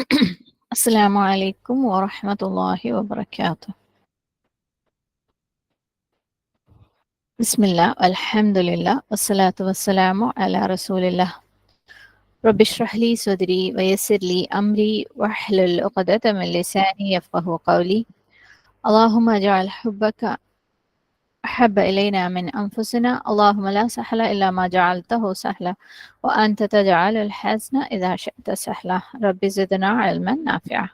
السلام عليكم ورحمة الله وبركاته. بسم الله والحمد لله والصلاة والسلام على رسول الله. رب اشرح لي صدري ويسر لي أمري واحلل عقدة من لساني يفقه قولي. اللهم اجعل حبك أحب إلينا من أنفسنا. اللهم لا سهل إلا ما جعلته سهلا وأنت تجعل الحزن إذا شئت سهلا. رب زدنا علما نافعا.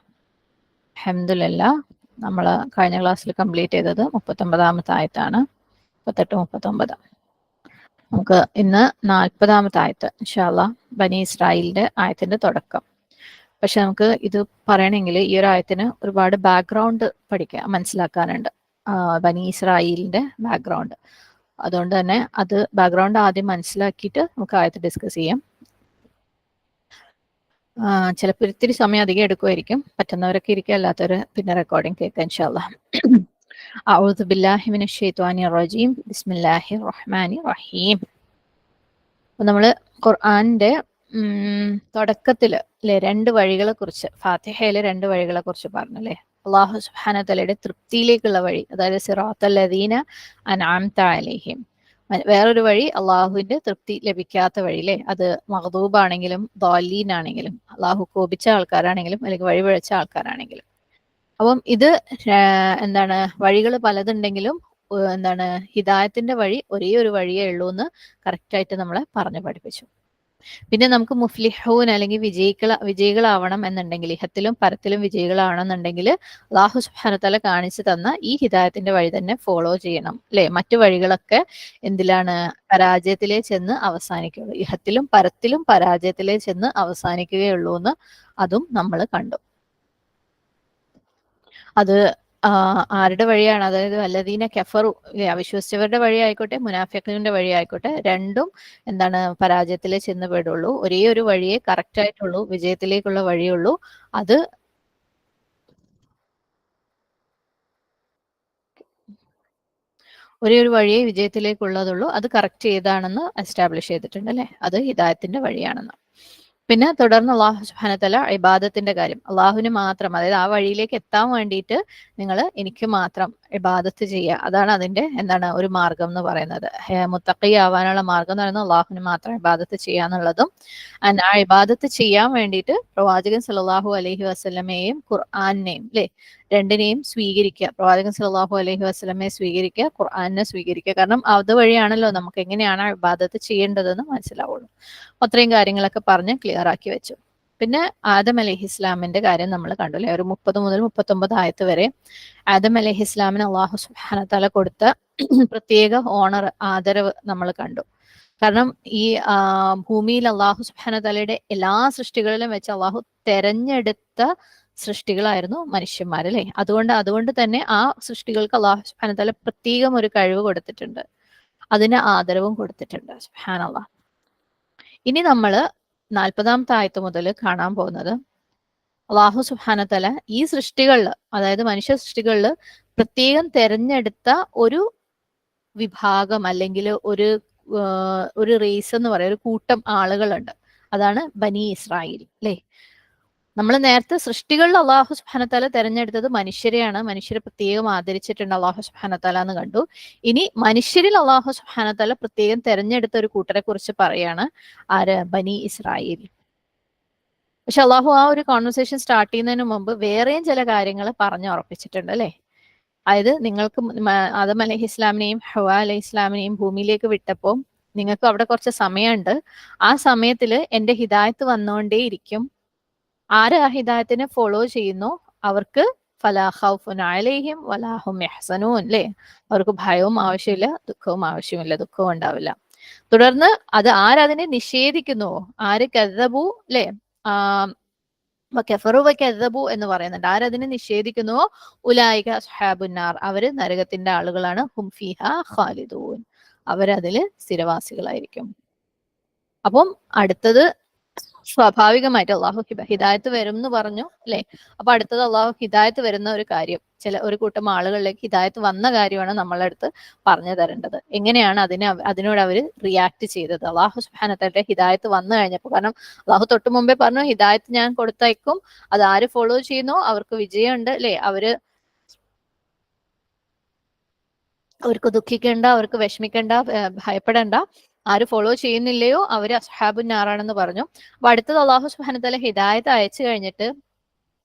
അൽഹംദുലില്ലാ, നമ്മൾ കഴിഞ്ഞ ക്ലാസ്സിൽ കംപ്ലീറ്റ് ചെയ്തത് 39ാമത്തെ ആയത്താണ്. 38, 39. നമുക്ക് ഇന്ന് 40ാമത്തെ ആയത്ത് ഇൻഷാ അല്ലാഹ്, ബനി ഇസ്രായേലിന്റെ ആയത്തിന്റെ തുടക്കം. പക്ഷെ നമുക്ക് ഇത് പറയണമെങ്കിൽ ഈ ഒരു ആയത്തിന് ഒരുപാട് ബാക്ക്ഗ്രൗണ്ട് മനസ്സിലാക്കാനുണ്ട്. ബനി ഇസ്രായേലിന്റെ ബാക്ക്ഗ്രൗണ്ട്. അതുകൊണ്ട് തന്നെ അത് ബാക്ക്ഗ്രൗണ്ട് ആദ്യം മനസ്സിലാക്കിയിട്ട് നമുക്ക് ആയത്ത് ഡിസ്കസ് ചെയ്യാം. ചിലപ്പോൾ ഇത്തിരി സമയം അധികം എടുക്കുമായിരിക്കും. പറ്റുന്നവരൊക്കെ ഇരിക്കുക, അല്ലാത്തവർ പിന്നെ റെക്കോർഡിംഗ് കേൾക്കാം ഇൻഷാ അല്ലാഹ്. അഊദു ബില്ലാഹി മിനശ് ശൈത്വാനിർ റജീം. ബിസ്മില്ലാഹിർ റഹ്മാനിർ റഹീം. നമ്മൾ ഖുർആന്റെ തുടക്കത്തില് അല്ലെ 2 വഴികളെ കുറിച്ച്, ഫാത്തിഹയിലെ 2 വഴികളെ കുറിച്ച് പറഞ്ഞു അല്ലെ. അല്ലാഹു സുബ്ഹാനഹു വതആലയുടെ തൃപ്തിയിലേക്കുള്ള വഴി, അതായത് സിറാത്തൽ ലദീന അൻഅംത അലൈഹിം. വേറൊരു വഴി അള്ളാഹുവിന്റെ തൃപ്തി ലഭിക്കാത്ത വഴി അല്ലെ. അത് മഗ്ദൂബാണെങ്കിലും ദാലീൻ ആണെങ്കിലും, അള്ളാഹു കോപിച്ച ആൾക്കാരാണെങ്കിലും അല്ലെങ്കിൽ വഴിപിഴച്ച ആൾക്കാരാണെങ്കിലും. അപ്പം ഇത് എന്താണ്, വഴികൾ പലതുണ്ടെങ്കിലും ഹിദായത്തിന്റെ വഴി ഒരേ ഒരു വഴിയേ ഉള്ളൂ എന്ന് കറക്റ്റായിട്ട് നമ്മളെ പറഞ്ഞു പഠിപ്പിച്ചു. പിന്നെ നമുക്ക് മുഫ്ലിഹൂൻ അല്ലെങ്കിൽ വിജയികളാവണം എന്നുണ്ടെങ്കിൽ, ഇഹത്തിലും പരത്തിലും വിജയികളാവണം എന്നുണ്ടെങ്കിൽ അല്ലാഹു സുബ്ഹാനഹു വതആല കാണിച്ചു തന്ന ഈ ഹിദായത്തിന്റെ വഴി തന്നെ ഫോളോ ചെയ്യണം അല്ലെ. മറ്റു വഴികളൊക്കെ എന്തിലാണ്? പരാജയത്തിലേ ചെന്ന് അവസാനിക്കുകയുള്ളൂ. ഇഹത്തിലും പരത്തിലും പരാജയത്തിലേ ചെന്ന് അവസാനിക്കുകയുള്ളൂ എന്ന് അതും നമ്മൾ കണ്ടു. അത് ആരുടെ വഴിയാണ്? അതായത് വല്ലദീന കഫറു, അവിശ്വസിച്ചവരുടെ വഴി ആയിക്കോട്ടെ മുനാഫിഖിന്റെ വഴി ആയിക്കോട്ടെ, രണ്ടും പരാജയത്തിലേ ചെന്ന് പെടുള്ളൂ. ഒരേ ഒരു വഴിയെ കറക്റ്റ് ആയിട്ടുള്ളൂ, വിജയത്തിലേക്കുള്ള വഴിയുള്ളൂ. അത് ഒരേ ഒരു വഴിയെ വിജയത്തിലേക്കുള്ളതുള്ളൂ. അത് കറക്റ്റ് ചെയ്താണെന്ന് എസ്റ്റാബ്ലിഷ് ചെയ്തിട്ടുണ്ട് അല്ലെ. അത് ഹിദായത്തിന്റെ വഴിയാണെന്ന്. പിന്നെ തുടർന്ന് അള്ളാഹു സുബ്ഹാനഹു വതആല ഇബാദത്തിന്റെ കാര്യം, അള്ളാഹുവിന് മാത്രം, അതായത് ആ വഴിയിലേക്ക് എത്താൻ വേണ്ടിയിട്ട് നിങ്ങൾ എനിക്ക് മാത്രം ഇബാദത്ത് ചെയ്യുക. അതാണ് അതിന്റെ ഒരു മാർഗം എന്ന് പറയുന്നത്. മുത്തഖി ആവാനുള്ള മാർഗം എന്ന് പറയുന്നത് അള്ളാഹുവിന് മാത്രം ഇബാദത്ത് ചെയ്യാന്നുള്ളതും, ആ ഇബാദത്ത് ചെയ്യാൻ വേണ്ടിയിട്ട് പ്രവാചകൻ സല്ലല്ലാഹു അലൈഹി വസല്ലമയെയും ഖുർആനെയും അല്ലെ, രണ്ടിനെയും സ്വീകരിക്കുക. പ്രവാചകൻ സല്ലല്ലാഹു അലൈഹി വസല്ലമയെ സ്വീകരിക്കുക, ഖുർആനെ സ്വീകരിക്കുക. കാരണം അതുവഴിയാണല്ലോ നമുക്ക് എങ്ങനെയാണ് ഇബാദത്ത് ചെയ്യേണ്ടതെന്ന് മനസ്സിലാവുള്ളൂ. അത്രയും കാര്യങ്ങളൊക്കെ പറഞ്ഞ് ക്ലിയർ ആക്കി വെച്ചു. പിന്നെ ആദം അലൈഹിസ്ലാമിന്റെ കാര്യം നമ്മൾ കണ്ടു അല്ലെ. ഒരു 30 മുതൽ 39 ആയത്ത് വരെ ആദം അലൈഹിസ്ലാമിന് അള്ളാഹു സുബ്ഹാനഹു വതആല കൊടുത്ത പ്രത്യേക ഓണർ, ആദരവ് നമ്മൾ കണ്ടു. കാരണം ഈ ഭൂമിയിൽ അള്ളാഹു സുബ്ഹാനഹു വതആലയുടെ എല്ലാ സൃഷ്ടികളിലും വെച്ച് അള്ളാഹു തെരഞ്ഞെടുത്ത സൃഷ്ടികളായിരുന്നു മനുഷ്യന്മാർ അല്ലെ. അതുകൊണ്ട് തന്നെ ആ സൃഷ്ടികൾക്ക് അള്ളാഹു സുബ്ഹാനഹു വതആല പ്രത്യേകം ഒരു കഴിവ് കൊടുത്തിട്ടുണ്ട്, അതിന് ആദരവും കൊടുത്തിട്ടുണ്ട്. സുബ്ഹാനല്ലാഹ്. ഇനി നമ്മൾ 40ാമത്തെ ആയത്ത് മുതൽ കാണാൻ പോകുന്നത് അള്ളാഹു സുബ്ഹാനഹു വതആല ഈ സൃഷ്ടികളിൽ, അതായത് മനുഷ്യ സൃഷ്ടികളിൽ പ്രത്യേകം തെരഞ്ഞെടുത്ത ഒരു വിഭാഗം അല്ലെങ്കിൽ ഒരു റേസ് എന്ന് പറയുന്ന ഒരു കൂട്ടം ആളുകളുണ്ട്. അതാണ് ബനി ഇസ്രായേൽ അല്ലെ. നമ്മൾ നേരത്തെ സൃഷ്ടികളിൽ അള്ളാഹു സുബ്ഹാനഹു വതആല തെരഞ്ഞെടുത്തത് മനുഷ്യരെയാണ്. മനുഷ്യരെ പ്രത്യേകം ആദരിച്ചിട്ടുണ്ട് അള്ളാഹു സുബ്ഹാനഹു വതആല എന്ന് കണ്ടു. ഇനി മനുഷ്യരിൽ അള്ളാഹു സുബ്ഹാനഹു വതആല പ്രത്യേകം തെരഞ്ഞെടുത്ത ഒരു കൂട്ടരെ കുറിച്ച് പറയാണ്. ആര്? ബനി ഇസ്രായേൽ. പക്ഷെ അള്ളാഹു ആ ഒരു കോൺവെർസേഷൻ സ്റ്റാർട്ട് ചെയ്യുന്നതിന് മുമ്പ് വേറെയും ചില കാര്യങ്ങൾ പറഞ്ഞു ഉറപ്പിച്ചിട്ടുണ്ട് അല്ലെ. അതായത് നിങ്ങൾക്ക് ആദം അലൈഹി ഇസ്ലാമിനെയും ഹവ്വ അലൈഹി ഇസ്ലാമിനെയും ഭൂമിയിലേക്ക് വിട്ടപ്പോൾ നിങ്ങൾക്ക് അവിടെ കുറച്ച് സമയമുണ്ട്. ആ സമയത്തില് എന്റെ ഹിദായത്ത് വന്നുകൊണ്ടേയിരിക്കും. ആര് ആ ഹിദായത്തിനെ ഫോളോ ചെയ്യുന്നു അവർക്ക് ഫലാ ഖൗഫുൻ അലൈഹിം വലാ ഹും യഹ്സനൂൻ അല്ലേ. അവർക്ക് ഭയവും ആവശ്യമില്ല, ദുഃഖവും ആവശ്യമില്ല, ദുഃഖവും ഉണ്ടാവില്ല. തുടർന്ന് ആരതിനെ നിഷേധിക്കുന്നുവോ, ആര് കദ്ദബു അല്ലെ, കഫറു വകദ്ദബു എന്ന് പറയുന്നുണ്ട്. ആരതിനെ നിഷേധിക്കുന്നുവോ ഉലൈക അസ്ഹാബുന്നാർ, അവര് നരകത്തിന്റെ ആളുകളാണ്. ഹും ഫീഹാ ഖാലിദൂൻ, അവരതില് സ്ഥിരവാസികളായിരിക്കും. അപ്പം അടുത്തത് സ്വാഭാവികമായിട്ട് അള്ളാഹു ഹിദായത്ത് വരും എന്ന് പറഞ്ഞു അല്ലെ. അപ്പൊ അടുത്തത് അള്ളാഹു ഹിദായത്ത് വരുന്ന ഒരു കാര്യം, ഒരു കൂട്ടം ആളുകളിലേക്ക് ഹിദായത്ത് വന്ന കാര്യമാണ് നമ്മളെ അടുത്ത് പറഞ്ഞു തരേണ്ടത്. എങ്ങനെയാണ് അതിനോട് അവർ റിയാക്ട് ചെയ്തത്. അള്ളാഹു സുബ്ഹാനഹു വതആല ഹിദായത്ത് വന്നു കഴിഞ്ഞപ്പോൾ, കാരണം അള്ളാഹു തൊട്ട് മുമ്പേ പറഞ്ഞു ഹിദായത്ത് ഞാൻ കൊടുത്തയക്കും, അത് ആര് ഫോളോ ചെയ്യുന്നോ അവർക്ക് വിജയമുണ്ട് അല്ലെ. അവർക്ക് ദുഃഖിക്കേണ്ട, അവർക്ക് വിഷമിക്കേണ്ട, ഭയപ്പെടേണ്ട. ആര് ഫോളോ ചെയ്യുന്നില്ലയോ അവര് അസ്ഹാബുൻ നാറാണെന്ന് പറഞ്ഞു. അപ്പൊ അടുത്തത് അള്ളാഹു സുബ്ഹാനഹു വതആല ഹിദായത്ത് അയച്ചു കഴിഞ്ഞിട്ട്,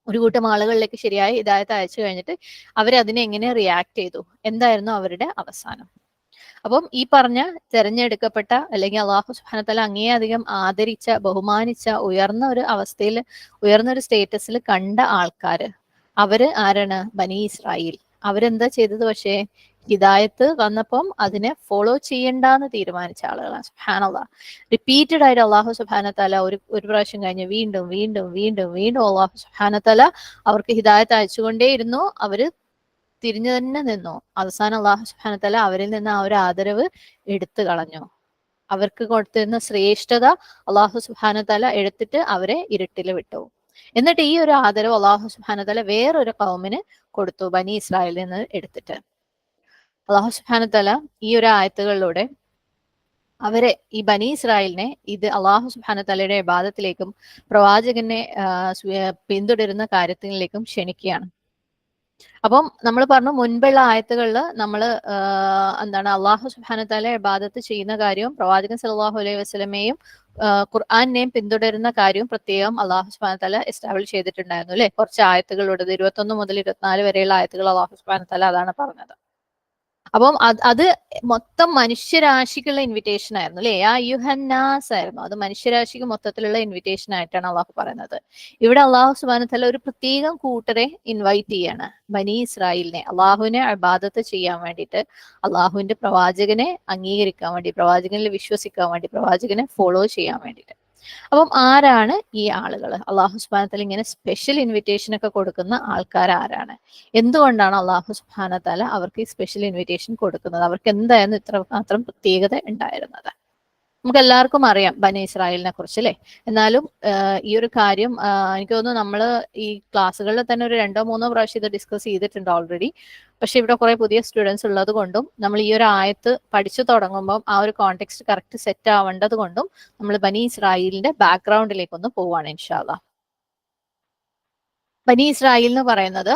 ഒരു കൂട്ടം ആളുകളിലേക്ക് ശരിയായ ഹിദായത്ത് അയച്ചു കഴിഞ്ഞിട്ട് അവരതിനെ എങ്ങനെ റിയാക്ട് ചെയ്തു, എന്തായിരുന്നു അവരുടെ അവസാനം. അപ്പം ഈ പറഞ്ഞ തെരഞ്ഞെടുക്കപ്പെട്ട അല്ലെങ്കിൽ അള്ളാഹു സുബ്ഹാനഹു വതആല അങ്ങേയധികം ആദരിച്ച, ബഹുമാനിച്ച, ഉയർന്ന ഒരു അവസ്ഥയിൽ, ഉയർന്ന ഒരു സ്റ്റേറ്റസിൽ കണ്ട ആൾക്കാര്, അവര് ആരാണ്? ബനി ഇസ്രായേൽ. അവരെന്താ ചെയ്തത്? പക്ഷേ ഹിദായത്ത് വന്നപ്പം അതിനെ ഫോളോ ചെയ്യണ്ടെന്ന് തീരുമാനിച്ച ആളുകളാണ്. സുബ്ഹാനല്ലാഹ്. റിപ്പീറ്റഡ് ആയിട്ട് അള്ളാഹു സുബ്ഹാനഹു വതആല ഒരു പ്രാവശ്യം കഴിഞ്ഞ് വീണ്ടും വീണ്ടും വീണ്ടും വീണ്ടും അള്ളാഹു സുബ്ഹാനഹു വതആല അവർക്ക് ഹിദായത്ത് അയച്ചുകൊണ്ടേയിരുന്നു. അവര് തിരിഞ്ഞു തന്നെ നിന്നു. അവസാനം അള്ളാഹു സുബ്ഹാനഹു വതആല അവരിൽ നിന്ന് ആ ഒരു ആദരവ് എടുത്തു കളഞ്ഞു. അവർക്ക് കൊടുത്തിരുന്ന ശ്രേഷ്ഠത അള്ളാഹു സുബ്ഹാനഹു വതആല എടുത്തിട്ട് അവരെ ഇരുട്ടിൽ വിട്ടു. എന്നിട്ട് ഈ ഒരു ആദരവ് അള്ളാഹു സുബ്ഹാനഹു വതആല വേറൊരു ഖൗമിന് കൊടുത്തു, ബനി ഇസ്രായേലിൽ നിന്ന് എടുത്തിട്ട്. അള്ളാഹു സുബ്ഹാനഹു വതആല ഈ ഒരു ആയത്തുകളിലൂടെ അവരെ, ഈ ബനി ഇസ്രായേലിനെ, ഇത് അള്ളാഹു സുബ്ഹാനഹു വതആലയുടെ ഇബാദത്തിലേക്കും പ്രവാചകനെ പിന്തുടരുന്ന കാര്യത്തിലേക്കും ക്ഷണിക്കുകയാണ്. അപ്പം നമ്മൾ പറഞ്ഞു, മുൻപുള്ള ആയത്തുകളിൽ നമ്മൾ എന്താണ് അള്ളാഹു സുബ്ഹാനഹു വതആല ഇബാദത്ത് ചെയ്യുന്ന കാര്യവും പ്രവാചകൻ സല്ലല്ലാഹു അലൈഹി വസല്ലമയും ഖുർആനെയും പിന്തുടരുന്ന കാര്യവും പ്രത്യേകം അള്ളാഹു സുബ്ഹാനഹു വതആല എസ്റ്റാബ്ലിഷ് ചെയ്തിട്ടുണ്ടായിരുന്നു അല്ലെ. കുറച്ച് ആയത്തുകളുടെ 21 മുതൽ 24 വരെയുള്ള ആയത്തുകൾ അള്ളാഹു സുബ്ഹാനഹു വതആല അതാണ് പറഞ്ഞത്. അപ്പം അത് മൊത്തം മനുഷ്യരാശിക്കുള്ള ഇൻവിറ്റേഷൻ ആയിരുന്നു അല്ലെ. ആ യുഹന്നാസ് ആയിരുന്നു, അത് മനുഷ്യരാശിക്ക് മൊത്തത്തിലുള്ള ഇൻവിറ്റേഷൻ ആയിട്ടാണ് അള്ളാഹു പറയുന്നത്. ഇവിടെ അള്ളാഹു സുബ്ഹാനഹു വതആല ഒരു പ്രത്യേകം കൂട്ടരെ ഇൻവൈറ്റ് ചെയ്യാണ്, ബനി ഇസ്രായേലിനെ, അള്ളാഹുവിനെ ഇബാദത്ത് ചെയ്യാൻ വേണ്ടിയിട്ട്, അള്ളാഹുവിന്റെ പ്രവാചകനെ അംഗീകരിക്കാൻ വേണ്ടി, പ്രവാചകനിൽ വിശ്വസിക്കാൻ വേണ്ടി, പ്രവാചകനെ ഫോളോ ചെയ്യാൻ വേണ്ടിയിട്ട്. അപ്പം ആരാണ് ഈ ആളുകൾ? അള്ളാഹു സുബ്ഹാനഹു വതആല ഇങ്ങനെ സ്പെഷ്യൽ ഇൻവിറ്റേഷൻ ഒക്കെ കൊടുക്കുന്ന ആൾക്കാർ ആരാണ്? എന്തുകൊണ്ടാണ് അള്ളാഹു സുബ്ഹാനഹു വതആല അവർക്ക് ഈ സ്പെഷ്യൽ ഇൻവിറ്റേഷൻ കൊടുക്കുന്നത്? അവർക്ക് എന്തായിരുന്നു ഇത്ര മാത്രം പ്രത്യേകത ഉണ്ടായിരുന്നത്? നമുക്ക് എല്ലാവർക്കും അറിയാം ബനി ഇസ്രായേലിനെ കുറിച്ച് അല്ലെ. എന്നാലും ഈ ഒരു കാര്യം എനിക്ക് തോന്നുന്നു നമ്മൾ ഈ ക്ലാസ്സുകളിൽ തന്നെ ഒരു 2-3 പ്രാവശ്യം ഇത് ഡിസ്കസ് ചെയ്തിട്ടുണ്ട് ഓൾറെഡി. പക്ഷെ ഇവിടെ കുറെ പുതിയ സ്റ്റുഡൻസ് ഉള്ളത് കൊണ്ടും നമ്മൾ ഈ ഒരു ആയത്ത് പഠിച്ചു തുടങ്ങുമ്പോൾ ആ ഒരു കോണ്ടെക്സ്റ്റ് കറക്റ്റ് സെറ്റ് ആവേണ്ടത് കൊണ്ടും നമ്മൾ ബനി ഇസ്രായേലിന്റെ ബാക്ക്ഗ്രൗണ്ടിലേക്ക് ഒന്ന് പോവാണ് ഇൻഷാ അല്ലാഹ്. ബനി ഇസ്രായേൽ എന്ന് പറയുന്നത്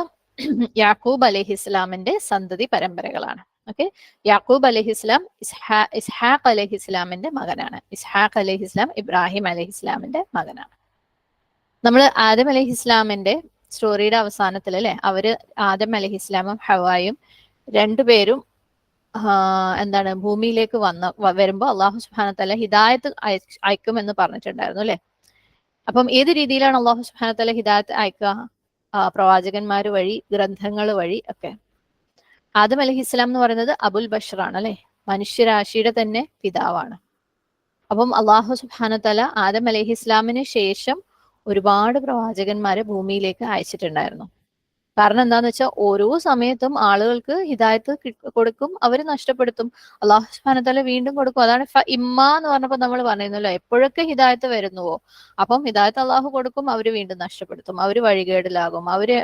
യാക്കൂബ് അലൈഹിസ്ലാമിന്റെ സന്തതി പരമ്പരകളാണ്. ഓക്കെ, യാക്കൂബ് അലൈഹിസ്ലാം ഇസ്ഹാഖ് അലൈഹിസ്ലാമിന്റെ മകനാണ്. ഇസ്ഹാഖ് അലൈഹിസ്ലാം ഇബ്രാഹിം അലൈഹിസ്ലാമിന്റെ മകനാണ്. നമ്മൾ ആദം അലൈഹിസ്ലാമിന്റെ സ്റ്റോറിയുടെ അവസാനത്തിൽ അല്ലെ, അവര് ആദം അലൈഹിസ്ലാമും ഹവായും രണ്ടുപേരും എന്താണ് ഭൂമിയിലേക്ക് വരുമ്പോൾ അള്ളാഹു സുബ്ഹാനഹു വതആല ഹിദായത്ത് അയക്കുമെന്ന് പറഞ്ഞിട്ടുണ്ടായിരുന്നു അല്ലെ. അപ്പം ഏത് രീതിയിലാണ് അള്ളാഹു സുബ്ഹാനഹു വതആല ഹിദായത്ത് അയക്കുക? പ്രവാചകന്മാർ വഴി, ഗ്രന്ഥങ്ങൾ വഴി ഒക്കെ. ആദം അലൈഹിസ്സലാം എന്ന് പറയുന്നത് അബുൽ ബഷറാണ് അല്ലെ, മനുഷ്യരാശിയുടെ തന്നെ പിതാവാണ്. അപ്പം അള്ളാഹു സുബ്ഹാനഹു വതആല ആദം അലൈഹിസ്സലാമിന് ശേഷം ഒരുപാട് പ്രവാചകന്മാരെ ഭൂമിയിലേക്ക് അയച്ചിട്ടുണ്ടായിരുന്നു. കാരണം എന്താന്ന് വെച്ചാൽ ഓരോ സമയത്തും ആളുകൾക്ക് ഹിദായത്ത് കൊടുക്കും, അവർ നഷ്ടപ്പെടുത്തും. അള്ളാഹു സുബ്ഹാനഹു വതആല വീണ്ടും കൊടുക്കും. അതാണ് ഇമ്മ എന്ന് പറഞ്ഞപ്പോൾ നമ്മൾ പറയുന്നല്ലോ, എപ്പോഴൊക്കെ ഹിദായത്ത് വരുന്നുവോ അപ്പം ഹിദായത്ത് അള്ളാഹു കൊടുക്കും, അവർ വീണ്ടും നഷ്ടപ്പെടുത്തും, അവർ വഴികേടിലാകും, അവര്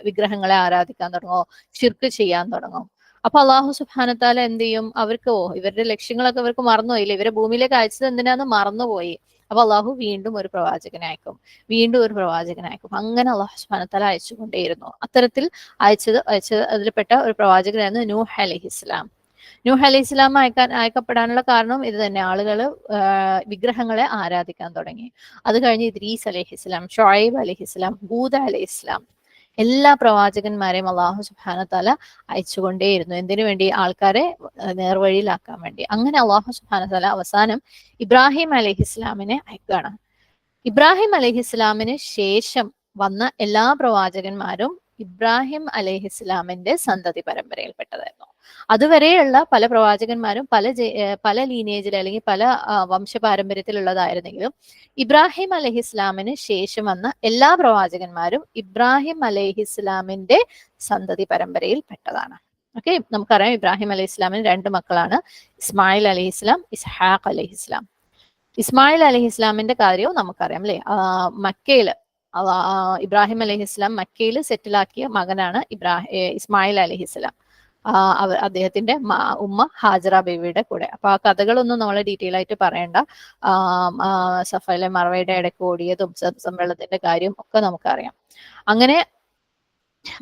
വിഗ്രഹങ്ങളെ ആരാധിക്കാൻ തുടങ്ങും, ശിർക്ക് ചെയ്യാൻ തുടങ്ങും. അപ്പൊ അള്ളാഹു സുബ്ഹാനഹു വതആല എന്ത് ചെയ്യും? അവർക്ക് ഇവരുടെ ലക്ഷ്യങ്ങളൊക്കെ ഇവർക്ക് മറന്നുപോയില്ലേ, ഇവരെ ഭൂമിയിലേക്ക് അയച്ചത് എന്തിനാന്ന് മറന്നുപോയി. അപ്പൊ അള്ളാഹു വീണ്ടും ഒരു പ്രവാചകനെ അയക്കും, വീണ്ടും ഒരു പ്രവാചകനെ അയക്കും. അങ്ങനെ അള്ളാഹു സുബ്ഹാനഹു വതആല അയച്ചുകൊണ്ടേയിരുന്നു. അത്തരത്തിൽ അയച്ചത് അതിൽപ്പെട്ട ഒരു പ്രവാചകനായിരുന്നു നൂഹ് അലൈഹിസ്സലാം. നൂഹ് അലൈഹിസ്സലാം അയക്കപ്പെടാനുള്ള കാരണം ഇത് തന്നെ, ആളുകൾ വിഗ്രഹങ്ങളെ ആരാധിക്കാൻ തുടങ്ങി. അത് കഴിഞ്ഞ് ഇദ്രീസ് അലൈഹിസ്സലാം, ഷുഐബ് അലൈഹിസ്സലാം, ഹൂദ് അലൈഹിസ്സലാം, എല്ലാ പ്രവാചകന്മാരെയും അള്ളാഹു സുബ്ഹാനഹു വതആല അയച്ചുകൊണ്ടേയിരുന്നു. എന്തിനു വേണ്ടി? ആൾക്കാരെ നേർവഴിയിലാക്കാൻ വേണ്ടി. അങ്ങനെ അള്ളാഹു സുബ്ഹാനഹു വതആല അവസാനം ഇബ്രാഹിം അലൈഹിസ്സലാമിനെ അയക്കുകയാണ്. ഇബ്രാഹിം അലൈഹിസ്സലാമിന് ശേഷം വന്ന എല്ലാ പ്രവാചകന്മാരും ഇബ്രാഹിം അലൈഹിസ്സലാമിന്റെ സന്തതി പരമ്പരയിൽപ്പെട്ടതായിരുന്നു. അതുവരെയുള്ള പല പ്രവാചകന്മാരും പല ലീനേജിൽ അല്ലെങ്കിൽ പല വംശപാരമ്പര്യത്തിലുള്ളതായിരുന്നെങ്കിലും ഇബ്രാഹിം അലൈഹിസ്സലാമിന് ശേഷം വന്ന എല്ലാ പ്രവാചകന്മാരും ഇബ്രാഹിം അലൈഹിസ്സലാമിന്റെ സന്തതി പരമ്പരയിൽ പെട്ടതാണ്. ഓക്കെ, നമുക്കറിയാം ഇബ്രാഹിം അലൈഹിസ്സലാമിന് 2 മക്കളാണ്, ഇസ്മായിൽ അലൈഹിസ്സലാം, ഇസ്ഹാഖ് അലൈഹിസ്സലാം. ഇസ്മായിൽ അലൈഹി ഇസ്ലാമിന്റെ കാര്യവും നമുക്കറിയാം അല്ലെ. മക്കയില് ഇബ്രാഹിം അലൈഹി ഇസ്ലാം മക്കയിൽ സെറ്റിലാക്കിയ മകനാണ് ഇസ്മായിൽ അലൈഹി ഇസ്ലാം. അദ്ദേഹത്തിന്റെ ഉമ്മ ഹാജറ ബേബിയുടെ കൂടെ. അപ്പൊ ആ കഥകളൊന്നും നമ്മൾ ഡീറ്റെയിൽ ആയിട്ട് പറയണ്ട. സഫയിലെ മറവയുടെ ഇടയ്ക്ക് ഓടിയതും വെള്ളത്തിന്റെ കാര്യവും ഒക്കെ നമുക്കറിയാം. അങ്ങനെ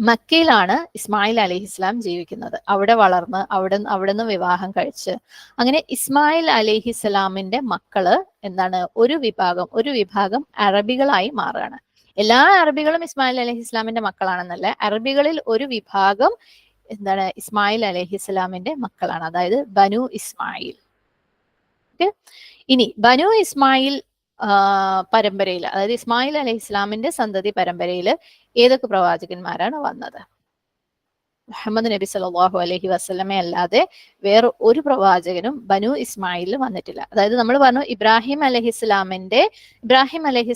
മക്കയിലാണ് ഇസ്മായിൽ അലൈഹി ഇസ്ലാം ജീവിക്കുന്നത്. അവിടെ വളർന്ന് അവിടുന്ന് വിവാഹം കഴിച്ച് അങ്ങനെ ഇസ്മായിൽ അലൈഹി ഇസ്ലാമിന്റെ മക്കള് എന്താണ് ഒരു വിഭാഗം അറബികളായി മാറുകയാണ്. എല്ലാ അറബികളും ഇസ്മായിൽ അലൈഹി ഇസ്ലാമിന്റെ മക്കളാണെന്നല്ല, അറബികളിൽ ഒരു വിഭാഗം എന്താണ് ഇസ്മായിൽ അലൈഹി ഇസ്ലാമിന്റെ മക്കളാണ്, അതായത് ബനു ഇസ്മായിൽ. ഓക്കെ, ഇനി ബനു ഇസ്മായിൽ പരമ്പരയിൽ, അതായത് ഇസ്മായിൽ അലൈഹി ഇസ്ലാമിന്റെ സന്തതി പരമ്പരയിൽ ഏതൊക്കെ പ്രവാചകന്മാരാണ് വന്നത്? മുഹമ്മദ് നബി സല്ലല്ലാഹു അലൈഹി വസല്ലമെ അല്ലാതെ വേറെ ഒരു പ്രവാചകനും ബനു ഇസ്മായിലിൽ വന്നിട്ടില്ല. അതായത് നമ്മൾ പറഞ്ഞു ഇബ്രാഹിം അലൈഹി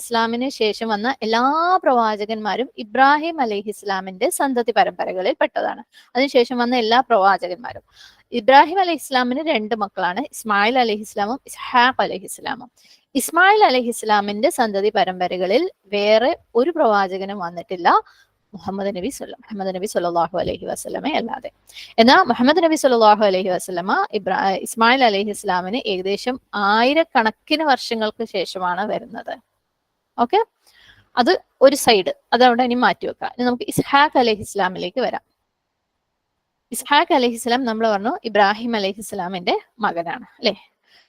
ഇസ്ലാമിന് ശേഷം വന്ന എല്ലാ പ്രവാചകന്മാരും ഇബ്രാഹിം അലൈഹി ഇസ്ലാമിന്റെ സന്തതി പരമ്പരകളിൽ പെട്ടതാണ്. അതിനുശേഷം വന്ന എല്ലാ പ്രവാചകന്മാരും. ഇബ്രാഹിം അലൈഹി ഇസ്ലാമിന് 2 മക്കളാണ്, ഇസ്മായിൽ അലൈഹി ഇസ്ലാമും ഇസ്ഹാഖ് അലൈഹി ഇസ്ലാമും. ഇസ്മായിൽ അലൈഹി ഇസ്ലാമിന്റെ സന്തതി പരമ്പരകളിൽ വേറെ ഒരു പ്രവാചകനും വന്നിട്ടില്ല മുഹമ്മദ് നബി സല്ലല്ലാഹു അലൈഹി വസല്ലമെ അല്ലാതെ. എന്നാൽ മുഹമ്മദ് നബി സല്ലല്ലാഹു അലൈഹി വസല്ലമ ഇസ്മായിൽ അലൈഹി ഇസ്ലാമിന് ഏകദേശം 1000 വർഷങ്ങൾക്ക് ശേഷമാണ് വരുന്നത്. ഓക്കെ, അത് ഒരു സൈഡ്, അതവിടെ ഇനി മാറ്റി വെക്കാം. ഇനി നമുക്ക് ഇസ്ഹാഖ് അലൈഹി ഇസ്ലാമിലേക്ക് വരാം. ഇസ്ഹാഖ് അലൈഹി ഇസ്ലാം നമ്മൾ പറഞ്ഞു ഇബ്രാഹിം അലൈഹി ഇസ്ലാമിന്റെ മകനാണ് അല്ലെ.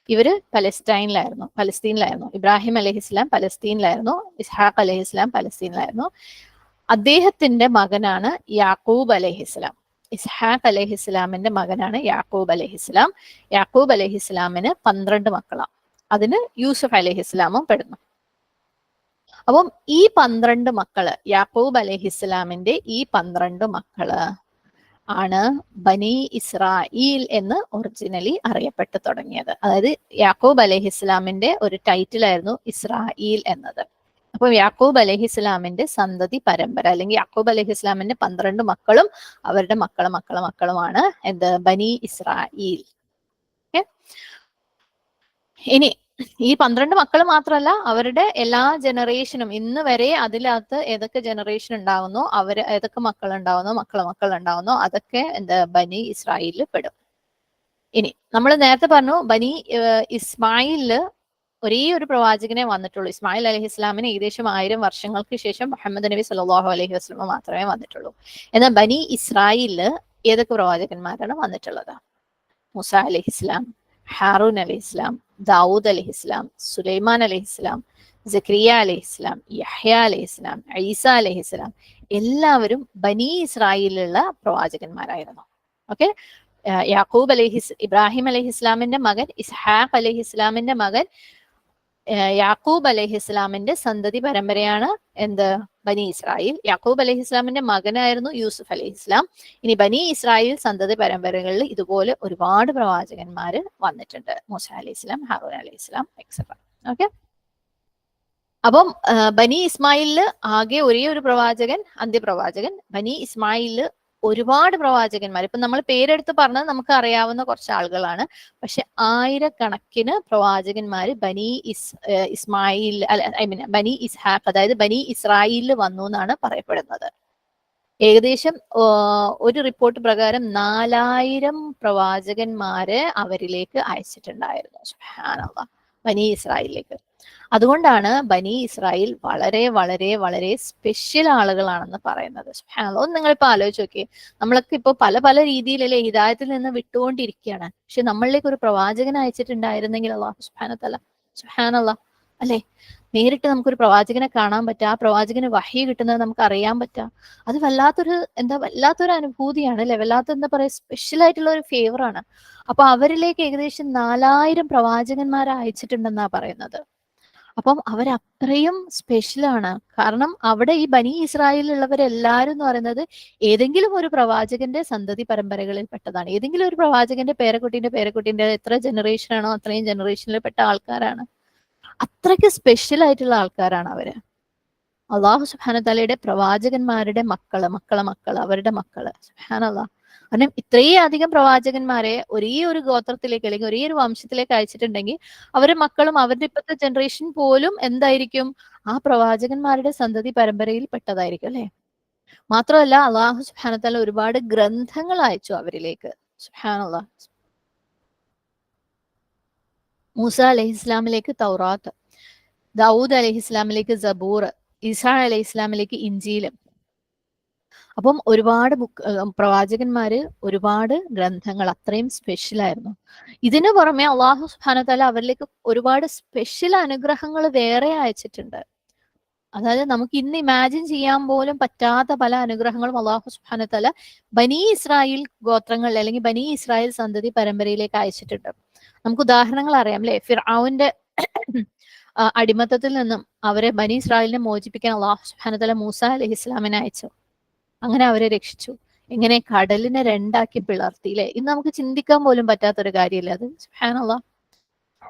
ഇവര് പലസ്തീനിലായിരുന്നു. ഇബ്രാഹിം അലൈഹി ഇസ്ലാം പലസ്തീനിലായിരുന്നു, ഇസ്ഹാഖ് അലൈഹി ഇസ്ലാം പലസ്തീനിലായിരുന്നു. അദ്ദേഹത്തിന്റെ മകനാണ് യാക്കൂബ് അലൈഹിസ്ലാം. ഇസ്ഹാഖ് അലൈഹിസ്ലാമിന്റെ മകനാണ് യാക്കൂബ് അലൈഹിസ്ലാം. യാക്കൂബ് അലൈഹിസ്ലാമിന് 12 മക്കളാണ്. അതിന് യൂസുഫ് അലൈഹിസ്ലാമും പെടുന്നു. അപ്പം ഈ 12 മക്കള്, യാക്കൂബ് അലൈഹിസ്ലാമിന്റെ ഈ 12 മക്കള് ആണ് ബനി ഇസ്രായേൽ എന്ന് ഒറിജിനലി അറിയപ്പെട്ടു തുടങ്ങിയത്. അതായത് യാക്കൂബ് അലൈഹിസ്ലാമിന്റെ ഒരു ടൈറ്റിൽ ആയിരുന്നു ഇസ്രായേൽ എന്നത്. അപ്പൊ യാക്കൂബ് അലൈഹി ഇസ്ലാമിന്റെ സന്തതി പരമ്പര, അല്ലെങ്കിൽ യാക്കൂബ് അലൈഹി ഇസ്ലാമിന്റെ 12 മക്കളും അവരുടെ മക്കളുമാണ് എന്ത്? ബനി ഇസ്രായേൽ. ഇനി ഈ 12 മക്കൾ മാത്രമല്ല, അവരുടെ എല്ലാ ജനറേഷനും ഇന്ന് വരെ അതിനകത്ത് ഏതൊക്കെ ജനറേഷൻ ഉണ്ടാവുന്നോ, ഏതൊക്കെ മക്കൾ ഉണ്ടാവുന്നോ അതൊക്കെ എന്താ ബനി ഇസ്രായേലിൽ പെടും. ഇനി നമ്മൾ നേരത്തെ പറഞ്ഞു ബനി ഇസ്മായിലില് ഒരേ ഒരു പ്രവാചകനെ വന്നിട്ടുള്ളൂ. ഇസ്മായിൽ അലൈഹി ഇസ്ലാമിന് ഏകദേശം 1000 വർഷങ്ങൾക്ക് ശേഷം മുഹമ്മദ് നബി സല്ലല്ലാഹു അലൈഹി വസല്ലം മാത്രമേ വന്നിട്ടുള്ളൂ. എന്നാൽ ബനി ഇസ്രായേലില് ഏതൊക്കെ പ്രവാചകന്മാരാണ് വന്നിട്ടുള്ളത്? മൂസ അലൈഹി ഇസ്ലാം, ഹാറൂൻ അലൈഹി ഇസ്ലാം, ദാവൂദ് അലൈഹി ഇസ്ലാം, സുലൈമാൻ അലൈഹി ഇസ്ലാം, സക്കരിയ അലൈഹി ഇസ്ലാം, യഹ്യ അലൈഹി ഇസ്ലാം, ഈസ അലൈഹി ഇസ്ലാം, എല്ലാവരും ബനി ഇസ്രായേലിലുള്ള പ്രവാചകന്മാരായിരുന്നു. ഓക്കെ, ഇബ്രാഹിം അലൈഹി ഇസ്ലാമിന്റെ മകൻ ഇസ്ഹാഖ് അലൈഹി ഇസ്ലാമിന്റെ മകൻ യാക്കൂബ് അലൈഹി ഇസ്ലാമിന്റെ സന്തതി പരമ്പരയാണ് എന്ത്? ബനി ഇസ്രായേൽ. യാക്കൂബ് അലൈഹി ഇസ്ലാമിന്റെ മകനായിരുന്നു യൂസുഫ് അലൈഹി ഇസ്ലാം. ഇനി ബനി ഇസ്രായേൽ സന്തതി പരമ്പരകളിൽ ഇതുപോലെ ഒരുപാട് പ്രവാചകന്മാര് വന്നിട്ടുണ്ട്. മൂസ അലൈഹി ഇസ്ലാം, ഹാറൂൻ അലൈഹി ഇസ്ലാം എക്സെട്ര. ഓക്കെ, അപ്പം ബനി ഇസ്മായിലില് ആകെ ഒരേ ഒരു പ്രവാചകൻ, അന്ത്യപ്രവാചകൻ. ബനി ഇസ്മായിലില് ഒരുപാട് പ്രവാചകന്മാർ. ഇപ്പൊ നമ്മൾ പേരെടുത്ത് പറഞ്ഞത് നമുക്ക് അറിയാവുന്ന കുറച്ച് ആളുകളാണ്. പക്ഷെ 1000 പ്രവാചകന്മാര് ബനി ബനി ഇസ്ഹാഖ്, അതായത് ബനി ഇസ്രായേലിൽ വന്നു എന്നാണ് പറയപ്പെടുന്നത്. ഏകദേശം ഒരു റിപ്പോർട്ട് പ്രകാരം 4000 പ്രവാചകന്മാര് അവരിലേക്ക് അയച്ചിട്ടുണ്ടായിരുന്നു. സുബ്ഹാനല്ലാഹ്, ബനി ഇസ്രായേലിലേക്ക്. അതുകൊണ്ടാണ് ബനി ഇസ്രായേൽ വളരെ വളരെ വളരെ സ്പെഷ്യൽ ആളുകളാണെന്ന് പറയുന്നത്. സുബ്ഹാനല്ലാഹ്, ഒന്ന് നിങ്ങളിപ്പോ ആലോചിച്ച് നോക്കിയേ. നമ്മളൊക്കെ ഇപ്പൊ പല പല രീതിയിലല്ലേ ഹിദായത്തിൽ നിന്ന് വിട്ടുകൊണ്ടിരിക്കുകയാണ്. പക്ഷെ നമ്മളിലേക്ക് ഒരു പ്രവാചകനെ അയച്ചിട്ടുണ്ടായിരുന്നെങ്കിൽ അല്ലാഹു സുബ്ഹാനഹു തആല, സുബ്ഹാനല്ലാഹ് അല്ലെ, നേരിട്ട് നമുക്കൊരു പ്രവാചകനെ കാണാൻ പറ്റുക, ആ പ്രവാചകന് വഹി കിട്ടുന്നത് നമുക്ക് അറിയാൻ പറ്റുക, അത് വല്ലാത്തൊരു അനുഭൂതിയാണ് അല്ലെ, എന്താ പറയാ, സ്പെഷ്യൽ ആയിട്ടുള്ള ഒരു ഫേവറാണ്. അപ്പൊ അവരിലേക്ക് ഏകദേശം 4000 പ്രവാചകന്മാരെ അയച്ചിട്ടുണ്ടെന്നാ പറയുന്നത്. അപ്പം അവരത്രയും സ്പെഷ്യലാണ്. കാരണം അവിടെ ഈ ബനി ഇസ്രായേലിലുള്ളവരെല്ലാരും എന്ന് പറയുന്നത് ഏതെങ്കിലും ഒരു പ്രവാചകന്റെ സന്തതി പരമ്പരകളിൽ പെട്ടതാണ്. ഏതെങ്കിലും ഒരു പ്രവാചകന്റെ പേരക്കുട്ടിന്റെ എത്ര ജനറേഷൻ ആണോ അത്രയും ജനറേഷനിൽ പെട്ട ആൾക്കാരാണ്. അത്രയ്ക്ക് സ്പെഷ്യൽ ആയിട്ടുള്ള ആൾക്കാരാണ് അവര്. അള്ളാഹു സുബ്ഹാനഹു തആലയുടെ പ്രവാചകന്മാരുടെ മക്കള്, അവരുടെ മക്കള്. സുബ്ഹാനല്ലാഹ്, കാരണം ഇത്രയും അധികം പ്രവാചകന്മാരെ ഒരേ ഒരു ഗോത്രത്തിലേക്ക് അല്ലെങ്കിൽ ഒരേ ഒരു വംശത്തിലേക്ക് അയച്ചിട്ടുണ്ടെങ്കിൽ അവരുടെ മക്കളും അവരുടെ ഇപ്പോഴത്തെ ജനറേഷൻ പോലും എന്തായിരിക്കും, ആ പ്രവാചകന്മാരുടെ സന്തതി പരമ്പരയിൽ പെട്ടതായിരിക്കും അല്ലെ. മാത്രമല്ല അള്ളാഹു സുബ്ഹാനഹു വതആല ഒരുപാട് ഗ്രന്ഥങ്ങൾ അയച്ചു അവരിലേക്ക്. സുബ്ഹാനല്ലാഹ്. മൂസ അലൈഹി ഇസ്ലാമിലേക്ക് തൗറാത്ത്, ദാവൂദ് അലൈഹി ഇസ്ലാമിലേക്ക് സബൂർ, ഈസാ അലൈഹി ഇസ്ലാമിലേക്ക് ഇഞ്ചീല്. അപ്പം ഒരുപാട് പ്രവാചകന്മാര്, ഒരുപാട് ഗ്രന്ഥങ്ങൾ, അത്രയും സ്പെഷ്യൽ ആയിരുന്നു. ഇതിനു പുറമെ അള്ളാഹു സുബ്ഹാനഹു വതആല അവരിലേക്ക് ഒരുപാട് സ്പെഷ്യൽ അനുഗ്രഹങ്ങൾ വേറെ അയച്ചിട്ടുണ്ട്. അതായത് നമുക്ക് ഇന്ന് ഇമാജിൻ ചെയ്യാൻ പോലും പറ്റാത്ത പല അനുഗ്രഹങ്ങളും അള്ളാഹു സുബ്ഹാനഹു വതആല ബനി ഇസ്രായേൽ ഗോത്രങ്ങൾ അല്ലെങ്കിൽ ബനി ഇസ്രായേൽ സന്തതി പരമ്പരയിലേക്ക് അയച്ചിട്ടുണ്ട്. നമുക്ക് ഉദാഹരണങ്ങൾ അറിയാം അല്ലെ. ഫിർഔന്റെ അടിമത്തത്തിൽ നിന്നും അവരെ ബനി ഇസ്രായേലിനെ മോചിപ്പിക്കാൻ അള്ളാഹു സുബ്ഹാനഹു വതആല മൂസ അലൈഹി ഇസ്ലാമിനെ അയച്ചു. അങ്ങനെ അവരെ രക്ഷിച്ചു. എങ്ങനെ? കടലിനെ രണ്ടാക്കി പിളർത്തി അല്ലെ. ഇന്ന് നമുക്ക് ചിന്തിക്കാൻ പോലും പറ്റാത്തൊരു കാര്യമില്ല അത്. സുബ്ഹാനല്ലാഹ്.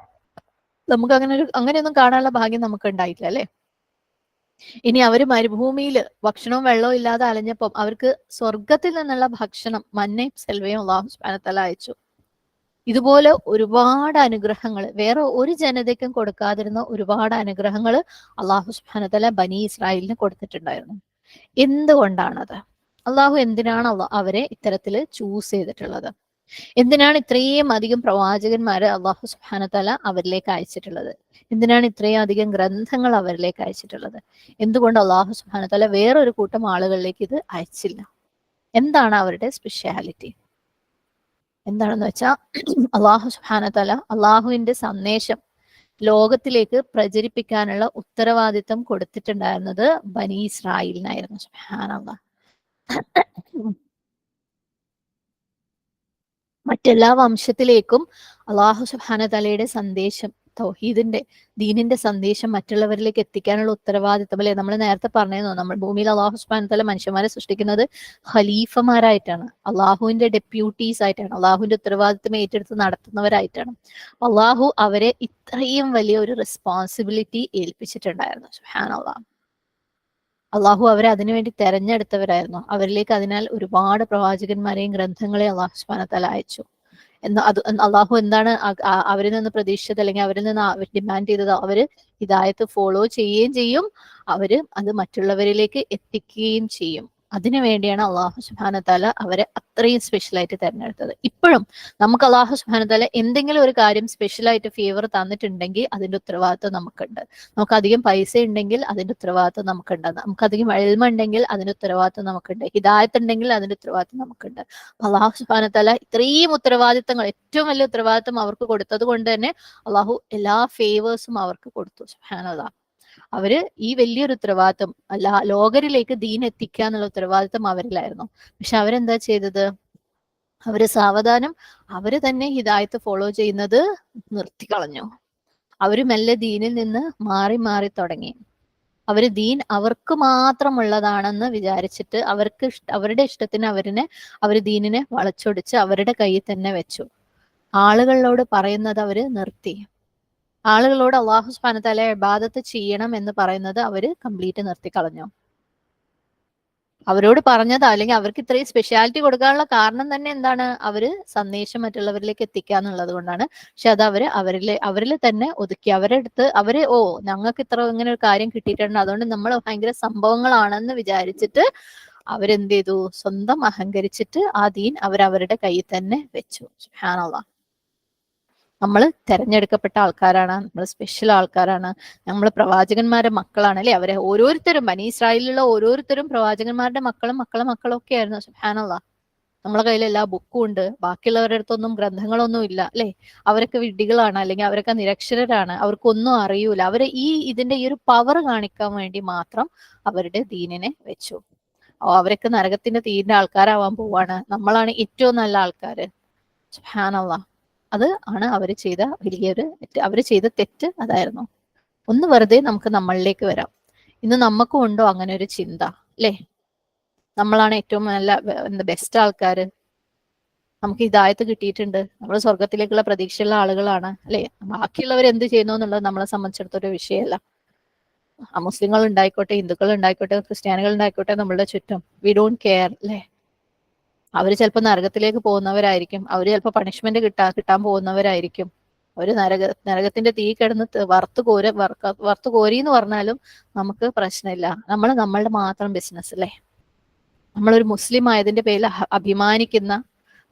നമുക്ക് അങ്ങനെയൊന്നും കാണാനുള്ള ഭാഗ്യം നമുക്ക് ഉണ്ടായിട്ടില്ല അല്ലെ. ഇനി അവര് മരുഭൂമിയിൽ ഭക്ഷണവും വെള്ളവും ഇല്ലാതെ അലഞ്ഞപ്പം അവർക്ക് സ്വർഗത്തിൽ നിന്നുള്ള ഭക്ഷണം മന്നയും സെൽവയും അല്ലാഹു സുബ്ഹാനഹു വതആല അയച്ചു. ഇതുപോലെ ഒരുപാട് അനുഗ്രഹങ്ങൾ, വേറെ ഒരു ജനതയ്ക്കും കൊടുക്കാതിരുന്ന ഒരുപാട് അനുഗ്രഹങ്ങൾ അല്ലാഹു സുബ്ഹാനഹു വതആല ബനി ഇസ്രായേലിന് കൊടുത്തിട്ടുണ്ടായിരുന്നു. എന്തുകൊണ്ടാണത്? അള്ളാഹു എന്തിനാണ് അവരെ ഇത്തരത്തില് ചൂസ് ചെയ്തിട്ടുള്ളത്? എന്തിനാണ് ഇത്രയും അധികം പ്രവാചകന്മാര് അള്ളാഹു സുബ്ഹാനഹു വതആല അവരിലേക്ക് അയച്ചിട്ടുള്ളത്? എന്തിനാണ് ഇത്രയും അധികം ഗ്രന്ഥങ്ങൾ അവരിലേക്ക് അയച്ചിട്ടുള്ളത്? എന്തുകൊണ്ട് അള്ളാഹു സുബ്ഹാനഹു വതആല വേറൊരു കൂട്ടം ആളുകളിലേക്ക് ഇത് അയച്ചില്ല? എന്താണ് അവരുടെ സ്പെഷ്യാലിറ്റി? എന്താണെന്ന് വെച്ചാൽ അള്ളാഹു സുബ്ഹാനഹു വതആല അള്ളാഹുവിന്റെ സന്ദേശം ലോകത്തിലേക്ക് പ്രചരിപ്പിക്കാനുള്ള ഉത്തരവാദിത്തം കൊടുത്തിട്ടുണ്ടായിരുന്നത് ബനി ഇസ്രായേലിനായിരുന്നു. സുബ്ഹാനല്ലാഹ്. മറ്റെല്ലാ വംശത്തിലേക്കും അള്ളാഹു സുബ്ഹാനഹു വതആലയുടെ സന്ദേശം, തൗഹീദിന്റെ, ദീനിന്റെ സന്ദേശം മറ്റുള്ളവരിലേക്ക് എത്തിക്കാനുള്ള ഉത്തരവാദിത്തം അല്ലെ. നമ്മൾ നേരത്തെ പറഞ്ഞിരുന്നു, നമ്മൾ ഭൂമിയിൽ അള്ളാഹു സുബ്ഹാനഹു വതആല മനുഷ്യന്മാരെ സൃഷ്ടിക്കുന്നത് ഖലീഫമാരായിട്ടാണ്, അള്ളാഹുവിന്റെ ഡെപ്യൂട്ടീസ് ആയിട്ടാണ്, അള്ളാഹുവിന്റെ ഉത്തരവാദിത്തം ഏറ്റെടുത്ത് നടത്തുന്നവരായിട്ടാണ്. അള്ളാഹു അവരെ ഇത്രയും വലിയ ഒരു റെസ്പോൺസിബിലിറ്റി ഏൽപ്പിച്ചിട്ടുണ്ടായിരുന്നു. സുബ്ഹാനല്ലാഹ്. അള്ളാഹു അവരെ അതിനുവേണ്ടി തെരഞ്ഞെടുത്തവരായിരുന്നു. അവരിലേക്ക് അതിനാൽ ഒരുപാട് പ്രവാചകന്മാരെയും ഗ്രന്ഥങ്ങളെയും അള്ളാഹു സുബ്ഹാനഹു വതആല അയച്ചു. അത് അള്ളാഹു എന്താണ് അവരിൽ നിന്ന് പ്രതീക്ഷിച്ചത് അല്ലെങ്കിൽ അവരിൽ നിന്ന് ഡിമാൻഡ് ചെയ്തത്? അവര് ഹിദായത്ത് ഫോളോ ചെയ്യുകയും ചെയ്യും, അവര് അത് മറ്റുള്ളവരിലേക്ക് എത്തിക്കുകയും ചെയ്യും. അതിനു വേണ്ടിയാണ് അള്ളാഹു സുബ്ഹാനഹു വതആല അവരെ അത്രയും സ്പെഷ്യലായിട്ട് തെരഞ്ഞെടുത്തത്. ഇപ്പോഴും നമുക്ക് അള്ളാഹു സുബ്ഹാനഹു വതആല എന്തെങ്കിലും ഒരു കാര്യം സ്പെഷ്യലായിട്ട് ഫേവർ തന്നിട്ടുണ്ടെങ്കിൽ അതിന്റെ ഉത്തരവാദിത്വം നമുക്കുണ്ട്. നമുക്ക് അധികം പൈസ ഉണ്ടെങ്കിൽ അതിന്റെ ഉത്തരവാദിത്വം നമുക്കുണ്ട്. നമുക്ക് അധികം എൽമ ഉണ്ടെങ്കിൽ അതിന്റെ ഉത്തരവാദിത്വം നമുക്കുണ്ട്. ഹിദായത്ത് ഉണ്ടെങ്കിൽ അതിന്റെ ഉത്തരവാദിത്വം നമുക്കുണ്ട്. അള്ളാഹു സുബ്ഹാനഹു വതആല ഇത്രയും ഉത്തരവാദിത്തങ്ങൾ, ഏറ്റവും വലിയ ഉത്തരവാദിത്വം അവർക്ക് കൊടുത്തത് കൊണ്ട് തന്നെ അള്ളാഹു എല്ലാ ഫേവേഴ്സും അവർക്ക് കൊടുത്തു. സുബ്ഹാനല്ലാഹ്. അവര് ഈ വലിയൊരു ഉത്തരവാദിത്വം ലോകരിലേക്ക് ദീൻ എത്തിക്കുക എന്നുള്ള ഉത്തരവാദിത്വം അവരിലായിരുന്നു. പക്ഷെ അവരെന്താ ചെയ്തത്? അവര് സാവധാനം അവര് തന്നെ ഹിദായത്ത് ഫോളോ ചെയ്യുന്നത് നിർത്തിക്കളഞ്ഞു. അവര് മെല്ലെ ദീനിൽ നിന്ന് മാറി മാറി തുടങ്ങി. അവര് ദീൻ അവർക്ക് മാത്രമുള്ളതാണെന്ന് വിചാരിച്ചിട്ട് അവരുടെ ഇഷ്ടത്തിന് അവര് ദീനിനെ വളച്ചൊടിച്ച് അവരുടെ കയ്യിൽ തന്നെ വെച്ചു. ആളുകളോട് പറയുന്നത് അവര് നിർത്തി. ആളുകളോട് അള്ളാഹു സുബ്ഹാനഹു വതആല ഇബാദത്ത് ചെയ്യണം എന്ന് പറയുന്നത് അവര് കംപ്ലീറ്റ് നിർത്തിക്കളഞ്ഞു. അവരോട് പറഞ്ഞത്, അല്ലെങ്കിൽ അവർക്ക് ഇത്രയും സ്പെഷ്യാലിറ്റി കൊടുക്കാനുള്ള കാരണം തന്നെ എന്താണ്? അവര് സന്ദേശം മറ്റുള്ളവരിലേക്ക് എത്തിക്കുക എന്നുള്ളത് കൊണ്ടാണ്. പക്ഷെ അത് അവരിൽ തന്നെ ഒതുക്കി. അവര് ഞങ്ങൾക്ക് ഇത്ര ഇങ്ങനെ ഒരു കാര്യം കിട്ടിയിട്ടുണ്ട്, അതുകൊണ്ട് നമ്മൾ ഭയങ്കര സംഭവങ്ങളാണെന്ന് വിചാരിച്ചിട്ട് അവരെന്ത് ചെയ്തു? സ്വന്തം അഹങ്കരിച്ചിട്ട് ആ ദീൻ അവരവരുടെ കയ്യിൽ തന്നെ വെച്ചു. സുബ്ഹാനല്ലാഹ്. നമ്മൾ തെരഞ്ഞെടുക്കപ്പെട്ട ആൾക്കാരാണ്, നമ്മൾ സ്പെഷ്യൽ ആൾക്കാരാണ്, നമ്മൾ പ്രവാചകന്മാരുടെ മക്കളാണ് അല്ലെ. അവരെ ഓരോരുത്തരും, ബനി ഇസ്രായേലിലുള്ള ഓരോരുത്തരും പ്രവാചകന്മാരുടെ മക്കളും ഒക്കെ ആയിരുന്നു. സുബ്ഹാനല്ലാഹ്. നമ്മളെ കയ്യിൽ എല്ലാ ബുക്കും ഉണ്ട്, ബാക്കിയുള്ളവരുടെ അടുത്തൊന്നും ഗ്രന്ഥങ്ങളൊന്നും ഇല്ല അല്ലെ. അവരൊക്കെ വിഡ്ഢികളാണ്, അല്ലെങ്കിൽ അവരൊക്കെ നിരക്ഷരരാണ്, അവർക്കൊന്നും അറിയൂല. അവരെ ഇതിന്റെ ഈ ഒരു പവർ കാണിക്കാൻ വേണ്ടി മാത്രം അവരുടെ ദീനിനെ വെച്ചു. അവരൊക്കെ നരകത്തിന്റെ തീരിന്റെ ആൾക്കാരാവാൻ പോവാണ്, നമ്മളാണ് ഏറ്റവും നല്ല ആൾക്കാര്. സുബ്ഹാനല്ലാഹ്. അത് ആണ് അവര് ചെയ്ത തെറ്റ് അതായിരുന്നു. ഒന്ന് വെറുതെ നമുക്ക് നമ്മളിലേക്ക് വരാം. ഇന്ന് നമുക്കും ഉണ്ടോ അങ്ങനെ ഒരു ചിന്ത അല്ലെ? നമ്മളാണ് ഏറ്റവും നല്ല ബെസ്റ്റ് ആൾക്കാര്, നമുക്ക് ഹിദായത്ത് കിട്ടിയിട്ടുണ്ട്, നമ്മൾ സ്വർഗത്തിലേക്കുള്ള പ്രതീക്ഷയുള്ള ആളുകളാണ് അല്ലെ. ബാക്കിയുള്ളവർ എന്ത് ചെയ്യുന്നു എന്നുള്ളത് നമ്മളെ സംബന്ധിച്ചിടത്തൊരു വിഷയമല്ല. മുസ്ലിങ്ങൾ ഉണ്ടായിക്കോട്ടെ, ഹിന്ദുക്കൾ ഉണ്ടായിക്കോട്ടെ, ക്രിസ്ത്യാനികൾ ഉണ്ടായിക്കോട്ടെ, നമ്മളുടെ ചുറ്റും വി ഡോണ്ട് കെയർ അല്ലെ. അവര് ചിലപ്പോൾ നരകത്തിലേക്ക് പോകുന്നവരായിരിക്കും, അവര് ചിലപ്പോൾ പണിഷ്മെന്റ് കിട്ടാൻ പോകുന്നവരായിരിക്കും. ഒരു നരകത്തിന്റെ തീ കിടന്ന് വറുത്ത് കോരി എന്ന് പറഞ്ഞാലും നമുക്ക് പ്രശ്നമില്ല. നമ്മൾ നമ്മളുടെ മാത്രം ബിസിനസ് അല്ലേ. നമ്മളൊരു മുസ്ലിം ആയതിന്റെ പേരിൽ അഭിമാനിക്കുന്ന,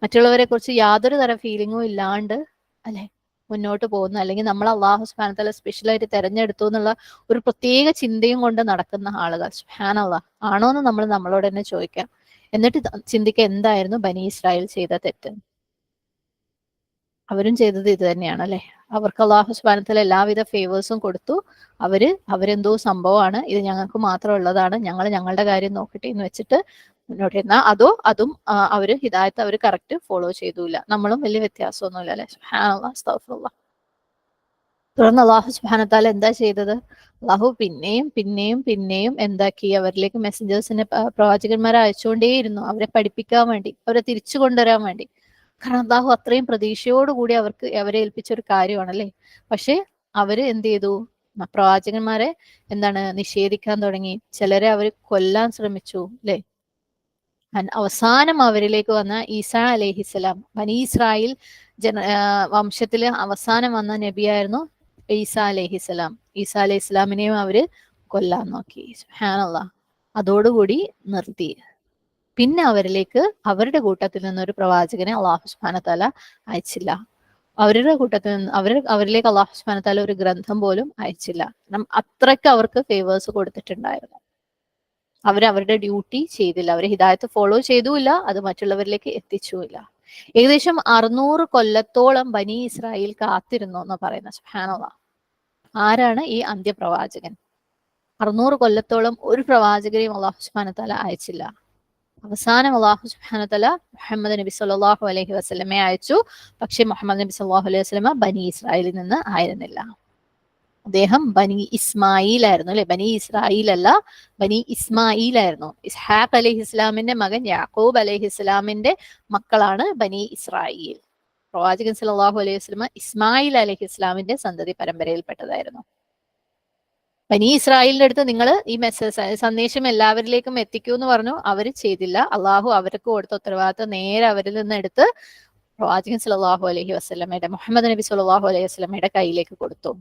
മറ്റുള്ളവരെ കുറിച്ച് യാതൊരു തരം ഫീലിങ്ങും ഇല്ലാണ്ട് അല്ലെ മുന്നോട്ട് പോകുന്ന, അല്ലെങ്കിൽ നമ്മൾ അള്ളാഹു സുബ്ഹാനഹു വ തആല സ്പെഷ്യലായിട്ട് തെരഞ്ഞെടുത്തു എന്നുള്ള ഒരു പ്രത്യേക ചിന്തയും കൊണ്ട് നടക്കുന്ന ആളുകൾ സുബ്ഹാനല്ലാഹ് ആണോ എന്ന് നമ്മൾ നമ്മളോട് തന്നെ ചോദിക്കാം. എന്നിട്ട് ചിന്തിക്കുക, എന്തായിരുന്നു ബനി ഇസ്രായേൽ ചെയ്ത തെറ്റ്? അവരും ചെയ്തത് ഇത് തന്നെയാണ് അല്ലെ. അവർക്ക് അള്ളാഹു സുബ്ഹാനഹു വ തആല എല്ലാവിധ ഫേവേഴ്സും കൊടുത്തു. അവരെന്തോ സംഭവമാണ്, ഇത് ഞങ്ങൾക്ക് മാത്രം ഉള്ളതാണ്, ഞങ്ങൾ ഞങ്ങളുടെ കാര്യം നോക്കട്ടെ എന്ന് വെച്ചിട്ട് മുന്നോട്ട്. എന്നാൽ അതും അവര് ഹിദായത്ത് അവർ കറക്റ്റ് ഫോളോ ചെയ്തൂല. നമ്മളും വലിയ വ്യത്യാസമൊന്നുമില്ല അല്ലെ. സുബ്ഹാനല്ലാഹ്, അസ്തഗ്ഫിറുല്ലാഹ്. തുടർന്ന് അള്ളാഹു സുബ്ഹാനഹു വ തആല എന്താ ചെയ്തത്? അള്ളാഹു പിന്നെയും എന്താക്കി? അവരിലേക്ക് മെസ്സഞ്ചേഴ്സിനെ, പ്രവാചകന്മാരെ അയച്ചുകൊണ്ടേയിരുന്നു, അവരെ പഠിപ്പിക്കാൻ വേണ്ടി, അവരെ തിരിച്ചു കൊണ്ടുവരാൻ വേണ്ടി. കാരണം അള്ളാഹു അത്രയും പ്രതീക്ഷയോടുകൂടി അവരെ ഏൽപ്പിച്ച ഒരു കാര്യമാണല്ലേ. പക്ഷെ അവര് എന്ത് ചെയ്തു? പ്രവാചകന്മാരെ നിഷേധിക്കാൻ തുടങ്ങി. ചിലരെ അവർ കൊല്ലാൻ ശ്രമിച്ചു അല്ലെ. അവസാനം അവരിലേക്ക് വന്ന ഈസാ അലൈഹിസ്സലാം, ബനി ഇസ്രായേൽ വംശത്തില് അവസാനം വന്ന നബിയായിരുന്നു ഈസാ അലൈഹിസ്സലാം. ഈസാ അലൈഹി ഇസ്ലാമിനെയും അവര് കൊല്ലാൻ നോക്കി. സുബ്ഹാനല്ലാഹ്. അതോടുകൂടി നിർത്തി. പിന്നെ അവരിലേക്ക് അവരുടെ കൂട്ടത്തിൽ നിന്നൊരു പ്രവാചകനെ അള്ളാഹു സുബ്ഹാനഹു വ തആല അയച്ചില്ല. അവരുടെ കൂട്ടത്തിൽ നിന്ന് അവരിലേക്ക് അള്ളാഹു സുബ്ഹാനഹു വ തആല ഒരു ഗ്രന്ഥം പോലും അയച്ചില്ല. അത്രയ്ക്ക് അവർക്ക് ഫേവേഴ്സ് കൊടുത്തിട്ടുണ്ടായിരുന്നു. അവരുടെ ഡ്യൂട്ടി ചെയ്തില്ല, അവർ ഹിദായത്ത് ഫോളോ ചെയ്തുമില്ല, അത് മറ്റുള്ളവരിലേക്ക് എത്തിച്ചുമില്ല. ഏകദേശം 600 കൊല്ലത്തോളം ബനി ഇസ്രായേൽ കാത്തിരുന്നു എന്ന് പറയുന്നത്. സുബ്ഹാനല്ലാഹ്. ആരാണ് ഈ അന്ത്യപ്രവാചകൻ? 600 കൊല്ലത്തോളം ഒരു പ്രവാചകരെയും അള്ളാഹു സുബ്ഹാനഹു വ തആല അയച്ചില്ല. അവസാനം അള്ളാഹു സുബ്ഹാനഹു വ തആല മുഹമ്മദ് നബി സല്ലല്ലാഹു അലൈഹി വസല്ലമയെ അയച്ചു. പക്ഷേ മുഹമ്മദ് നബി സല്ലല്ലാഹു അലൈഹി വസല്ലമ ബനി ഇസ്രായേലിൽ നിന്ന് ആയിരുന്നില്ല. അദ്ദേഹം ബനി ഇസ്മായിൽ ആയിരുന്നു അല്ലെ. ബനി ഇസ്രായേൽ അല്ല, ബനി ഇസ്മായിൽ ആയിരുന്നു. ഇസ്ഹാഖ് അലൈഹി ഇസ്ലാമിന്റെ മകൻ യാക്കൂബ് അലൈഹി ഇസ്ലാമിന്റെ മക്കളാണ് ബനി ഇസ്രായേൽ. പ്രവാചകൻ സല്ലല്ലാഹു അലൈഹി വസല്ലമ ഇസ്മായിൽ അലൈഹി ഇസ്ലാമിന്റെ സന്തതി പരമ്പരയിൽപ്പെട്ടതായിരുന്നു. ബനി ഇസ്രായേലിന്റെ അടുത്ത് നിങ്ങൾ ഈ സന്ദേശം എല്ലാവരിലേക്കും എത്തിക്കൂ എന്ന് പറഞ്ഞു. അവർ ചെയ്തില്ല. അള്ളാഹു അവർക്ക് കൊടുത്ത ഉത്തരവാദിത്തം നേരെ അവരിൽ നിന്ന് എടുത്ത് പ്രവാചകൻ സല്ലല്ലാഹു അലൈഹി വസല്ലമയുടെ, മുഹമ്മദ് നബി സല്ലല്ലാഹു അലൈഹി വസല്ലമയുടെ കയ്യിലേക്ക് കൊടുത്തു.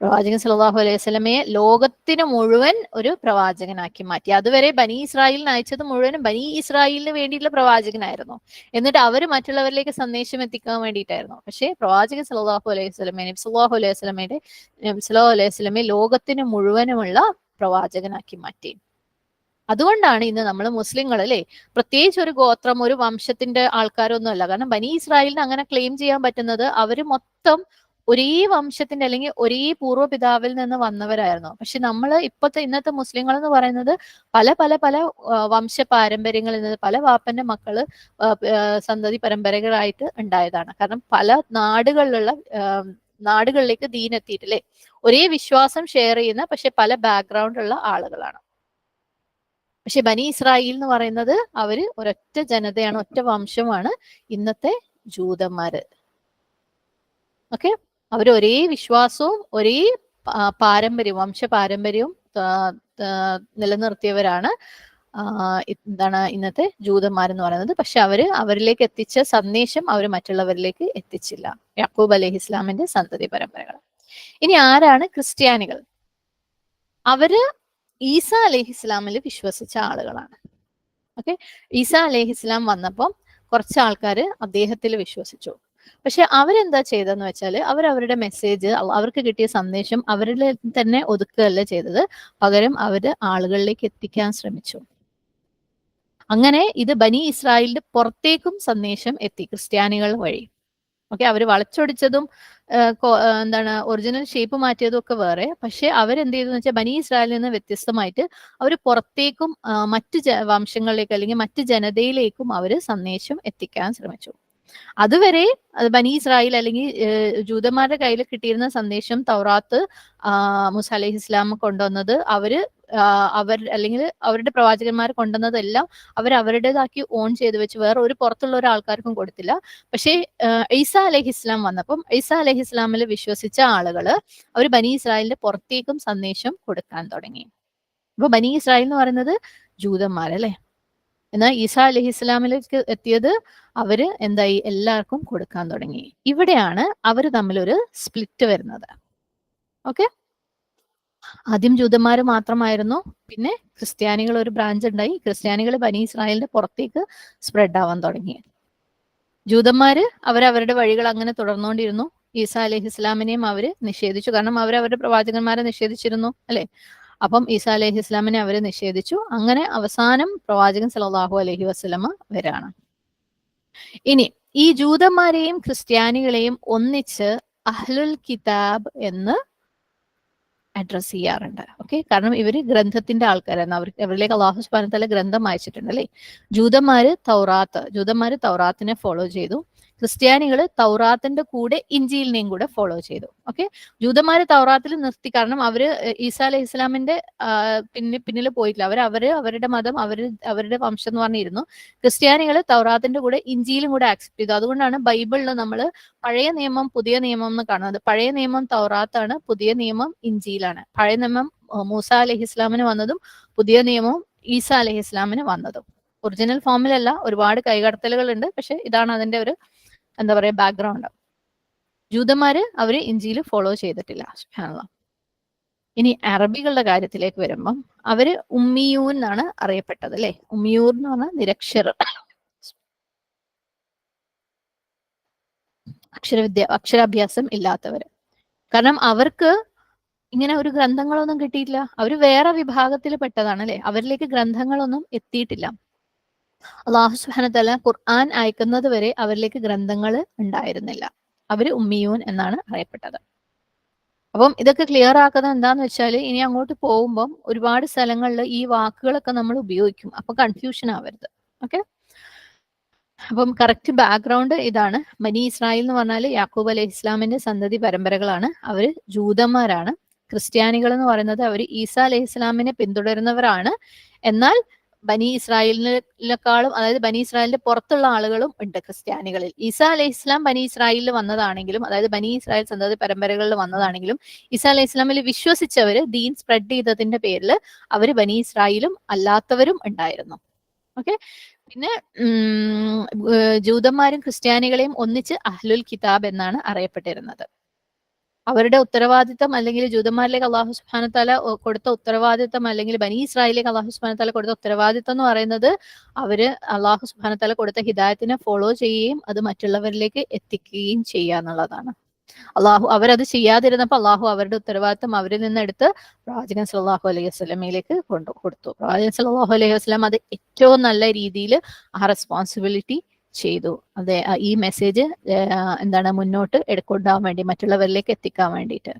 പ്രവാചകൻ സല്ലല്ലാഹു അലൈഹി വസല്ലമയെ ലോകത്തിന് മുഴുവൻ ഒരു പ്രവാചകനാക്കി മാറ്റി. അതുവരെ ബനി ഇസ്രായേലിന് അയച്ചത് മുഴുവനും ബനി ഇസ്രായേലിന് വേണ്ടിയിട്ടുള്ള പ്രവാചകനായിരുന്നു. എന്നിട്ട് അവർ മറ്റുള്ളവരിലേക്ക് സന്ദേശം എത്തിക്കാൻ വേണ്ടിയിട്ടായിരുന്നു. പക്ഷേ പ്രവാചകൻ സല്ലല്ലാഹു അലൈഹി വസല്ലമയെ, നബി സല്ലല്ലാഹു അലൈഹി വസല്ലമയെ ലോകത്തിന് മുഴുവനുമുള്ള പ്രവാചകനാക്കി മാറ്റി. അതുകൊണ്ടാണ് ഇന്ന് നമ്മൾ മുസ്ലിങ്ങൾ അല്ലെ, പ്രത്യേകിച്ച് ഒരു ഗോത്രം, ഒരു വംശത്തിന്റെ ആൾക്കാരൊന്നും അല്ല. കാരണം ബനി ഇസ്രായേലിന് അങ്ങനെ ക്ലെയിം ചെയ്യാൻ പറ്റുന്നത് അവര് മൊത്തം ഒരേ വംശത്തിന്റെ അല്ലെങ്കിൽ ഒരേ പൂർവ്വപിതാവിൽ നിന്ന് വന്നവരായിരുന്നു. പക്ഷെ ഇന്നത്തെ മുസ്ലിങ്ങൾ എന്ന് പറയുന്നത് പല പല പല വംശ പാരമ്പര്യങ്ങളിൽ നിന്ന്, പല വാപ്പന്റെ മക്കള് സന്തതി പരമ്പരകളായിട്ട് ഉണ്ടായതാണ്. കാരണം പല നാടുകളിലേക്ക് ദീൻ എത്തിയിട്ടില്ലേ. ഒരേ വിശ്വാസം ഷെയർ ചെയ്യുന്ന പക്ഷെ പല ബാക്ക്ഗ്രൗണ്ട് ഉള്ള ആളുകളാണ്. പക്ഷെ ബനി ഇസ്രായേൽ എന്ന് പറയുന്നത് അവര് ഒരൊറ്റ ജനതയാണ്, ഒറ്റ വംശമാണ് ഇന്നത്തെ ജൂതന്മാര്. ഓക്കെ, അവർ ഒരേ വിശ്വാസവും ഒരേ പാരമ്പര്യവും വംശ പാരമ്പര്യവും നിലനിർത്തിയവരാണ് ഇന്നത്തെ ജൂതന്മാരെന്ന് പറയുന്നത്. പക്ഷെ അവരിലേക്ക് എത്തിച്ച സന്ദേശം അവർ മറ്റുള്ളവരിലേക്ക് എത്തിച്ചില്ല. യാക്കൂബ് അലൈഹി ഇസ്ലാമിന്റെ സന്തതി പരമ്പരകൾ. ഇനി ആരാണ് ക്രിസ്ത്യാനികൾ? അവര് ഈസാ അലൈഹി ഇസ്ലാമിൽ വിശ്വസിച്ച ആളുകളാണ്. ഓക്കെ, ഈസാ അലൈഹി ഇസ്ലാം വന്നപ്പം കുറച്ച് ആൾക്കാര് അദ്ദേഹത്തിൽ വിശ്വസിച്ചു. പക്ഷെ അവരെന്താ ചെയ്തതെന്ന് വെച്ചാൽ അവരുടെ മെസ്സേജ്, അവർക്ക് കിട്ടിയ സന്ദേശം അവരിൽ തന്നെ ഒതുക്കുകയല്ല ചെയ്തത്, പകരം അവര് ആളുകളിലേക്ക് എത്തിക്കാൻ ശ്രമിച്ചു. അങ്ങനെ ഇത് ബനി ഇസ്രായേലിന്റെ പുറത്തേക്കും സന്ദേശം എത്തി ക്രിസ്ത്യാനികൾ വഴി. ഓക്കെ, അവര് വളച്ചൊടിച്ചതും ഒറിജിനൽ ഷേപ്പ് മാറ്റിയതും ഒക്കെ വേറെ. പക്ഷെ അവരെന്ത് ചെയ്തു വെച്ചാൽ ബനി ഇസ്രായേലിൽ നിന്ന് വ്യത്യസ്തമായിട്ട് അവർ പുറത്തേക്കും മറ്റ് വംശങ്ങളിലേക്ക് അല്ലെങ്കിൽ മറ്റ് ജനതയിലേക്കും അവര് സന്ദേശം എത്തിക്കാൻ ശ്രമിച്ചു. അതുവരെ ബനി ഇസ്രായേൽ അല്ലെങ്കിൽ ജൂതന്മാരുടെ കയ്യിൽ കിട്ടിയിരുന്ന സന്ദേശം, തൗറാത്ത് മൂസ അലൈഹി ഇസ്ലാം കൊണ്ടുവന്നത്, അല്ലെങ്കിൽ അവരുടെ പ്രവാചകന്മാർ കൊണ്ടുവന്നതെല്ലാം അവരുടേതാക്കി ഓൺ ചെയ്ത് വെച്ച് വേറെ ഒരു പുറത്തുള്ള ഒരാൾക്കാർക്കും കൊടുത്തില്ല. പക്ഷേ ഈസാ അലൈഹി ഇസ്ലാം വന്നപ്പം ഈസാ അലൈഹി ഇസ്ലാമിൽ വിശ്വസിച്ച ആളുകള് അവർ ബനി ഇസ്രായേലിന്റെ പുറത്തേക്കും സന്ദേശം കൊടുക്കാൻ തുടങ്ങി. അപ്പൊ ബനി ഇസ്രായേൽ എന്ന് പറയുന്നത് ജൂതന്മാരല്ലേ. എന്നാൽ ഈസാ അലൈഹി ഇസ്ലാമിലേക്ക് എത്തിയത് അവര് എന്തായി, എല്ലാവർക്കും കൊടുക്കാൻ തുടങ്ങി. ഇവിടെയാണ് അവർ തമ്മിലൊരു സ്പ്ലിറ്റ് വരുന്നത്. ഓക്കെ, ആദ്യം ജൂതന്മാര് മാത്രമായിരുന്നു, പിന്നെ ക്രിസ്ത്യാനികൾ ഒരു ബ്രാഞ്ച് ഉണ്ടായി. ക്രിസ്ത്യാനികൾ ബനി ഇസ്രായേലിന്റെ പുറത്തേക്ക് സ്പ്രെഡ് ആവാൻ തുടങ്ങി. ജൂതന്മാര് അവരവരുടെ വഴികൾ അങ്ങനെ തുടർന്നുകൊണ്ടിരുന്നു. ഈസാ അലൈഹി ഇസ്ലാമിനെയും അവര് നിഷേധിച്ചു, കാരണം അവരവരുടെ പ്രവാചകന്മാരെ നിഷേധിച്ചിരുന്നു അല്ലെ. അപ്പം ഈസാ അലൈഹി ഇസ്ലാമിനെ അവര് നിഷേധിച്ചു. അങ്ങനെ അവസാനം പ്രവാചകൻ സല്ലല്ലാഹു അലൈഹി വസല്ലമ വരാണ്. ഇനി ഈ ജൂതന്മാരെയും ക്രിസ്ത്യാനികളെയും ഒന്നിച്ച് അഹ്ലുൽ കിതാബ് എന്ന് അഡ്രസ് ചെയ്യാറുണ്ട്. ഓക്കെ, കാരണം ഇവര് ഗ്രന്ഥത്തിന്റെ ആൾക്കാരാണ്. അവരിലേക്ക് അള്ളാഹു സുബ്ഹാനഹു വ തആല ഗ്രന്ഥം അയച്ചിട്ടുണ്ട് അല്ലെ. ജൂതന്മാര് തൗറാത്തിനെ ഫോളോ ചെയ്തു. ക്രിസ്ത്യാനികള് തൗറാത്തിന്റെ കൂടെ ഇഞ്ചീലിനെയും കൂടെ ഫോളോ ചെയ്തു. ഓക്കെ, ജൂതന്മാര് തൗറാത്തിൽ നിർത്തി, കാരണം അവര് ഈസാ അലൈഹി ഇസ്ലാമിന്റെ പിന്നിൽ പോയിട്ടില്ല. അവരുടെ മതം അവരുടെ വംശം എന്ന് പറഞ്ഞിരുന്നു. ക്രിസ്ത്യാനികള് തൗറാത്തിന്റെ കൂടെ ഇഞ്ചിയിലും കൂടെ ആക്സെപ്റ്റ് ചെയ്തു. അതുകൊണ്ടാണ് ബൈബിളിൽ നമ്മൾ പഴയ നിയമം പുതിയ നിയമം എന്ന് കാണുന്നത്. പഴയ നിയമം തൗറാത്താണ്, പുതിയ നിയമം ഇഞ്ചിയിലാണ്. പഴയ നിയമം മൂസ അലൈഹി ഇസ്ലാമിന് വന്നതും പുതിയ നിയമവും ഈസാ അലൈഹി ഇസ്ലാമിന് വന്നതും. ഒറിജിനൽ ഫോമിലല്ല, ഒരുപാട് കൈകടത്തലുകൾ ഉണ്ട്. പക്ഷെ ഇതാണ് അതിന്റെ ഒരു എന്താ പറയാ ബാക്ക്ഗ്രൗണ്ട്. ജൂതന്മാര് അവര് ഇഞ്ചിയിൽ ഫോളോ ചെയ്തിട്ടില്ല. സുബ്ഹാനല്ലാഹ്. ഇനി അറബികളുടെ കാര്യത്തിലേക്ക് വരുമ്പം അവര് ഉമ്മിയൂൻ എന്നാണ് അറിയപ്പെട്ടത് അല്ലെ. ഉമ്മിയൂർ എന്ന് പറഞ്ഞാൽ നിരക്ഷരർ, അക്ഷരാഭ്യാസം ഇല്ലാത്തവര്. കാരണം അവർക്ക് ഇങ്ങനെ ഒരു ഗ്രന്ഥങ്ങളൊന്നും കിട്ടിയിട്ടില്ല. അവർ വേറെ വിഭാഗത്തിൽ പെട്ടതാണ് അല്ലെ. അവരിലേക്ക് ഗ്രന്ഥങ്ങളൊന്നും എത്തിയിട്ടില്ല. അള്ളാഹു സുബ്ഹാനഹു വ തആല ഖുർആൻ അയക്കുന്നത് വരെ അവരിലേക്ക് ഗ്രന്ഥങ്ങൾ ഉണ്ടായിരുന്നില്ല. അവര് ഉമ്മിയൂൻ എന്നാണ് അറിയപ്പെട്ടത്. അപ്പം ഇതൊക്കെ ക്ലിയർ ആക്കുന്നത് എന്താന്ന് വെച്ചാൽ, ഇനി അങ്ങോട്ട് പോകുമ്പം ഒരുപാട് സ്ഥലങ്ങളിൽ ഈ വാക്കുകളൊക്കെ നമ്മൾ ഉപയോഗിക്കും. അപ്പൊ കൺഫ്യൂഷൻ ആവരുത്. ഓക്കെ, അപ്പം കറക്റ്റ് ബാക്ക്ഗ്രൗണ്ട് ഇതാണ്. ബനി ഇസ്രായേൽ എന്ന് പറഞ്ഞാൽ യാക്കൂബ് അലൈഹി ഇസ്ലാമിന്റെ സന്തതി പരമ്പരകളാണ്. അവര് ജൂതന്മാരാണ്. ക്രിസ്ത്യാനികൾ എന്ന് പറയുന്നത് അവർ ഈസാ അലൈഹി ഇസ്ലാമിനെ പിന്തുടരുന്നവരാണ്. എന്നാൽ ബനി ഇസ്രായേലിനെക്കാളും, അതായത് ബനി ഇസ്രായേലിന്റെ പുറത്തുള്ള ആളുകളും ഉണ്ട് ക്രിസ്ത്യാനികളിൽ. ഈസാ അലൈഹി ഇസ്ലാം ബനി ഇസ്രായേലിൽ വന്നതാണെങ്കിലും, അതായത് ബനി ഇസ്രായേൽ സന്തതി പരമ്പരകളിൽ വന്നതാണെങ്കിലും, ഈസാ അലൈഹി ഇസ്ലാമിൽ വിശ്വസിച്ചവര് ദീൻ സ്പ്രെഡ് ചെയ്തതിന്റെ പേരിൽ അവര് ബനി ഇസ്രായേലും അല്ലാത്തവരും ഉണ്ടായിരുന്നു. ഓക്കെ, പിന്നെ ജൂതന്മാരും ക്രിസ്ത്യാനികളെയും ഒന്നിച്ച് അഹ്ലുൽ കിതാബ് എന്നാണ് അറിയപ്പെട്ടിരുന്നത്. അവരുടെ ഉത്തരവാദിത്തം, അല്ലെങ്കിൽ ജൂതന്മാരിലേക്ക് അള്ളാഹു സുബ്ഹാനഹു വ തആല കൊടുത്ത ഉത്തരവാദിത്തം, അല്ലെങ്കിൽ ബനി ഇസ്രായേലിലേക്ക് അള്ളാഹു സുബ്ഹാനഹു വ തആല കൊടുത്ത ഉത്തരവാദിത്തം എന്ന് പറയുന്നത് അവര് അള്ളാഹു സുബ്ഹാനഹു വ തആല കൊടുത്ത ഹിദായത്തിനെ ഫോളോ ചെയ്യുകയും അത് മറ്റുള്ളവരിലേക്ക് എത്തിക്കുകയും ചെയ്യുക എന്നുള്ളതാണ്. അവരത് ചെയ്യാതിരുന്നപ്പോൾ അള്ളാഹു അവരുടെ ഉത്തരവാദിത്തം അവരിൽ നിന്ന് എടുത്ത് പ്രവാചകൻ സല്ലല്ലാഹു അലൈഹി വസല്ലമയിലേക്ക് കൊടുത്തു. പ്രവാചകൻ സല്ലല്ലാഹു അലൈഹി വസല്ലം അത് ഏറ്റവും നല്ല രീതിയിൽ ആ റെസ്പോൺസിബിലിറ്റി ചെയ്തു. അതെ, ഈ മെസ്സേജ് എന്താണ് മുന്നോട്ട് കൊണ്ടുപോകാൻ വേണ്ടി, മറ്റുള്ളവരിലേക്ക് എത്തിക്കാൻ വേണ്ടിയിട്ട്.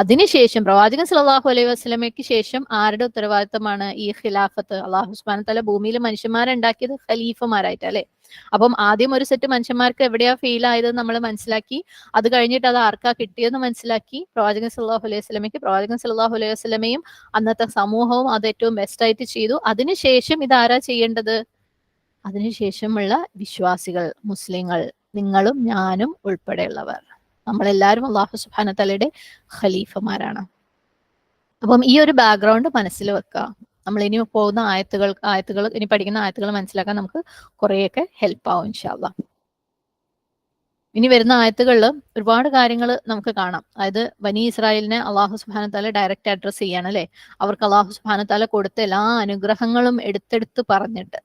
അതിനുശേഷം പ്രവാചകൻ സല്ലല്ലാഹു അലൈഹി വസല്ലമയ്ക്ക് ശേഷം ആരുടെ ഉത്തരവാദിത്തമാണ് ഈ ഖിലാഫത്ത്? അള്ളാഹു സുബ്ഹാനഹു വ തആല ഭൂമിയിൽ മനുഷ്യന്മാരെ ഉണ്ടാക്കിയത് ഖലീഫമാരായിട്ട് അല്ലെ. അപ്പം ആദ്യം ഒരു സെറ്റ് മനുഷ്യന്മാർക്ക് എവിടെയാ ഫെയിൽ ആയതെന്ന് നമ്മൾ മനസ്സിലാക്കി. അത് കഴിഞ്ഞിട്ട് അത് ആർക്കാ കിട്ടിയെന്ന് മനസ്സിലാക്കി. പ്രവാചകൻ സല്ലല്ലാഹു അലൈഹി വസല്ലമയ്ക്ക്, പ്രവാചകൻ സല്ലല്ലാഹു അലൈഹി വസല്ലമയും അന്നത്തെ സമൂഹവും അത് ഏറ്റവും ബെസ്റ്റ് ആയിട്ട് ചെയ്തു. അതിനുശേഷം ഇതാരാ ചെയ്യേണ്ടത്? അതിനുശേഷമുള്ള വിശ്വാസികൾ, മുസ്ലിങ്ങൾ, നിങ്ങളും ഞാനും ഉൾപ്പെടെയുള്ളവർ, നമ്മളെല്ലാവരും അള്ളാഹു സുബ്ഹാനഹു വ തആലയുടെ ഖലീഫമാരാണ്. അപ്പം ഈ ഒരു ബാക്ക്ഗ്രൗണ്ട് മനസ്സിൽ വെക്കുക. നമ്മൾ ഇനി പോകുന്ന ആയത്തുകൾ ഇനി പഠിക്കുന്ന ആയത്തുകൾ മനസ്സിലാക്കാൻ നമുക്ക് കുറേയൊക്കെ ഹെൽപ്പ് ആവും ഇൻഷാ അല്ലാഹ്. ഇനി വരുന്ന ആയത്തുകളിൽ ഒരുപാട് കാര്യങ്ങൾ നമുക്ക് കാണാം. അതായത് ബനി ഇസ്രായേലിനെ അള്ളാഹു സുബ്ഹാനഹു വ തആല ഡയറക്റ്റ് അഡ്രസ് ചെയ്യാണ് അല്ലെ. അവർക്ക് അള്ളാഹു സുബ്ഹാനഹു വ തആല കൊടുത്ത എല്ലാ അനുഗ്രഹങ്ങളും എടുത്തെടുത്ത് പറഞ്ഞിട്ട്,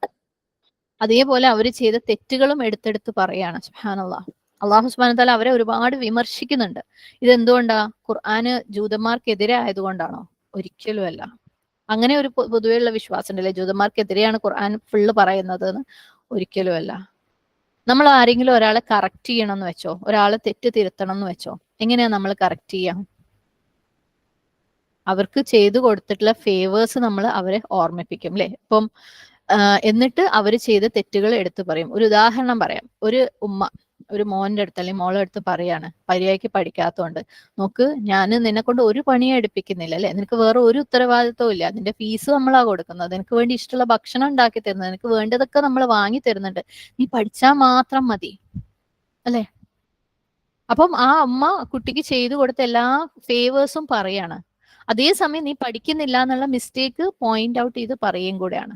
അതേപോലെ അവർ ചെയ്ത തെറ്റുകളും എടുത്തെടുത്ത് പറയാണ്. സുബ്ഹാനല്ലാഹ്. അള്ളാഹു സുബ്ഹാനഹു വ തആല അവരെ ഒരുപാട് വിമർശിക്കുന്നുണ്ട്. ഇതെന്തുകൊണ്ടാ? ഖുർആന് ജൂതന്മാർക്കെതിരെ ആയതുകൊണ്ടാണോ? ഒരിക്കലുമല്ല. അങ്ങനെ ഒരു പൊതുവെയുള്ള വിശ്വാസം ഉണ്ടല്ലേ, ജൂതന്മാർക്കെതിരെയാണ് ഖുർആൻ ഫുള്ള് പറയുന്നത്. ഒരിക്കലുമല്ല. നമ്മൾ ആരെങ്കിലും ഒരാളെ കറക്റ്റ് ചെയ്യണം എന്ന് വെച്ചോ, ഒരാളെ തെറ്റ് തിരുത്തണം എന്ന് വെച്ചോ, എങ്ങനെയാ നമ്മൾ കറക്റ്റ് ചെയ്യാം? അവർക്ക് ചെയ്തു കൊടുത്തിട്ടുള്ള ഫേവേഴ്സ് നമ്മൾ അവരെ ഓർമ്മിപ്പിക്കും അല്ലെ. ഇപ്പം എന്നിട്ട് അവർ ചെയ്ത തെറ്റുകൾ എടുത്തു പറയും. ഒരു ഉദാഹരണം പറയാം. ഒരു ഉമ്മ ഒരു മോന്റെ അടുത്ത് അല്ലെങ്കിൽ മോളുടെ അടുത്ത് പറയാണ്, മര്യാദയ്ക്ക് പഠിക്കാത്തതുകൊണ്ട്, നോക്ക് ഞാൻ നിന്നെ കൊണ്ട് ഒരു പണിയും എടുപ്പിക്കുന്നില്ല അല്ലെ, നിനക്ക് വേറെ ഒരു ഉത്തരവാദിത്വവും ഇല്ല, നിന്റെ ഫീസ് നമ്മളാ കൊടുക്കുന്നത്, നിനക്ക് വേണ്ടി ഇഷ്ടമുള്ള ഭക്ഷണം ഉണ്ടാക്കി തരുന്നത്, നിനക്ക് വേണ്ടതൊക്കെ നമ്മൾ വാങ്ങി തരുന്നുണ്ട്, നീ പഠിച്ചാൽ മാത്രം മതി അല്ലെ. അപ്പം ആ അമ്മ കുട്ടിക്ക് ചെയ്തു കൊടുത്ത എല്ലാ ഫേവേഴ്സും പറയാണ്. അതേസമയം നീ പഠിക്കുന്നില്ല എന്നുള്ള മിസ്റ്റേക്ക് പോയിന്റ് ഔട്ട് ചെയ്ത് പറയുകയും കൂടെയാണ്.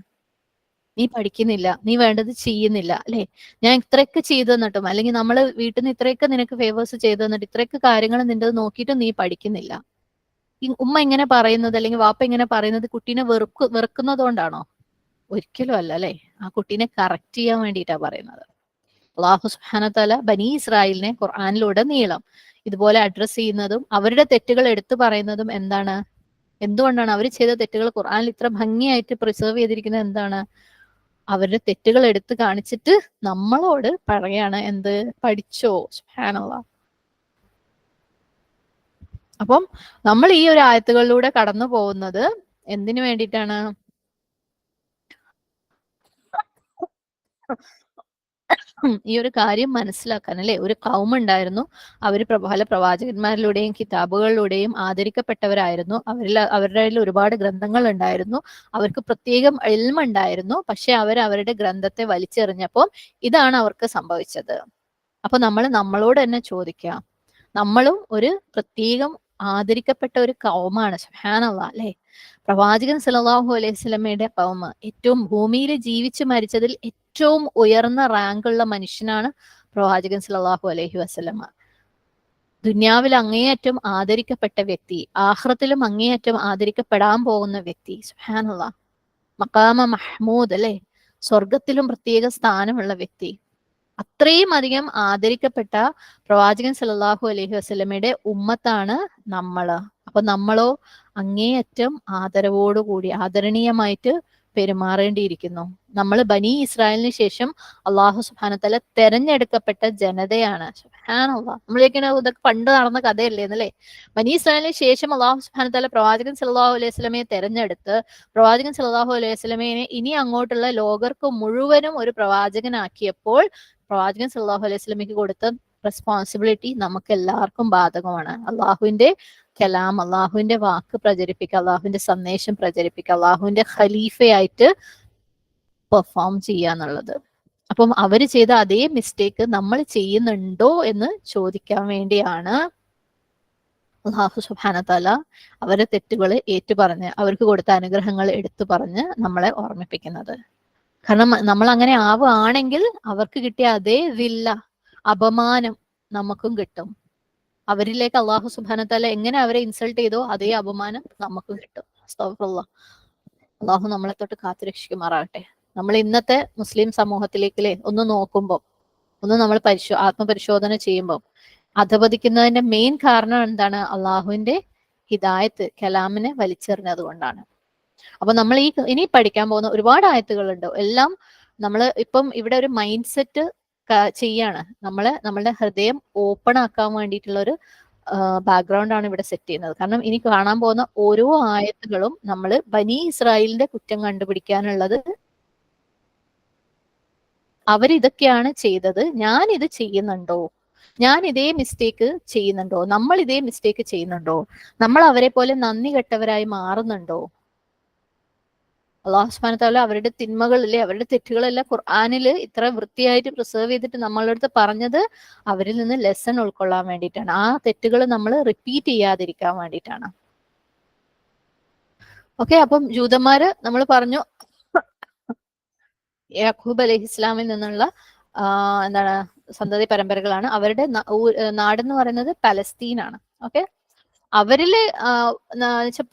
നീ പഠിക്കുന്നില്ല, നീ വേണ്ടത് ചെയ്യുന്നില്ല, അല്ലെ? ഞാൻ ഇത്രയൊക്കെ ചെയ്തു തന്നിട്ടും, അല്ലെങ്കിൽ നമ്മൾ വീട്ടിൽ നിന്ന് ഇത്രയൊക്കെ നിനക്ക് ഫേവേഴ്സ് ചെയ്തു തന്നിട്ട് ഇത്രയൊക്കെ കാര്യങ്ങൾ നിന്റെ നോക്കിയിട്ടും നീ പഠിക്കുന്നില്ല. ഈ ഉമ്മ ഇങ്ങനെ പറയുന്നത് അല്ലെങ്കിൽ വാപ്പ ഇങ്ങനെ പറയുന്നത് കുട്ടീനെ വെറുക്കുന്നത് കൊണ്ടാണോ? ഒരിക്കലും അല്ല, അല്ലെ? ആ കുട്ടീനെ കറക്റ്റ് ചെയ്യാൻ വേണ്ടിയിട്ടാ പറയുന്നത്. അള്ളാഹു സുബ്ഹാനഹു വ തആല ബനി ഇസ്രായേലിനെ ഖുർആനിലൂടെ നീളം ഇതുപോലെ അഡ്രസ് ചെയ്യുന്നതും അവരുടെ തെറ്റുകൾ എടുത്തു പറയുന്നതും എന്താണ്? എന്തുകൊണ്ടാണ് അവർ ചെയ്ത തെറ്റുകൾ ഖുർആനിൽ ഇത്ര ഭംഗിയായിട്ട് പ്രിസർവ് ചെയ്തിരിക്കുന്നത്? എന്താണ്? അവരുടെ തെറ്റുകൾ എടുത്തു കാണിച്ചിട്ട് നമ്മളോട് പറയാണ് എന്ത്? പഠിച്ചോ. സുബ്ഹാനല്ലാഹ്. അപ്പം നമ്മൾ ഈ ഒരു ആയത്തുകളിലൂടെ കടന്നു പോകുന്നത് എന്തിനു വേണ്ടിയിട്ടാണ്? ഈ ഒരു കാര്യം മനസ്സിലാക്കാൻ, അല്ലെ? ഒരു കൗമ ഉണ്ടായിരുന്നു, അവർ പല പ്രവാചകന്മാരിലൂടെയും കിതാബുകളിലൂടെയും ആദരിക്കപ്പെട്ടവരായിരുന്നു. അവരുടെ ഒരുപാട് ഗ്രന്ഥങ്ങൾ ഉണ്ടായിരുന്നു, അവർക്ക് പ്രത്യേകം ഇൽമ ഉണ്ടായിരുന്നു. പക്ഷെ അവരുടെ ഗ്രന്ഥത്തെ വലിച്ചെറിഞ്ഞപ്പോൾ ഇതാണ് അവർക്ക് സംഭവിച്ചത്. അപ്പൊ നമ്മളോട് തന്നെ ചോദിക്കാം, നമ്മളും ഒരു പ്രത്യേകം ആദരിക്കപ്പെട്ട ഒരു കൗമാണ്. സുബ്ഹാനല്ലാഹ്, അല്ലെ? പ്രവാചകൻ സല്ലല്ലാഹു അലൈഹി വസല്ലമയുടെ കൗമ ഏറ്റവും ഭൂമിയിൽ ജീവിച്ചു മരിച്ചതിൽ ഏറ്റവും ഉയർന്ന റാങ്കുള്ള മനുഷ്യനാണ് പ്രവാചകൻ സല്ലല്ലാഹു അലൈഹി വസല്ലമ. ദുന്യാവിൽ അങ്ങേയറ്റം ആദരിക്കപ്പെട്ട വ്യക്തി, ആഖിറത്തിലും അങ്ങേയറ്റം ആദരിക്കപ്പെടാൻ പോകുന്ന വ്യക്തി. സുബ്ഹാനല്ലാഹ്. മഖാമ മഹ്മൂദ്, അല്ലെ? സ്വർഗത്തിലും പ്രത്യേക സ്ഥാനമുള്ള വ്യക്തി. അത്രയും അധികം ആദരിക്കപ്പെട്ട പ്രവാചകൻ സല്ലല്ലാഹു അലൈഹി വസല്ലമയുടെ ഉമ്മത്താണ് നമ്മള്. അപ്പൊ നമ്മളോ അങ്ങേയറ്റം ആദരവോടുകൂടി ആദരണീയമായിട്ട് പെരുമാറേണ്ടിയിരിക്കുന്നു. നമ്മൾ ബനി ഇസ്രായേലിന് ശേഷം അള്ളാഹു സുബ്ഹാനഹു വ തആല തെരഞ്ഞെടുക്കപ്പെട്ട ജനതയാണ്. സുബ്ഹാനല്ലാഹ്. നമ്മളിങ്ങനെ ഇതൊക്കെ പണ്ട് നടന്ന കഥയല്ലേ എന്നല്ലേ? ബനി ഇസ്രായേലിന് ശേഷം അള്ളാഹു സുബ്ഹാനഹു വ തആല പ്രവാചകൻ സല്ലല്ലാഹു അലൈഹി വസല്ലമയെ തെരഞ്ഞെടുത്ത് പ്രവാചകൻ സല്ലല്ലാഹു അലൈഹി വസല്ലമയെ ഇനി അങ്ങോട്ടുള്ള ലോകർക്ക് മുഴുവനും ഒരു പ്രവാചകനാക്കിയപ്പോൾ പ്രവാചകൻ സല്ലല്ലാഹു അലൈഹി വസല്ലമയ്ക്ക് കൊടുത്ത റെസ്പോൺസിബിലിറ്റി നമുക്ക് എല്ലാവർക്കും ബാധകമാണ്. അള്ളാഹുവിന്റെ കലാം, അള്ളാഹുവിന്റെ വാക്ക് പ്രചരിപ്പിക്കുക, അള്ളാഹുവിന്റെ സന്ദേശം പ്രചരിപ്പിക്കുക, അള്ളാഹുവിന്റെ ഖലീഫയായിട്ട് പെർഫോം ചെയ്യുക എന്നുള്ളത്. അപ്പം അവര് ചെയ്ത അതേ മിസ്റ്റേക്ക് നമ്മൾ ചെയ്യുന്നുണ്ടോ എന്ന് ചോദിക്കാൻ വേണ്ടിയാണ് അള്ളാഹു സുബ്ഹാനഹു വ തആല അവരുടെ തെറ്റുകൾ ഏറ്റുപറഞ്ഞ് അവർക്ക് കൊടുത്ത അനുഗ്രഹങ്ങൾ എടുത്തു പറഞ്ഞ് നമ്മളെ ഓർമ്മിപ്പിക്കുന്നത്. കാരണം നമ്മൾ അങ്ങനെ ആവുകയാണെങ്കിൽ അവർക്ക് കിട്ടിയ അതേ വില്ല, അപമാനം നമുക്കും കിട്ടും. അവരിലേക്ക് അള്ളാഹു സുബ്ഹാനഹു വ തആല എങ്ങനെ അവരെ ഇൻസൾട്ട് ചെയ്തോ അതേ അപമാനം നമുക്കും കിട്ടും. അസ്തഗ്ഫിറുല്ലാഹ്. അള്ളാഹു നമ്മളെ തൊട്ട് കാത്തുരക്ഷിക്കുമാറാകട്ടെ. നമ്മൾ ഇന്നത്തെ മുസ്ലിം സമൂഹത്തിലേക്ക് ഒന്ന് നോക്കുമ്പോൾ, ഒന്ന് നമ്മൾ ആത്മപരിശോധന ചെയ്യുമ്പോൾ അധപതിക്കുന്നതിന്റെ മെയിൻ കാരണം എന്താണ്? അള്ളാഹുവിന്റെ ഹിദായത്ത് കലാമിനെ വലിച്ചെറിഞ്ഞത് കൊണ്ടാണ്. അപ്പൊ നമ്മൾ ഇനി പഠിക്കാൻ പോകുന്ന ഒരുപാട് ആയത്തുകളുണ്ട്. എല്ലാം നമ്മൾ ഇപ്പം ഇവിടെ ഒരു മൈൻഡ് സെറ്റ് ചെയ്യാണ്. നമ്മളുടെ ഹൃദയം ഓപ്പൺ ആക്കാൻ വേണ്ടിയിട്ടുള്ള ഒരു ബാക്ക്ഗ്രൗണ്ട് ആണ് ഇവിടെ സെറ്റ് ചെയ്യുന്നത്. കാരണം ഇനി കാണാൻ പോകുന്ന ഓരോ ആയത്തുകളും നമ്മൾ ബനി ഇസ്രായേലിന്റെ കുറ്റം കണ്ടുപിടിക്കാനുള്ളത്. അവരിതൊക്കെയാണ് ചെയ്തത്, ഞാൻ ഇത് ചെയ്യുന്നുണ്ടോ? ഞാൻ ഇതേ മിസ്റ്റേക്ക് ചെയ്യുന്നുണ്ടോ? നമ്മൾ ഇതേ മിസ്റ്റേക്ക് ചെയ്യുന്നുണ്ടോ? നമ്മൾ അവരെ പോലെ നന്ദി കെട്ടവരായി മാറുന്നുണ്ടോ? അള്ളാഹു സുബ്ഹാനഹു വ തആല അവരുടെ തിന്മകളിലെ അവരുടെ തെറ്റുകളെല്ലാം ഖുർആനില് ഇത്ര വൃത്തിയായിട്ട് പ്രിസർവ് ചെയ്തിട്ട് നമ്മളുടെ അടുത്ത് പറഞ്ഞത് അവരിൽ നിന്ന് ലെസൺ ഉൾക്കൊള്ളാൻ വേണ്ടിയിട്ടാണ്. ആ തെറ്റുകൾ നമ്മൾ റിപ്പീറ്റ് ചെയ്യാതിരിക്കാൻ വേണ്ടിയിട്ടാണ്. ഓക്കെ, അപ്പം ജൂതന്മാര് നമ്മൾ പറഞ്ഞു യാക്കൂബ് അലൈഹി ഇസ്ലാമിൽ നിന്നുള്ള എന്താണ് സന്തതി പരമ്പരകളാണ്. അവരുടെ നാടെന്ന് പറയുന്നത് പലസ്തീനാണ്. ഓക്കെ, അവരില്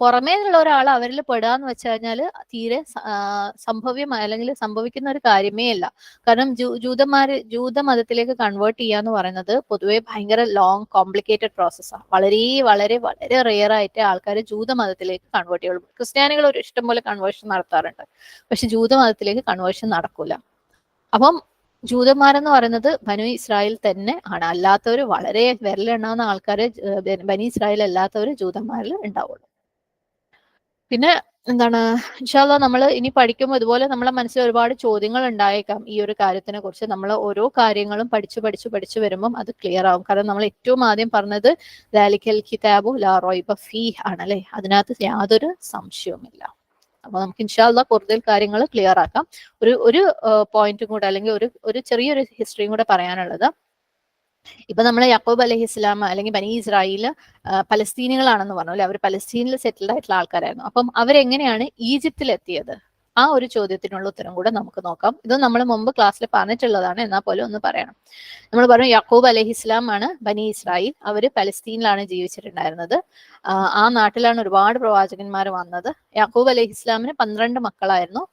പുറമേ നിന്നുള്ള ഒരാൾ അവരിൽ പെടുക വെച്ച് കഴിഞ്ഞാൽ തീരെ സംഭവ്യമായ അല്ലെങ്കിൽ സംഭവിക്കുന്ന ഒരു കാര്യമേ അല്ല. കാരണം ജൂതമതത്തിലേക്ക് കൺവേർട്ട് ചെയ്യാന്ന് പറയുന്നത് പൊതുവെ ഭയങ്കര ലോങ് കോംപ്ലിക്കേറ്റഡ് പ്രോസസ്സാണ്. വളരെ വളരെ വളരെ റെയർ ആയിട്ട് ആൾക്കാർ ജൂതമതത്തിലേക്ക് കൺവേർട്ട് ചെയ്യുള്ളൂ. ക്രിസ്ത്യാനികൾ ഒരു ഇഷ്ടംപോലെ കൺവേർഷൻ നടത്താറുണ്ട്, പക്ഷെ ജൂതമതത്തിലേക്ക് കൺവേർഷൻ നടക്കൂല. അപ്പം ജൂതന്മാരെന്ന് പറയുന്നത് ബനു ഇസ്രായേൽ തന്നെ ആണ്. അല്ലാത്തവർ വളരെ വിരലെണ്ണാവുന്ന ആൾക്കാരെ ബനി ഇസ്രായേൽ അല്ലാത്തവർ ജൂതന്മാരിൽ ഉണ്ടാവുള്ളൂ. പിന്നെ എന്താണ്, ഇൻഷാ അല്ലാഹ് നമ്മൾ ഇനി പഠിക്കുമ്പോൾ ഇതുപോലെ നമ്മളെ മനസ്സിൽ ഒരുപാട് ചോദ്യങ്ങൾ ഉണ്ടായേക്കാം ഈ ഒരു കാര്യത്തിനെ കുറിച്ച്. നമ്മൾ ഓരോ കാര്യങ്ങളും പഠിച്ചു വരുമ്പം അത് ക്ലിയർ ആവും. കാരണം നമ്മൾ ഏറ്റവും ആദ്യം പറഞ്ഞത് ദാലിക്കൽ കിതാബു ലാ റൈബ ഫീഹ് ആണ്, അല്ലെ? അതിനകത്ത് യാതൊരു സംശയവുമില്ല. അപ്പൊ നമുക്ക് ഇൻഷാ അല്ലാഹ് കൂടുതൽ കാര്യങ്ങൾ ക്ലിയർ ആക്കാം. ഒരു പോയിന്റും കൂടെ അല്ലെങ്കിൽ ഒരു ചെറിയൊരു ഹിസ്റ്ററിയും കൂടെ പറയാനുള്ളത്, ഇപ്പൊ നമ്മൾ യാക്കൂബ് അലൈഹി ഇസ്ലാം അല്ലെങ്കിൽ ബനി ഇസ്രായേൽ പലസ്തീനികളാണെന്ന് പറഞ്ഞു, അല്ലെ? അവർ പലസ്തീനിൽ സെറ്റിൽഡ് ആയിട്ടുള്ള ആൾക്കാരായിരുന്നു. അപ്പം അവരെങ്ങനെയാണ് ഈജിപ്തിൽ എത്തിയത്? ആ ഒരു ചോദ്യത്തിനുള്ള ഉത്തരം കൂടെ നമുക്ക് നോക്കാം. ഇത് നമ്മൾ മുമ്പ് ക്ലാസ്സിൽ പറഞ്ഞിട്ടുള്ളതാണ്, എന്നാൽ പോലും ഒന്ന് പറയണം. നമ്മൾ പറഞ്ഞു യാക്കൂബ് അലൈഹിസ്ലാം ആണ് ബനി ഇസ്രായേൽ. അവര് പലസ്തീനിലാണ് ജീവിച്ചിട്ടുണ്ടായിരുന്നത്. ആ നാട്ടിലാണ് ഒരുപാട് പ്രവാചകന്മാർ വന്നത്. യാക്കൂബ് അലൈഹിസ്ലാമിന് 12 മക്കളായിരുന്നു.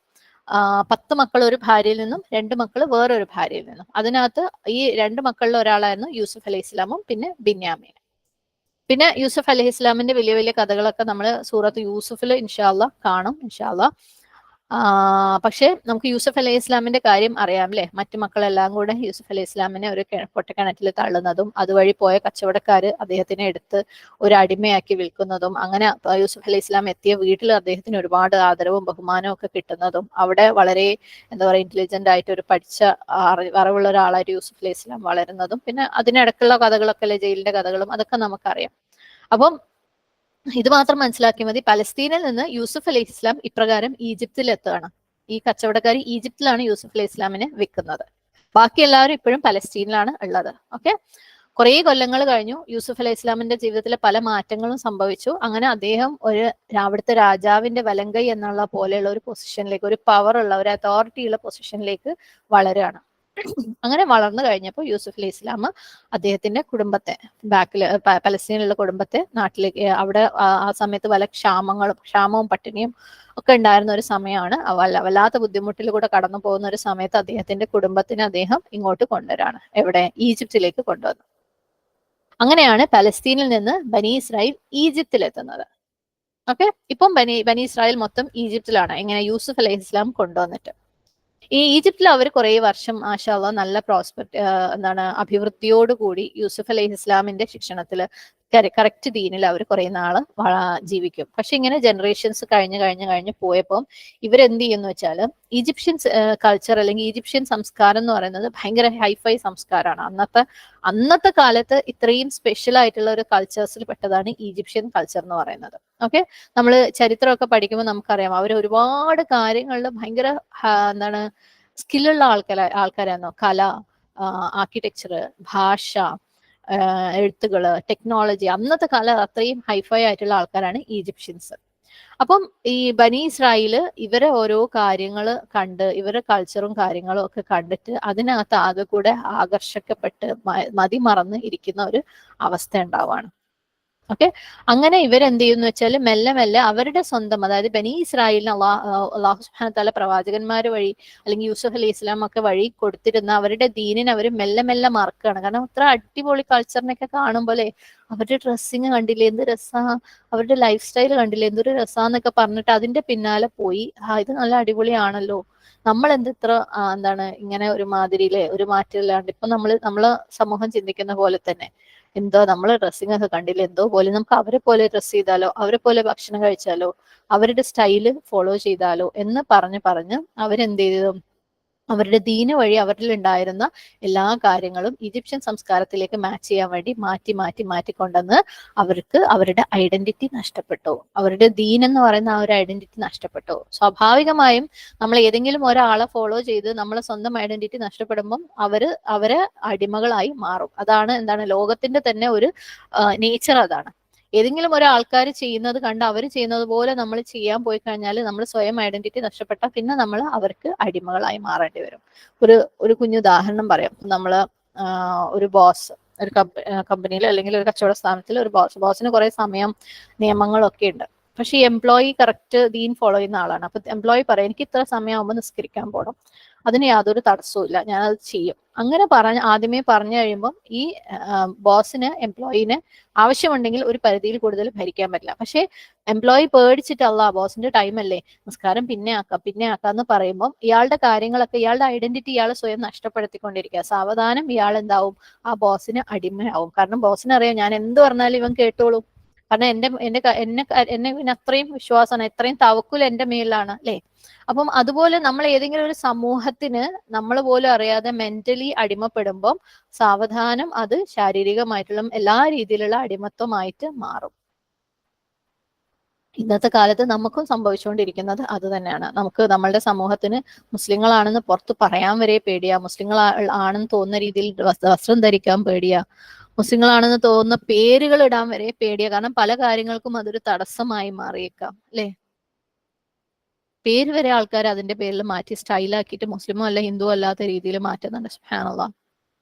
10 മക്കൾ ഒരു ഭാര്യയിൽ നിന്നും 2 മക്കൾ വേറൊരു ഭാര്യയിൽ നിന്നും. അതിനകത്ത് ഈ 2 മക്കളിൽ ഒരാളായിരുന്നു യൂസുഫ് അലൈഹി ഇസ്ലാമും പിന്നെ ബിന്യാമീൻ. പിന്നെ യൂസുഫ് അലൈഹി ഇസ്ലാമിന്റെ വലിയ വലിയ കഥകളൊക്കെ നമ്മൾ സൂറത്ത് യൂസുഫിൽ ഇൻഷാ അല്ലാഹ് കാണും ഇൻഷാ അല്ലാഹ്. പക്ഷേ നമുക്ക് യൂസുഫ് അലൈഹി ഇസ്ലാമിന്റെ കാര്യം അറിയാം അല്ലെ. മറ്റു മക്കളെല്ലാം കൂടെ യൂസുഫ് അലൈഹി ഇസ്ലാമിനെ ഒരു പൊട്ടക്കിണറ്റിൽ തള്ളുന്നതും അതുവഴി പോയ കച്ചവടക്കാര് അദ്ദേഹത്തിനെ എടുത്ത് ഒരു അടിമയാക്കി വിൽക്കുന്നതും, അങ്ങനെ യൂസുഫ് അലൈഹി ഇസ്ലാം എത്തിയ വീട്ടിൽ അദ്ദേഹത്തിന് ഒരുപാട് ആദരവും ബഹുമാനവും ഒക്കെ കിട്ടുന്നതും, അവിടെ വളരെ എന്താ പറയുക ഇന്റലിജന്റ് ആയിട്ട് ഒരു പഠിച്ച അറിവുള്ള ഒരാളായിട്ട് യൂസുഫ് അലൈഹി ഇസ്ലാം വളരുന്നതും, പിന്നെ അതിനിടക്കുള്ള കഥകളൊക്കെ അല്ലെ, ജയിലിന്റെ കഥകളും അതൊക്കെ നമുക്കറിയാം. അപ്പം ഇത് മാത്രം മനസ്സിലാക്കിയാൽ മതി. പലസ്തീനിൽ നിന്ന് യൂസുഫ് അലൈഹി ഇസ്ലാം ഇപ്രകാരം ഈജിപ്തിൽ എത്തുകയാണ്. ഈ കച്ചവടക്കാർ ഈജിപ്തിലാണ് യൂസുഫ് അലൈഹി ഇസ്ലാമിനെ വിൽക്കുന്നത്. ബാക്കി എല്ലാവരും ഇപ്പോഴും പലസ്തീനിലാണ് ഉള്ളത്. ഓക്കെ, കുറേ കൊല്ലങ്ങൾ കഴിഞ്ഞു. യൂസുഫ് അലൈഹി ഇസ്ലാമിന്റെ ജീവിതത്തിലെ പല മാറ്റങ്ങളും സംഭവിച്ചു. അങ്ങനെ അദ്ദേഹം അവിടുത്തെ രാജാവിന്റെ വലങ്കൈ എന്നുള്ള പോലെയുള്ള ഒരു പൊസിഷനിലേക്ക്, ഒരു പവർ ഉള്ള ഒരു അതോറിറ്റി ഉള്ള പൊസിഷനിലേക്ക് വളരുകയാണ്. അങ്ങനെ വളർന്നു കഴിഞ്ഞപ്പോൾ യൂസുഫ് അലൈഹി ഇസ്ലാം അദ്ദേഹത്തിന്റെ കുടുംബത്തെ പലസ്തീനിലുള്ള കുടുംബത്തെ നാട്ടിലേക്ക്, അവിടെ ആ സമയത്ത് പല ക്ഷാമവും പട്ടിണിയും ഒക്കെ ഉണ്ടായിരുന്ന ഒരു സമയമാണ്. വല്ലാത്ത ബുദ്ധിമുട്ടിലൂടെ കടന്നു പോകുന്ന ഒരു സമയത്ത് അദ്ദേഹത്തിന്റെ കുടുംബത്തിനെ അദ്ദേഹം ഇങ്ങോട്ട് കൊണ്ടുവരാണ്. എവിടെ? ഈജിപ്തിലേക്ക് കൊണ്ടുവന്നു. അങ്ങനെയാണ് പലസ്തീനിൽ നിന്ന് ബനി ഇസ്രായേൽ ഈജിപ്തിലെത്തുന്നത്. ഓക്കെ, ഇപ്പം ബനി ഇസ്രായേൽ മൊത്തം ഈജിപ്തിലാണ്. എങ്ങനെ? യൂസുഫ് അലൈഹി ഇസ്ലാം കൊണ്ടുവന്നിട്ട്. ഈ ഈജിപ്തിൽ അവർ കുറെ വർഷം മാഷാ അല്ലാഹ് നല്ല അഭിവൃദ്ധിയോടുകൂടി യൂസുഫ് അലൈഹി ഇസ്ലാമിന്റെ ശിക്ഷണത്തില് കറക്റ്റ് ദീനിൽ അവർ കുറെ നാള് ജീവിക്കും. പക്ഷെ ഇങ്ങനെ ജനറേഷൻസ് കഴിഞ്ഞ് പോയപ്പോൾ ഇവരെന്ത് ചെയ്യുന്നു വെച്ചാൽ, ഈജിപ്ഷ്യൻ കൾച്ചർ അല്ലെങ്കിൽ ഈജിപ്ഷ്യൻ സംസ്കാരം എന്ന് പറയുന്നത് ഭയങ്കര ഹൈഫൈ സംസ്കാരമാണ്. അന്നത്തെ കാലത്ത് ഇത്രയും സ്പെഷ്യൽ ആയിട്ടുള്ള ഒരു കൾച്ചേഴ്സിൽ പെട്ടതാണ് ഈജിപ്ഷ്യൻ കൾച്ചർ എന്ന് പറയുന്നത്. ഓക്കെ, നമ്മൾ ചരിത്രമൊക്കെ പഠിക്കുമ്പോൾ നമുക്കറിയാം അവർ ഒരുപാട് കാര്യങ്ങളിൽ ഭയങ്കര സ്കില്ലുള്ള ആൾക്കാരായിരുന്നു. കല, ആർക്കിടെക്ചർ, ഭാഷ, എഴുത്തുകള്, ടെക്നോളജി, അന്നത്തെ കാലം അത്രയും ഹൈഫൈ ആയിട്ടുള്ള ആൾക്കാരാണ് ഈജിപ്ഷ്യൻസ്. അപ്പം ഈ ബനി ഇസ്രായേല് ഇവരെ ഓരോ കാര്യങ്ങൾ കണ്ട്, ഇവരുടെ കൾച്ചറും കാര്യങ്ങളും ഒക്കെ കണ്ടിട്ട് അതിനകത്ത് ആകെ കൂടെ ആകർഷിക്കപ്പെട്ട് മതിമറന്ന് ഇരിക്കുന്ന ഒരു അവസ്ഥ ഉണ്ടാവുകയാണ്. ഓക്കെ, അങ്ങനെ ഇവരെന്ത് ചെയ്യുന്നു വെച്ചാൽ മെല്ലെ മെല്ലെ അവരുടെ സ്വന്തം, അതായത് ബനി ഇസ്രായേലിന് അള്ളാഹു സുബ്ഹാനഹു വ തആല പ്രവാചകന്മാർ വഴി അല്ലെങ്കിൽ യൂസുഫ് അലൈഹി ഇസ്ലാം ഒക്കെ വഴി കൊടുത്തിരുന്ന അവരുടെ ദീനിനെ അവർ മെല്ലെ മെല്ലെ മറക്കുകയാണ്. കാരണം അത്ര അടിപൊളി കൾച്ചറിനൊക്കെ കാണുമ്പോലെ അവരുടെ ഡ്രസ്സിങ് കണ്ടില്ലേ എന്ത് രസാ, അവരുടെ ലൈഫ് സ്റ്റൈൽ കണ്ടില്ലേ എന്തൊരു രസാന്നൊക്കെ പറഞ്ഞിട്ട് അതിന്റെ പിന്നാലെ പോയി. ഇത് നല്ല അടിപൊളിയാണല്ലോ, നമ്മൾ എന്ത് ഇത്ര ഇങ്ങനെ ഒരു മാതിരിയിലെ ഒരു മാറ്റമില്ലാണ്ട് ഇപ്പൊ നമ്മള് സമൂഹം ചിന്തിക്കുന്ന പോലെ തന്നെ എന്തോ നമ്മള് ഡ്രസ്സിംഗ് ഒക്കെ കണ്ടില്ല എന്തോ പോലെ, നമുക്ക് അവരെ പോലെ ഡ്രസ് ചെയ്താലോ, അവരെ പോലെ ഭക്ഷണം കഴിച്ചാലോ, അവരുടെ സ്റ്റൈല് ഫോളോ ചെയ്താലോ എന്ന് പറഞ്ഞ് അവരെന്ത് ചെയ്തു, അവരുടെ ദീന വഴി അവരിൽ ഉണ്ടായിരുന്ന എല്ലാ കാര്യങ്ങളും ഈജിപ്ഷ്യൻ സംസ്കാരത്തിലേക്ക് മാച്ച് ചെയ്യാൻ വേണ്ടി മാറ്റി കൊണ്ടുവന്ന് അവർക്ക് അവരുടെ ഐഡന്റിറ്റി നഷ്ടപ്പെട്ടു. അവരുടെ ദീൻ എന്ന് പറയുന്ന ആ ഒരു ഐഡന്റിറ്റി നഷ്ടപ്പെട്ടു. സ്വാഭാവികമായും നമ്മൾ ഏതെങ്കിലും ഒരാളെ ഫോളോ ചെയ്ത് നമ്മളെ സ്വന്തം ഐഡന്റിറ്റി നഷ്ടപ്പെടുമ്പം അവരെ അടിമകളായി മാറും. അതാണ് ലോകത്തിന്റെ തന്നെ ഒരു നേച്ചർ. അതാണ് ഏതെങ്കിലും ഒരാൾക്കാർ ചെയ്യുന്നത് കണ്ട് അവർ ചെയ്യുന്നത് പോലെ നമ്മൾ ചെയ്യാൻ പോയി കഴിഞ്ഞാൽ നമ്മൾ സ്വയം ഐഡന്റിറ്റി നഷ്ടപ്പെട്ടാൽ പിന്നെ നമ്മൾ അവർക്ക് അടിമകളായി മാറേണ്ടി വരും. ഒരു കുഞ്ഞു ഉദാഹരണം പറയാം. നമ്മള് ഒരു ബോസ് ഒരു കമ്പനിയിൽ അല്ലെങ്കിൽ ഒരു കച്ചവട സ്ഥാപനത്തിൽ ഒരു ബോസിന് കുറെ സമയം നിയമങ്ങളൊക്കെ ഉണ്ട്. പക്ഷെ ഈ എംപ്ലോയി കറക്റ്റ് ദീൻ ഫോളോ ചെയ്യുന്ന ആളാണ്. അപ്പൊ എംപ്ലോയി പറയും എനിക്ക് ഇത്ര സമയമാകുമ്പോൾ നിസ്കരിക്കാൻ പോകണം, അതിന് യാതൊരു തടസ്സവും ഇല്ല, ഞാനത് ചെയ്യും. അങ്ങനെ ആദ്യമേ പറഞ്ഞു കഴിയുമ്പോൾ ഈ ബോസിന് എംപ്ലോയിനെ ആവശ്യമുണ്ടെങ്കിൽ ഒരു പരിധിയിൽ കൂടുതൽ ഭരിക്കാൻ പറ്റില്ല. പക്ഷെ എംപ്ലോയി പേടിച്ചിട്ടല്ല, ബോസിന്റെ ടൈം അല്ലേ, നിസ്കാരം പിന്നെ ആക്കാന്ന് പറയുമ്പോൾ ഇയാളുടെ കാര്യങ്ങളൊക്കെ, ഇയാളുടെ ഐഡന്റിറ്റി ഇയാൾ സ്വയം നഷ്ടപ്പെടുത്തിക്കൊണ്ടിരിക്കുക. സാവധാനം ഇയാൾ എന്താവും, ആ ബോസിന് അടിമയാവും. കാരണം ബോസിന് അറിയാം ഞാൻ എന്ത് പറഞ്ഞാലും ഇവൻ കേട്ടോളൂ, കാരണം എന്നെ പിന്നെ അത്രയും വിശ്വാസമാണ്, എത്രയും തവക്കുൽ എന്റെ മേലാണ് അല്ലെ. അപ്പം അതുപോലെ നമ്മൾ ഏതെങ്കിലും ഒരു സമൂഹത്തിന് നമ്മൾ പോലും അറിയാതെ മെന്റലി അടിമപ്പെടുമ്പം സാവധാനം അത് ശാരീരികമായിട്ടുള്ള എല്ലാ രീതിയിലുള്ള അടിമത്വമായിട്ട് മാറും. ഇന്നത്തെ കാലത്ത് നമുക്കും സംഭവിച്ചുകൊണ്ടിരിക്കുന്നത് അത് തന്നെയാണ്. നമുക്ക് നമ്മളുടെ സമൂഹത്തിന് മുസ്ലിങ്ങളാണെന്ന് പുറത്ത് പറയാൻ വരെ പേടിയാ, മുസ്ലിങ്ങൾ ആണെന്ന് തോന്നുന്ന രീതിയിൽ വസ്ത്രം ധരിക്കാൻ പേടിയാ, മുസ്ലിങ്ങളാണെന്ന് തോന്നുന്ന പേരുകൾ ഇടാൻ വരെ പേടിയാ. കാരണം പല കാര്യങ്ങൾക്കും അതൊരു തടസ്സമായി മാറിയേക്കാം അല്ലെ. പേര് വരെ ആൾക്കാർ അതിന്റെ പേരിൽ മാറ്റി സ്റ്റൈലാക്കിയിട്ട് മുസ്ലിമോ അല്ല ഹിന്ദു അല്ലാത്ത രീതിയിൽ മാറ്റുന്നുണ്ട്. സുബ്ഹാനല്ലാഹ്.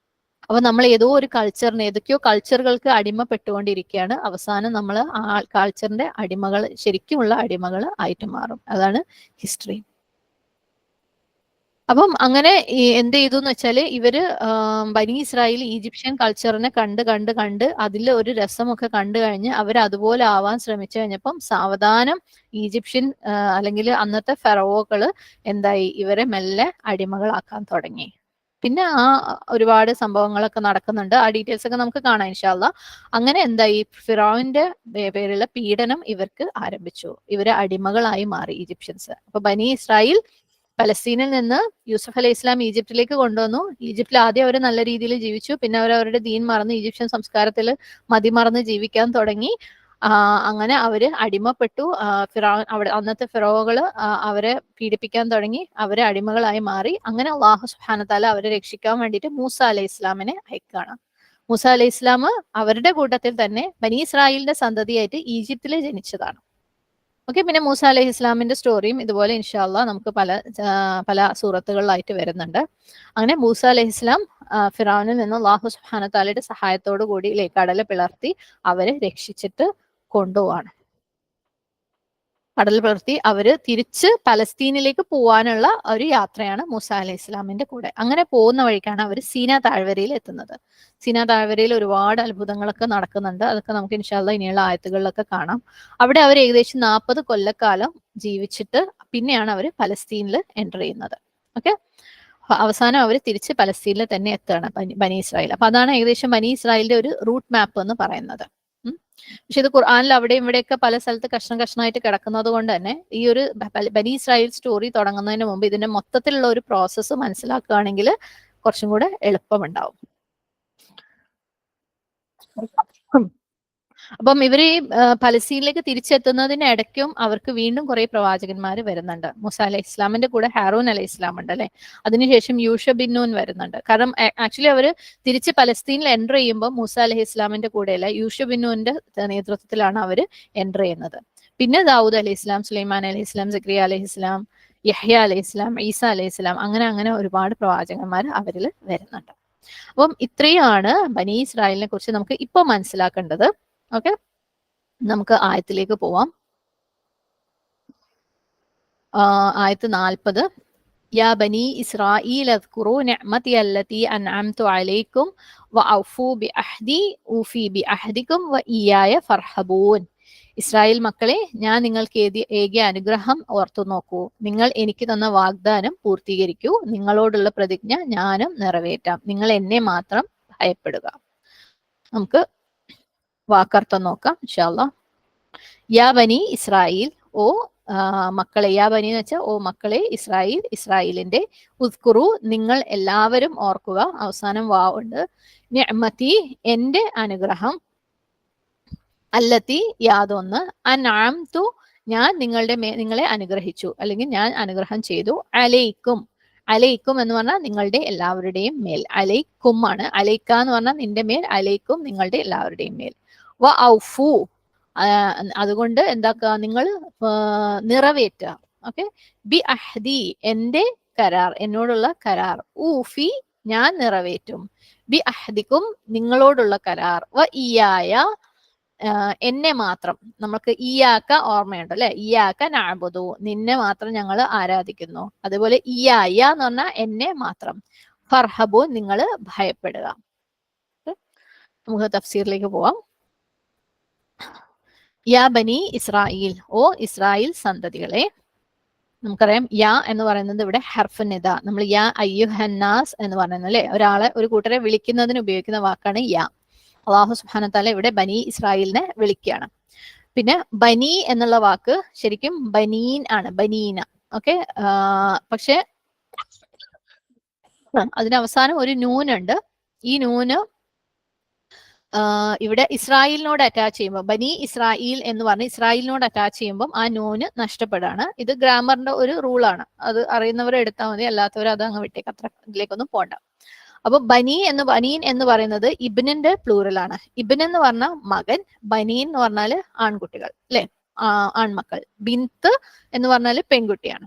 അപ്പൊ നമ്മൾ ഏതോ ഒരു കൾച്ചറിന് ഏതൊക്കെയോ കൾച്ചറുകൾക്ക് അടിമപ്പെട്ടുകൊണ്ടിരിക്കുകയാണ്. അവസാനം നമ്മൾ ആ കൾച്ചറിന്റെ അടിമകൾ, ശരിക്കുമുള്ള അടിമകൾ ആയിട്ട് മാറും. അതാണ് ഹിസ്റ്ററി. അപ്പം അങ്ങനെ എന്ത് ചെയ്തു എന്ന് വെച്ചാല് ഇവര് ബനി ഇസ്രായേൽ ഈജിപ്ഷ്യൻ കൾച്ചറിനെ കണ്ട് അതിൽ ഒരു രസമൊക്കെ കണ്ടു കഴിഞ്ഞ് അവർ അതുപോലെ ആവാൻ ശ്രമിച്ചു കഴിഞ്ഞപ്പം സാവധാനം ഈജിപ്ഷ്യൻ അല്ലെങ്കിൽ അന്നത്തെ ഫെറോകള് എന്തായി, ഇവരെ മെല്ലെ അടിമകളാക്കാൻ തുടങ്ങി. പിന്നെ ഒരുപാട് സംഭവങ്ങളൊക്കെ നടക്കുന്നുണ്ട്. ആ ഡീറ്റെയിൽസ് ഒക്കെ നമുക്ക് കാണാം ഇൻഷാ അല്ലാഹ്. അങ്ങനെ എന്തായി, ഫിറോവിന്റെ പേരിലുള്ള പീഡനം ഇവർക്ക് ആരംഭിച്ചു. ഇവര് അടിമകളായി മാറി ഈജിപ്ഷ്യൻസ്. അപ്പൊ ബനി ഇസ്രായേൽ പലസ്തീനിൽ നിന്ന് യൂസഫ് അലൈഹി ഇസ്ലാം ഈജിപ്തിലേക്ക് കൊണ്ടുവന്നു. ഈജിപ്തിൽ ആദ്യം അവർ നല്ല രീതിയിൽ ജീവിച്ചു. പിന്നെ അവർ അവരുടെ ദീൻ മറന്ന് ഈജിപ്ഷ്യൻ സംസ്കാരത്തിൽ മതിമറന്ന് ജീവിക്കാൻ തുടങ്ങി. അങ്ങനെ അവര് അടിമപ്പെട്ടു. അവിടെ അന്നത്തെ ഫിറോകള് അവരെ പീഡിപ്പിക്കാൻ തുടങ്ങി. അവരെ അടിമകളായി മാറി. അങ്ങനെ അല്ലാഹു സുബ്ഹാനഹു തആല അവരെ രക്ഷിക്കാൻ വേണ്ടിയിട്ട് മൂസ അലൈഹി ഇസ്ലാമിനെ അയക്കുകയാണ്. മൂസ അലൈഹി ഇസ്ലാം അവരുടെ കൂട്ടത്തിൽ തന്നെ ബനി ഇസ്രായേലിന്റെ സന്തതിയായിട്ട് ഈജിപ്തിൽ ജനിച്ചതാണ്. ഓക്കെ. പിന്നെ മൂസ അലൈഹി ഇസ്ലാമിന്റെ സ്റ്റോറിയും ഇതുപോലെ ഇൻഷാ അല്ലാഹ് നമുക്ക് പല സൂറത്തുകളിലായിട്ട് വരുന്നുണ്ട്. അങ്ങനെ മൂസ അലൈഹി ഇസ്ലാം ഫിറൗനിൽ നിന്ന് അല്ലാഹു സുബ്ഹാനഹു തആലയുടെ സഹായത്തോടു കൂടി കടൽ പിളർത്തി അവരെ രക്ഷിച്ചിട്ട് കൊണ്ടുപോവാണ്. കടൽ പിളർത്തി അവര് തിരിച്ച് പലസ്തീനിലേക്ക് പോവാനുള്ള ഒരു യാത്രയാണ് മൂസ അലൈഹി ഇസ്ലാമിന്റെ കൂടെ. അങ്ങനെ പോകുന്ന വഴിക്കാണ് അവർ സീനാ താഴ്വരയിൽ എത്തുന്നത്. സീനാ താഴ്വരയിൽ ഒരുപാട് അത്ഭുതങ്ങളൊക്കെ നടക്കുന്നുണ്ട്. അതൊക്കെ നമുക്ക് ഇൻഷാ അല്ലാഹ് ഇനിയുള്ള ആയത്തുകളിലൊക്കെ കാണാം. അവിടെ അവർ ഏകദേശം 40 കൊല്ലക്കാലം ജീവിച്ചിട്ട് പിന്നെയാണ് അവർ പലസ്തീനിൽ എൻ്റർ ചെയ്യുന്നത്. ഓക്കെ. അവസാനം അവർ തിരിച്ച് പലസ്തീനിൽ തന്നെ എത്തുകയാണ് ബനി ഇസ്രായേൽ. അപ്പൊ അതാണ് ഏകദേശം ബനി ഇസ്രായേലിന്റെ ഒരു റൂട്ട് മാപ്പ് എന്ന് പറയുന്നത്. പക്ഷെ ഇത് ഖുർആനിൽ അവിടെയും ഇവിടെയൊക്കെ പല സ്ഥലത്ത് കഷ്ണമായിട്ട് കിടക്കുന്നത് കൊണ്ട് തന്നെ ഈ ഒരു ബനി ഇസ്രായേൽ സ്റ്റോറി തുടങ്ങുന്നതിന് മുമ്പ് ഇതിന്റെ മൊത്തത്തിലുള്ള ഒരു പ്രോസസ്സ് മനസ്സിലാക്കുകയാണെങ്കിൽ കുറച്ചും കൂടെ എളുപ്പമുണ്ടാവും. അപ്പം ഇവര് പലസ്തീനിലേക്ക് തിരിച്ചെത്തുന്നതിന് ഇടയ്ക്കും അവർക്ക് വീണ്ടും കുറെ പ്രവാചകന്മാർ വരുന്നുണ്ട്. മൂസ അലൈഹി ഇസ്ലാമിന്റെ കൂടെ ഹാറൂൻ അലൈഹി ഇസ്ലാം ഉണ്ട് അല്ലെ. അതിനുശേഷം യൂഷ ബിൻ നൂൻ വരുന്നുണ്ട്. കാരണം ആക്ച്വലി അവര് തിരിച്ച് പലസ്തീനിൽ എൻ്റർ ചെയ്യുമ്പോൾ മൂസ അലൈഹി ഇസ്ലാമിന്റെ കൂടെയല്ല, യൂഷ ബിൻ നൂന്റെ നേതൃത്വത്തിലാണ് അവര് എൻ്റർ ചെയ്യുന്നത്. പിന്നെ ദാവൂദ് അലൈഹി ഇസ്ലാം, സുലൈമാൻ അലൈഹി ഇസ്ലാം, സക്രിയ അലൈഹി ഇസ്ലാം, യഹ്യ അലൈഹി ഇസ്ലാം, ഈസ അലൈഹി ഇസ്ലാം, അങ്ങനെ ഒരുപാട് പ്രവാചകന്മാർ അവരിൽ വരുന്നുണ്ട്. അപ്പം ഇത്രയാണ് ബനി ഇസ്രായേലിനെ കുറിച്ച് നമുക്ക് ഇപ്പൊ മനസ്സിലാക്കേണ്ടത്. ഓക്കെ. നമുക്ക് ആയത്തിലേക്ക് പോവാം. ആയത്ത് 40. യാ ബനി ഇസ്രായീൽ അദ്കുറൂ നിഅമതി അല്ലതി അൻഅംതു അലൈക്കും വഔഫൂ ബിഅഹ്ദി ഊഫി ബിഅഹ്ദിക്കും വഇയ്യായ ഫർഹബൂൻ. ഇസ്രായേൽ മക്കളെ, ഞാൻ നിങ്ങൾക്ക് ഏകിയ അനുഗ്രഹം ഓർത്തു നോക്കൂ. നിങ്ങൾ എനിക്ക് തന്ന വാഗ്ദാനം പൂർത്തീകരിക്കൂ. നിങ്ങളോടുള്ള പ്രതിജ്ഞ ഞാനും നിറവേറ്റാം. നിങ്ങൾ എന്നെ മാത്രം ഭയപ്പെടുക. നമുക്ക് വാക്കർത്ഥം നോക്കാം ഇൻഷാ അല്ലാഹ്. യാ ബനി ഇസ്രായേൽ, ഓ മക്കളെ. യാ ബനി എന്ന് വെച്ചാൽ ഓ മക്കളെ ഇസ്രായേൽ, ഇസ്രായേലിന്റെ. ഉദ്കുറു, നിങ്ങൾ എല്ലാവരും ഓർക്കുക. അവസാനം വാ ഉണ്ട്. നിഅമതി, എന്റെ അനുഗ്രഹം. അല്ലത്തി, യാതൊന്ന്. അൻഅംതു, ഞാൻ നിങ്ങളെ അനുഗ്രഹിച്ചു, അല്ലെങ്കിൽ ഞാൻ അനുഗ്രഹം ചെയ്തു. അലൈക്കും, അലൈക്കും എന്ന് പറഞ്ഞാൽ നിങ്ങളുടെ എല്ലാവരുടെയും മേൽ. അലൈക്കും ആണ്. അലൈക്ക എന്ന് പറഞ്ഞാൽ നിന്റെ മേൽ, അലൈക്കും നിങ്ങളുടെ എല്ലാവരുടെയും മേൽ. വ ഔഫു, അതുകൊണ്ട് എന്താക്കുക, നിങ്ങൾ നിറവേറ്റുക. ഓക്കെ. ബി അഹ്ദി, എന്റെ കരാർ, എന്നോടുള്ള കരാർ. ഊഫി, ഞാൻ നിറവേറ്റും. ബി അഹ്ദിക്കും, നിങ്ങളോടുള്ള കരാർ. വ ഇയായ, എന്നെ മാത്രം. നമുക്ക് ഇയാക്ക ഓർമ്മയുണ്ട് അല്ലെ. ഇയാക്ക നഅ്ബുദു, നിന്നെ മാത്രം ഞങ്ങൾ ആരാധിക്കുന്നു. അതുപോലെ ഇയായ എന്ന് പറഞ്ഞാൽ എന്നെ മാത്രം. ഫർഹബു, നിങ്ങൾ ഭയപ്പെടുക. നമുക്ക് തഫ്സീറിലേക്ക് പോവാം. യാ ബനി ഇസ്രായേൽ, ഓ ഇസ്രായേൽ സന്തതികളെ. നമുക്കറിയാം യാ എന്ന് പറയുന്നത് ഇവിടെ ഹർഫ് നിദ. നമ്മൾ യാ അയ്യുഹന്നാസ് എന്ന് പറയുന്നത് അല്ലെ, ഒരു കൂട്ടരെ വിളിക്കുന്നതിന് ഉപയോഗിക്കുന്ന വാക്കാണ് യാ. അല്ലാഹു സുബ്ഹാനഹു തആല ഇവിടെ ബനി ഇസ്രായേലിനെ വിളിക്കുകയാണ്. പിന്നെ ബനി എന്നുള്ള വാക്ക് ശരിക്കും ബനീൻ ആണ്, ബനീന. ഓക്കെ. പക്ഷെ അതിന് അവസാനം ഒരു നൂനുണ്ട്. ഈ നൂന് ഇവിടെ ഇസ്രായേലിനോട് അറ്റാച്ച് ചെയ്യുമ്പോൾ, ബനി ഇസ്രായേൽ എന്ന് പറഞ്ഞ് ഇസ്രായേലിനോട് അറ്റാച്ച് ചെയ്യുമ്പോൾ ആ നൂന് നഷ്ടപ്പെടാണ്. ഇത് ഗ്രാമറിന്റെ ഒരു റൂളാണ്. അത് അറിയുന്നവരെ എടുത്താൽ മതി, അല്ലാത്തവർ അത് അങ്ങ് വിട്ടേക്ക്, അത്ര ഇതിലേക്കൊന്നും പോണ്ട. അപ്പൊ ബനീൻ എന്ന് പറയുന്നത് ഇബ്നിന്റെ പ്ലൂറൽ ആണ്. ഇബ്ൻ എന്ന് പറഞ്ഞാൽ മകൻ, ബനീൻ എന്ന് പറഞ്ഞാല് ആൺകുട്ടികൾ അല്ലെ, ആൺമക്കൾ. ബിന്ത് എന്ന് പറഞ്ഞാല് പെൺകുട്ടിയാണ്.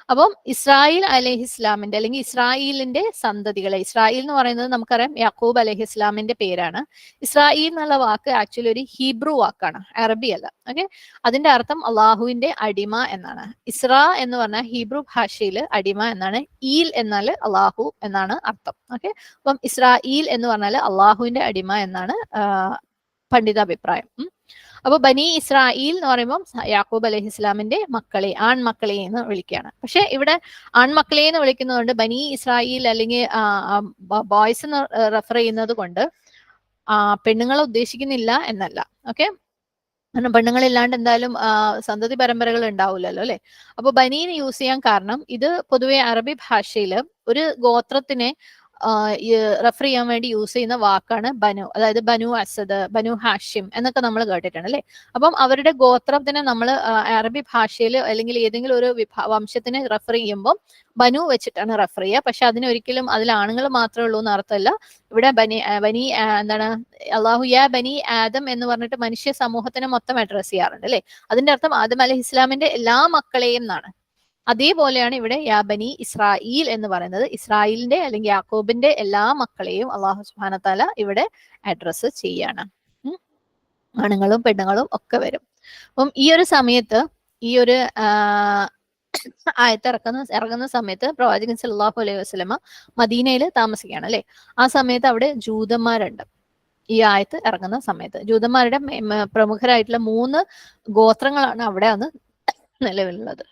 അപ്പം ഇസ്രായേൽ അലൈഹിസ്ലാമിന്റെ അല്ലെങ്കിൽ ഇസ്രായേലിന്റെ സന്തതികളെ, ഇസ്രായേൽ എന്ന് പറയുന്നത് നമുക്കറിയാം യാക്കൂബ് അലൈഹിസ്ലാമിന്റെ പേരാണ്. ഇസ്രായേൽ എന്നുള്ള വാക്ക് ആക്ച്വലി ഒരു ഹീബ്രു വാക്കാണ്, അറബി അല്ല. ഓക്കെ, അതിന്റെ അർത്ഥം അള്ളാഹുവിന്റെ അടിമ എന്നാണ്. ഇസ്ര എന്ന് പറഞ്ഞാൽ ഹീബ്രു ഭാഷയിൽ അടിമ എന്നാണ്, ഈൽ എന്നാൽ അള്ളാഹു എന്നാണ് അർത്ഥം. ഓക്കെ, അപ്പം ഇസ്രായേൽ എന്ന് പറഞ്ഞാൽ അള്ളാഹുവിന്റെ അടിമ എന്നാണ് പണ്ഡിതാഭിപ്രായം. അപ്പൊ ബനി ഇസ്രായേൽ എന്ന് പറയുമ്പോൾ യാക്കൂബ് അലൈഹി ഇസ്ലാമിന്റെ മക്കളെ, ആൺമക്കളെ എന്ന് വിളിക്കുകയാണ്. പക്ഷെ ഇവിടെ ആൺമക്കളെ എന്ന് വിളിക്കുന്നതുകൊണ്ട് ബനി ഇസ്രായേൽ അല്ലെങ്കിൽ ബോയ്സ് എന്ന് റെഫർ ചെയ്യുന്നത് കൊണ്ട് പെണ്ണുങ്ങളെ ഉദ്ദേശിക്കുന്നില്ല എന്നല്ല. ഓക്കെ, കാരണം പെണ്ണുങ്ങളില്ലാണ്ട് എന്തായാലും സന്തതി പരമ്പരകൾ ഉണ്ടാവില്ലല്ലോ അല്ലെ. അപ്പൊ ബനീന് യൂസ് ചെയ്യാൻ കാരണം ഇത് പൊതുവെ അറബി ഭാഷയിൽ ഒരു ഗോത്രത്തിനെ റെഫർ ചെയ്യാൻ വേണ്ടി യൂസ് ചെയ്യുന്ന വാക്കാണ് ബനു. അതായത് ബനു അസദ്, ബനു ഹാഷിം എന്നൊക്കെ നമ്മൾ കേട്ടിട്ടുണ്ട് അല്ലെ. അപ്പം അവരുടെ ഗോത്രത്തിനെ നമ്മൾ അറബി ഭാഷയിൽ അല്ലെങ്കിൽ ഏതെങ്കിലും ഒരു വംശത്തിനെ റെഫർ ചെയ്യുമ്പോൾ ബനു വെച്ചിട്ടാണ് റെഫർ ചെയ്യുക. പക്ഷെ അതിനൊരിക്കലും അതിൽ ആണുങ്ങൾ മാത്രമേ ഉള്ളൂ എന്ന് അർത്ഥമല്ല. ഇവിടെ ബനി എന്താണ് അള്ളാഹു യാ ബനി ആദം എന്ന് പറഞ്ഞിട്ട് മനുഷ്യ സമൂഹത്തിനെ മൊത്തം അഡ്രസ് ചെയ്യാറുണ്ട് അല്ലെ. അതിന്റെ അർത്ഥം ആദം അലൈഹി ഇസ്ലാമിന്റെ എല്ലാ മക്കളെയും എന്നാണ്. അതേപോലെയാണ് ഇവിടെ യാ ബനി ഇസ്രായേൽ എന്ന് പറയുന്നത്. ഇസ്രായേലിന്റെ അല്ലെങ്കിൽ യാക്കോബിന്റെ എല്ലാ മക്കളെയും അള്ളാഹു സുബ്ഹാനഹു തആല ഇവിടെ അഡ്രസ് ചെയ്യാണ്. ആണുങ്ങളും പെണ്ണുങ്ങളും ഒക്കെ വരും. അപ്പം ഈ ഒരു സമയത്ത് ഈ ഒരു ആയത്ത് ഇറങ്ങുന്ന സമയത്ത് പ്രവാചകൻ സല്ലല്ലാഹു അലൈഹി വസല്ലമ മദീനയിൽ താമസിക്കുകയാണ് അല്ലെ. ആ സമയത്ത് അവിടെ ജൂതന്മാരുണ്ട്. ഈ ആയത്ത് ഇറങ്ങുന്ന സമയത്ത് ജൂതന്മാരുടെ പ്രമുഖരായിട്ടുള്ള 3 ഗോത്രങ്ങളാണ് അവിടെ അന്ന് നിലവിലുള്ളത്.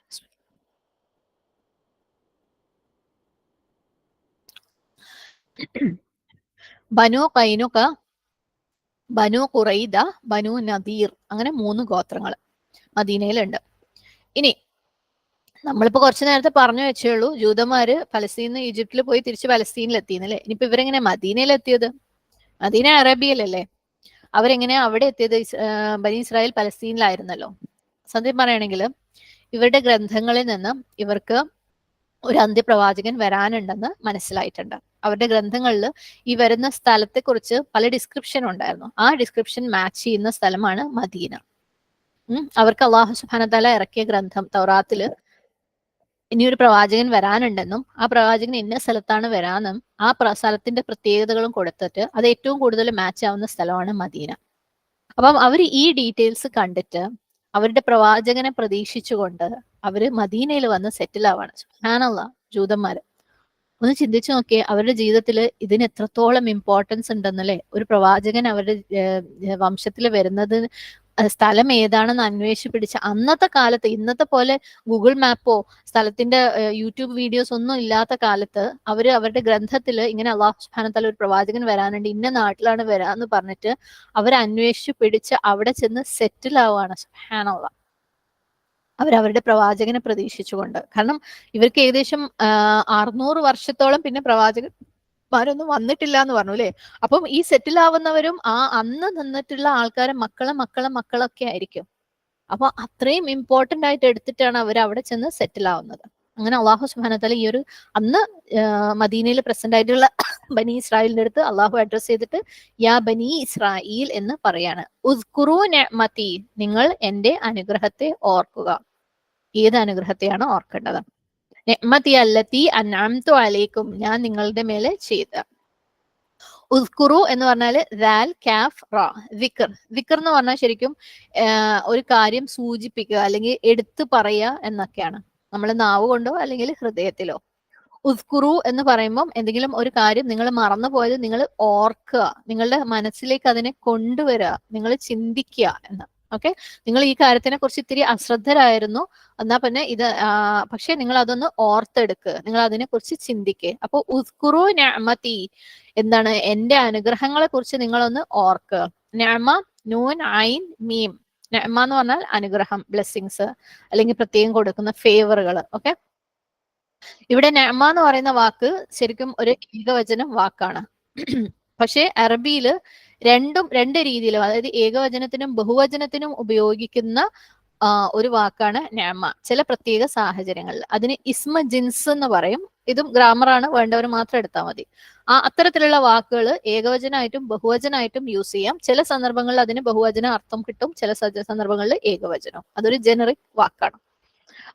ബനു കൈനുക, ബനു ഖുറൈദ, ബനു നദീർ, അങ്ങനെ 3 ഗോത്രങ്ങൾ മദീനയിലുണ്ട്. ഇനി നമ്മളിപ്പോ കുറച്ചു നേരത്തെ പറഞ്ഞു വെച്ചേ ഉള്ളൂ ജൂതന്മാര് പലസ്തീനിൽ ഈജിപ്തിൽ പോയി തിരിച്ച് പലസ്തീനിൽ എത്തിയെന്നല്ലേ. ഇനിയിപ്പോ ഇവരെങ്ങനെ മദീനയിൽ എത്തിയത്? മദീന അറേബ്യയിലല്ലേ. അവരെങ്ങനെയാ അവിടെ എത്തിയത്? ബനി ഇസ്രായേൽ പലസ്തീനിലായിരുന്നല്ലോ. സത്യം പറയുകയാണെങ്കിൽ ഇവരുടെ ഗ്രന്ഥങ്ങളിൽ നിന്ന് ഇവർക്ക് ഒരു അന്ത്യപ്രവാചകൻ വരാനുണ്ടെന്ന് മനസ്സിലായിട്ടുണ്ട്. അവരുടെ ഗ്രന്ഥങ്ങളിൽ ഈ വരുന്ന സ്ഥലത്തെ കുറിച്ച് പല ഡിസ്ക്രിപ്ഷൻ ഉണ്ടായിരുന്നു. ആ ഡിസ്ക്രിപ്ഷൻ മാച്ച് ചെയ്യുന്ന സ്ഥലമാണ് മദീന. അവർക്ക് അള്ളാഹു സുബ്ഹാനഹു തആല ഇറക്കിയ ഗ്രന്ഥം തൗറാത്തില് ഇനിയൊരു പ്രവാചകൻ വരാനുണ്ടെന്നും ആ പ്രവാചകൻ ഇന്ന സ്ഥലത്താണ് വരാനും ആ സ്ഥലത്തിന്റെ പ്രത്യേകതകളും കൊടുത്തിട്ട് അത് ഏറ്റവും കൂടുതൽ മാച്ച് ആവുന്ന സ്ഥലമാണ് മദീന. അപ്പം അവർ ഈ ഡീറ്റെയിൽസ് കണ്ടിട്ട് അവരുടെ പ്രവാചകനെ പ്രതീക്ഷിച്ചുകൊണ്ട് അവര് മദീനയിൽ വന്ന് സെറ്റിൽ ആവാണ്. സുബ്ഹാനല്ലാഹ്, ജൂതന്മാര് ഒന്ന് ചിന്തിച്ചു നോക്കിയേ, അവരുടെ ജീവിതത്തിൽ ഇതിന് എത്രത്തോളം ഇമ്പോർട്ടൻസ് ഉണ്ടെന്നല്ലേ. ഒരു പ്രവാചകൻ അവരുടെ വംശത്തിൽ വരുന്നത് സ്ഥലം ഏതാണെന്ന് അന്വേഷിച്ച് പിടിച്ച്, അന്നത്തെ കാലത്ത് ഇന്നത്തെ പോലെ ഗൂഗിൾ മാപ്പോ സ്ഥലത്തിന്റെ യൂട്യൂബ് വീഡിയോസ് ഒന്നും ഇല്ലാത്ത കാലത്ത് അവര് അവരുടെ ഗ്രന്ഥത്തിൽ ഇങ്ങനെ അല്ലാഹു സുബ്ഹാനഹു തആല ഒരു പ്രവാചകൻ വരാനുണ്ട്, ഇന്ന നാട്ടിലാണ് വരാന്ന് പറഞ്ഞിട്ട് അവർ അന്വേഷിച്ച് പിടിച്ച് അവിടെ ചെന്ന് സെറ്റിൽ ആവുകയാണ്. സുബ്ഹാനല്ലാഹ്, അവരവരുടെ പ്രവാചകനെ പ്രതീക്ഷിച്ചുകൊണ്ട്. കാരണം ഇവർക്ക് ഏകദേശം 600 വർഷത്തോളം പിന്നെ പ്രവാചകന്മാരൊന്നും വന്നിട്ടില്ല എന്ന് പറഞ്ഞു അല്ലെ. അപ്പം ഈ സെറ്റിൽ ആവുന്നവരും അന്ന് നിന്നിട്ടുള്ള ആൾക്കാരെ മക്കളൊക്കെ ആയിരിക്കും. അപ്പൊ അത്രയും ഇമ്പോർട്ടന്റ് ആയിട്ട് എടുത്തിട്ടാണ് അവർ അവിടെ ചെന്ന് സെറ്റിൽ ആവുന്നത്. അങ്ങനെ അള്ളാഹു സുബ്ഹാനഹു തആല ഈ ഒരു അന്ന് മദീനയിൽ പ്രസന്റ് ആയിട്ടുള്ള ബനി ഇസ്രായേലിന്റെ അടുത്ത് അള്ളാഹു അഡ്രസ് ചെയ്തിട്ട് യാ ബനി ഇസ്രായേൽ എന്ന് പറയാണ്. ഉസ്കുറു നിഅമതി, നിങ്ങൾ എന്റെ അനുഗ്രഹത്തെ ഓർക്കുക. ഏത് അനുഗ്രഹത്തെയാണ് ഓർക്കേണ്ടത്? നിഅമതി അല്ലതി അൻഅംതു അലൈക്കും, ഞാൻ നിങ്ങളുടെ മേലെ ചെയ്ത. ഉസ്കുറു എന്ന് പറഞ്ഞാല് ദാൽ കാഫ് റ, വിക്ർ. വിക്ർ എന്ന് പറഞ്ഞാൽ ശരിക്കും ഒരു കാര്യം സൂചിപ്പിക്കുക അല്ലെങ്കിൽ എടുത്തു പറയുക എന്നൊക്കെയാണ്. നമ്മൾ നാവ് കൊണ്ടോ അല്ലെങ്കിൽ ഹൃദയത്തിലോ. ഉസ്കുറു എന്ന് പറയുമ്പോൾ എന്തെങ്കിലും ഒരു കാര്യം നിങ്ങൾ മറന്നു പോയത് നിങ്ങൾ ഓർക്കുക, നിങ്ങളുടെ മനസ്സിലേക്ക് അതിനെ കൊണ്ടുവരിക, നിങ്ങൾ ചിന്തിക്കുക എന്ന്. ഓക്കെ, നിങ്ങൾ ഈ കാര്യത്തിനെ കുറിച്ച് ഇത്തിരി അശ്രദ്ധരായിരുന്നു, എന്നാ പിന്നെ പക്ഷെ നിങ്ങൾ അതൊന്ന് ഓർത്തെടുക്കുക, നിങ്ങൾ അതിനെ കുറിച്ച് ചിന്തിക്കുക. അപ്പൊ ഉസ്കുറു നിഅമതി എന്താണ്? എന്റെ അനുഗ്രഹങ്ങളെ കുറിച്ച് നിങ്ങളൊന്ന് ഓർക്കുക. നിഅമ നൂൻ ഐൻ മീം. നിഅമ എന്ന് പറഞ്ഞാൽ അനുഗ്രഹം, ബ്ലെസ്സിങ്സ്, അല്ലെങ്കിൽ പ്രത്യേകം കൊടുക്കുന്ന ഫേവറുകൾ. ഓക്കെ, ഇവിടെ നിഅമ എന്ന് പറയുന്ന വാക്ക് ശരിക്കും ഒരു ഏകവചനം വാക്കാണ്. പക്ഷെ അറബിയിൽ രണ്ട് രീതിയിലും, അതായത് ഏകവചനത്തിനും ബഹുവചനത്തിനും ഉപയോഗിക്കുന്ന ഒരു വാക്കാണ് നിഅമ. ചില പ്രത്യേക സാഹചര്യങ്ങളിൽ അതിന് ഇസ്മ ജിൻസ് എന്ന് പറയും. ഇതും ഗ്രാമറാണ്, വേണ്ടവർ മാത്രം എടുത്താൽ മതി. അത്തരത്തിലുള്ള വാക്കുകൾ ഏകവചനമായിട്ടും ബഹുവചനമായിട്ടും യൂസ് ചെയ്യാം. ചില സന്ദർഭങ്ങളിൽ അതിന് ബഹുവചന അർത്ഥം കിട്ടും, ചില സന്ദർഭങ്ങളിൽ ഏകവചനം. അതൊരു ജനറിക് വാക്കാണ്.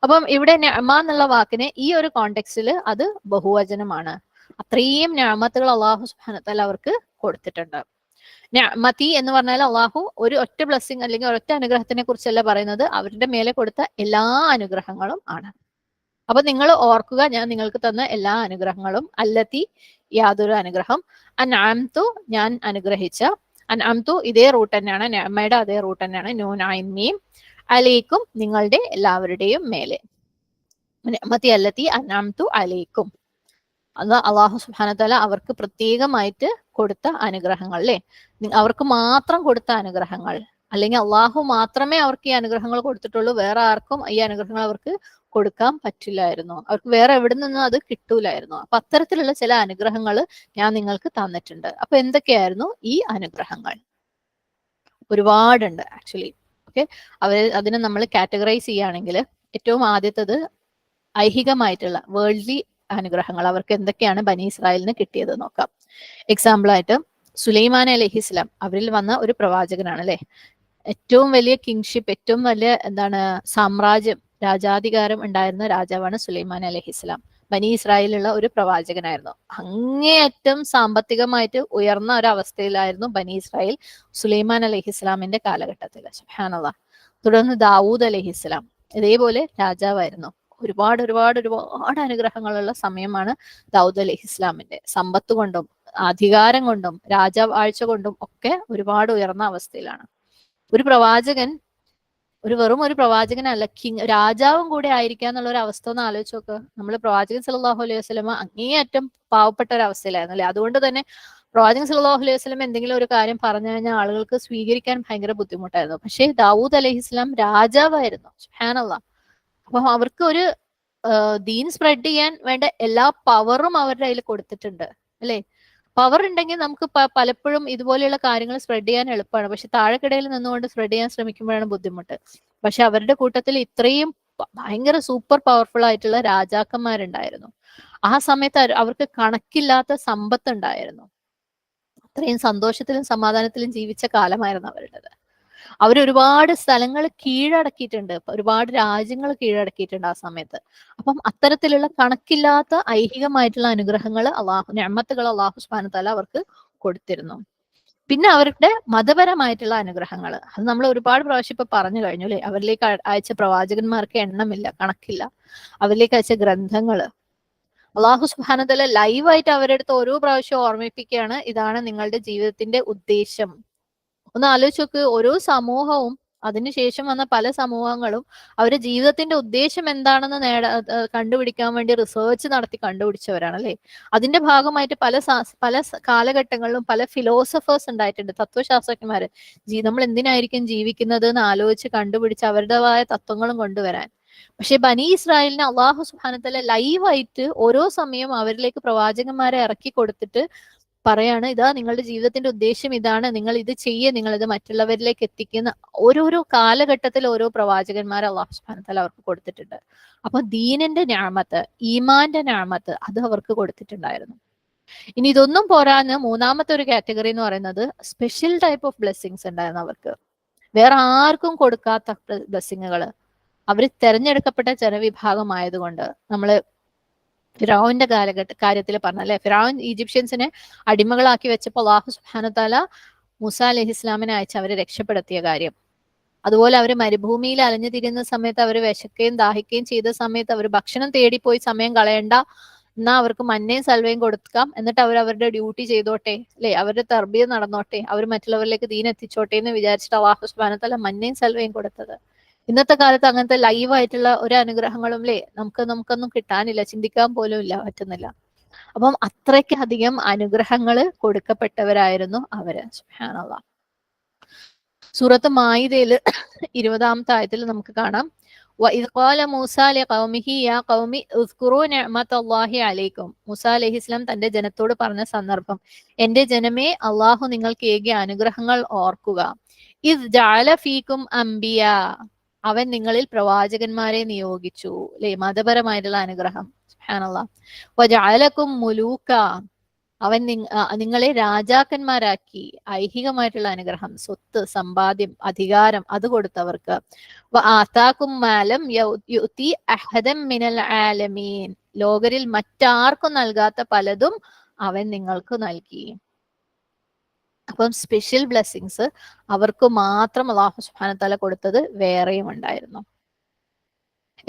അപ്പം ഇവിടെ നിഅമ എന്നുള്ള വാക്കിന് ഈ ഒരു കോണ്ടെക്സ്റ്റിൽ അത് ബഹുവചനമാണ്. അത്രയും നിഅമത്തുകൾ അള്ളാഹു സുബ്ഹാനഹു വ തആല അവർക്ക് കൊടുത്തിട്ടുണ്ട്. നിഅമതി എന്ന് പറഞ്ഞാൽ അള്ളാഹു ഒരു ഒറ്റ ബ്ലെസ്സിങ് അല്ലെങ്കിൽ ഒരൊറ്റ അനുഗ്രഹത്തിനെ കുറിച്ചല്ല പറയുന്നത്, അവരുടെ മേലെ കൊടുത്ത എല്ലാ അനുഗ്രഹങ്ങളും ആണ്. അപ്പൊ നിങ്ങൾ ഓർക്കുക, ഞാൻ നിങ്ങൾക്ക് തന്ന എല്ലാ അനുഗ്രഹങ്ങളും. അല്ലത്തി യാതൊരു അനുഗ്രഹം, അൻഅംതു ഞാൻ അനുഗ്രഹിച്ച, അൻഅംതു ഇതേ റൂട്ട് തന്നെയാണ്, നിഅമയുടെ അതേ റൂട്ട് തന്നെയാണ്, നൂൻ ഐൻ മീം, അലൈക്കും നിങ്ങളുടെ എല്ലാവരുടെയും മേലെ. നിഅമതി അല്ലത്തി അൻഅംതു അലൈക്കും, അത് അള്ളാഹു സുബ്ഹാനഹു വ തആല അവർക്ക് പ്രത്യേകമായിട്ട് കൊടുത്ത അനുഗ്രഹങ്ങൾ അല്ലേ, അവർക്ക് മാത്രം കൊടുത്ത അനുഗ്രഹങ്ങൾ. അല്ലെങ്കിൽ അള്ളാഹു മാത്രമേ അവർക്ക് ഈ അനുഗ്രഹങ്ങൾ കൊടുത്തിട്ടുള്ളൂ, വേറെ ആർക്കും ഈ അനുഗ്രഹങ്ങൾ അവർക്ക് കൊടുക്കാൻ പറ്റില്ലായിരുന്നു, അവർക്ക് വേറെ എവിടെ നിന്നും അത് കിട്ടൂലായിരുന്നു. അപ്പൊ അത്തരത്തിലുള്ള ചില അനുഗ്രഹങ്ങൾ ഞാൻ നിങ്ങൾക്ക് തന്നിട്ടുണ്ട്. അപ്പൊ എന്തൊക്കെയായിരുന്നു ഈ അനുഗ്രഹങ്ങൾ? ഒരുപാടുണ്ട് ആക്ച്വലി. ഓക്കെ, അതിനെ നമ്മൾ കാറ്റഗറൈസ് ചെയ്യുകയാണെങ്കിൽ ഏറ്റവും ആദ്യത്തത് ഐഹികമായിട്ടുള്ള വേൾഡ്ലി അനുഗ്രഹങ്ങൾ, അവർക്ക് എന്തൊക്കെയാണ് ബനി ഇസ്രായേലിന് കിട്ടിയത് നോക്കാം. എക്സാമ്പിൾ ആയിട്ട് സുലൈമാൻ അലൈഹിസ്സലാം അവരിൽ വന്ന ഒരു പ്രവാചകനാണ് അല്ലെ. ഏറ്റവും വലിയ കിങ്ഷിപ്പ്, ഏറ്റവും വലിയ എന്താണ് സാമ്രാജ്യം, രാജാധികാരം ഉണ്ടായിരുന്ന രാജാവാണ് സുലൈമാൻ അലൈഹിസ്സലാം. ബനി ഇസ്രായേലുള്ള ഒരു പ്രവാചകനായിരുന്നു. അങ്ങേയറ്റം സാമ്പത്തികമായിട്ട് ഉയർന്ന ഒരു അവസ്ഥയിലായിരുന്നു ബനി ഇസ്രായേൽ സുലൈമാൻ അലൈഹിസ്സലാമിന്റെ കാലഘട്ടത്തിൽ. സുബ്ഹാനല്ലാഹ്. തുടർന്ന് ദാവൂദ് അലൈഹിസ്സലാം ഇതേപോലെ രാജാവായിരുന്നു. ഒരുപാട് ഒരുപാട് ഒരുപാട് അനുഗ്രഹങ്ങളുള്ള സമയമാണ് ദാവൂദ് അലൈഹിസ്സലാമിന്റെ. സമ്പത്ത് കൊണ്ടും അധികാരം കൊണ്ടും രാജവാഴ്ച കൊണ്ടും ഒക്കെ ഒരുപാട് ഉയർന്ന അവസ്ഥയിലാണ്. ഒരു പ്രവാചകൻ വെറും ഒരു പ്രവാചകനല്ല, രാജാവും കൂടെ ആയിരിക്കുക എന്നുള്ള ഒരു അവസ്ഥ ഒന്ന് ആലോചിച്ച് നോക്ക്. നമ്മൾ പ്രവാചകൻ സല്ലല്ലാഹു അലൈഹി വസല്ലമ അങ്ങേയറ്റം പാവപ്പെട്ട ഒരു അവസ്ഥയിലായിരുന്നു അല്ലെ. അതുകൊണ്ട് തന്നെ പ്രവാചകൻ സല്ലല്ലാഹു അലൈഹി വസല്ലം എന്തെങ്കിലും ഒരു കാര്യം പറഞ്ഞു കഴിഞ്ഞാൽ ആളുകൾക്ക് സ്വീകരിക്കാൻ ഭയങ്കര ബുദ്ധിമുട്ടായിരുന്നു. പക്ഷേ ദാവൂദ് അലൈഹിസ്സലാം രാജാവായിരുന്നു. സുബ്ഹാനല്ലാഹ്. അപ്പൊ അവർക്ക് ഒരു ദീൻ സ്പ്രെഡ് ചെയ്യാൻ വേണ്ട എല്ലാ പവറും അവരുടെ കയ്യിൽ കൊടുത്തിട്ടുണ്ട് അല്ലെ. പവർ ഉണ്ടെങ്കിൽ നമുക്ക് പലപ്പോഴും ഇതുപോലെയുള്ള കാര്യങ്ങൾ സ്പ്രെഡ് ചെയ്യാൻ എളുപ്പമാണ്. പക്ഷെ താഴെക്കിടയിൽ നിന്നുകൊണ്ട് സ്പ്രെഡ് ചെയ്യാൻ ശ്രമിക്കുമ്പോഴാണ് ബുദ്ധിമുട്ട്. പക്ഷെ അവരുടെ കൂട്ടത്തിൽ ഇത്രയും ഭയങ്കര സൂപ്പർ പവർഫുൾ ആയിട്ടുള്ള രാജാക്കന്മാരുണ്ടായിരുന്നു. ആ സമയത്ത് അവർക്ക് കണക്കില്ലാത്ത സമ്പത്ത് ഉണ്ടായിരുന്നു. അത്രയും സന്തോഷത്തിലും സമാധാനത്തിലും ജീവിച്ച കാലമായിരുന്നു അവരുടേത്. അവരൊരുപാട് സ്ഥലങ്ങൾ കീഴടക്കിയിട്ടുണ്ട്, ഒരുപാട് രാജ്യങ്ങൾ കീഴടക്കിയിട്ടുണ്ട് ആ സമയത്ത്. അപ്പം അത്തരത്തിലുള്ള കണക്കില്ലാത്ത ഐഹികമായിട്ടുള്ള അനുഗ്രഹങ്ങൾ നിഅമത്തുകൾ അള്ളാഹു സുബ്ഹാനഹു വ തആല അവർക്ക് കൊടുത്തിരുന്നു. പിന്നെ അവരുടെ മതപരമായിട്ടുള്ള അനുഗ്രഹങ്ങൾ, അത് നമ്മൾ ഒരുപാട് പ്രാവശ്യം ഇപ്പൊ പറഞ്ഞു കഴിഞ്ഞു അല്ലെ. അവരിലേക്ക് അയച്ച പ്രവാചകന്മാർക്ക് എണ്ണമില്ല, കണക്കില്ല. അവരിലേക്ക് അയച്ച ഗ്രന്ഥങ്ങള് അള്ളാഹു സുബ്ഹാനഹു വ തആല ലൈവായിട്ട് അവരുടെ അടുത്ത് ഓരോ പ്രാവശ്യം ഓർമ്മിപ്പിക്കുകയാണ്, ഇതാണ് നിങ്ങളുടെ ജീവിതത്തിന്റെ ഉദ്ദേശം. ഒന്ന് ആലോചിച്ച് നോക്ക്, ഓരോ സമൂഹവും അതിനുശേഷം വന്ന പല സമൂഹങ്ങളും അവരുടെ ജീവിതത്തിന്റെ ഉദ്ദേശം എന്താണെന്ന് കണ്ടുപിടിക്കാൻ വേണ്ടി റിസർച്ച് നടത്തി കണ്ടുപിടിച്ചവരാണ് അല്ലെ. അതിന്റെ ഭാഗമായിട്ട് പല കാലഘട്ടങ്ങളിലും പല ഫിലോസഫേഴ്സ് ഉണ്ടായിട്ടുണ്ട്, തത്വശാസ്ത്രജ്ഞന്മാര്. നമ്മൾ എന്തിനായിരിക്കും ജീവിക്കുന്നത് എന്ന് ആലോചിച്ച് കണ്ടുപിടിച്ച് അവരുടേതായ തത്വങ്ങളും കൊണ്ടുവരാൻ. പക്ഷെ ബനി ഇസ്രായേലിന് അള്ളാഹു സുബ്ഹാനഹു വ തആല ലൈവായിട്ട് ഓരോ സമയം അവരിലേക്ക് പ്രവാചകന്മാരെ ഇറക്കി കൊടുത്തിട്ട് പറയാണ്, ഇതാ നിങ്ങളുടെ ജീവിതത്തിന്റെ ഉദ്ദേശം ഇതാണ്, നിങ്ങൾ ഇത് ചെയ്യേ, നിങ്ങൾ ഇത് മറ്റുള്ളവരിലേക്ക് എത്തിക്കുന്ന. ഓരോരോ കാലഘട്ടത്തിൽ ഓരോ പ്രവാചകന്മാരെ അള്ളാഹു സുബ്ഹാനഹു വ തആല അവർക്ക് കൊടുത്തിട്ടുണ്ട്. അപ്പൊ ദീനിന്റെ ഞാമത്ത്, ഈമാന്റെ ഞാമത്ത് അത് അവർക്ക് കൊടുത്തിട്ടുണ്ടായിരുന്നു. ഇനി ഇതൊന്നും പോരാന്ന് മൂന്നാമത്തെ ഒരു കാറ്റഗറി എന്ന് പറയുന്നത് സ്പെഷ്യൽ ടൈപ്പ് ഓഫ് ബ്ലെസ്സിങ്സ് ഉണ്ടായിരുന്നു അവർക്ക്. വേറെ ആർക്കും കൊടുക്കാത്ത ബ്ലെസ്സിങ്ങുകൾ. അവർ തെരഞ്ഞെടുക്കപ്പെട്ട ജനവിഭാഗമായതുകൊണ്ട്, നമ്മള് ഫിറഔന്റെ കാര്യത്തിൽ പറഞ്ഞല്ലേ, ഫിറഔൻ ഈജിപ്ഷ്യൻസിനെ അടിമകളാക്കി വെച്ചപ്പോൾ അല്ലാഹു സുബ്ഹാനഹു വ തആല മൂസ അലൈഹിസ്സലാമിനെ അയച്ച് അവരെ രക്ഷപ്പെടുത്തിയ കാര്യം. അതുപോലെ അവർ മരുഭൂമിയിൽ അലഞ്ഞു തിരിയുന്ന സമയത്ത് അവർ വിശക്കുകയും ദാഹിക്കുകയും ചെയ്ത സമയത്ത് അവർ ഭക്ഷണം തേടിപ്പോയി സമയം കളയണ്ട, എന്നാ അവർക്ക് മന്നയും സൽവയും കൊടുക്കാം, എന്നിട്ട് അവർ അവരുടെ ഡ്യൂട്ടി ചെയ്തോട്ടെ അല്ലെ, അവരുടെ തർബിയ നടന്നോട്ടെ, അവർ മറ്റുള്ളവരിലേക്ക് ദീൻ എത്തിച്ചോട്ടെ എന്ന് വിചാരിച്ചിട്ട് അല്ലാഹു സുബ്ഹാനഹു വ തആല മന്നയും സൽവയും കൊടുത്തത്. ഇന്നത്തെ കാലത്ത് അങ്ങനത്തെ ലൈവായിട്ടുള്ള ഒരു അനുഗ്രഹങ്ങളും അല്ലേ നമുക്കൊന്നും കിട്ടാനില്ല, ചിന്തിക്കാൻ പോലും ഇല്ല, പറ്റുന്നില്ല. അപ്പം അത്രയ്ക്ക് അധികം അനുഗ്രഹങ്ങൾ കൊടുക്കപ്പെട്ടവരായിരുന്നു അവര്. സുബ്ഹാനല്ലാഹ്. സൂറത്ത് മായിദയിൽ 20-ാമത്തെ ആയത്തിൽ നമുക്ക് കാണാം, وَإِذْ قَالَ مُوسَى لِقَوْمِهِ يَا قَوْمِ اذْكُرُوا نِعْمَةَ اللَّهِ عَلَيْكُمْ. മൂസ അലൈഹിസ്സലാം തന്റെ ജനത്തോട് പറഞ്ഞ സന്ദർഭം, എന്റെ ജനമേ, അള്ളാഹു നിങ്ങൾക്ക് ഏകിയ അനുഗ്രഹങ്ങൾ ഓർക്കുക. ഇദ് ജഅല ഫീകും അംബിയാ, അവൻ നിങ്ങളിൽ പ്രവാചകന്മാരെ നിയോഗിച്ചു അല്ലെ. മതപരമായിട്ടുള്ള അനുഗ്രഹം. സുബ്ഹാനല്ലാഹ്. വജഅലകും മുലൂക, അവൻ നിങ്ങളെ രാജാക്കന്മാരാക്കി. ഐഹികമായിട്ടുള്ള അനുഗ്രഹം, സ്വത്ത്, സമ്പാദ്യം, അധികാരം അത് കൊടുത്തവർക്ക്. ആതാക്കും മാലം യുതി അഹദൻ മിനൽ ആലമീൻ, ലോകരിൽ മറ്റാർക്കും നൽകാത്ത പലതും അവൻ നിങ്ങൾക്ക് നൽകി. അപ്പം സ്പെഷ്യൽ ബ്ലെസ്സിങ്സ് അവർക്ക് മാത്രം അള്ളാഹു സുബ്ഹാനഹു തആല കൊടുത്തത് വേറെയും ഉണ്ടായിരുന്നു.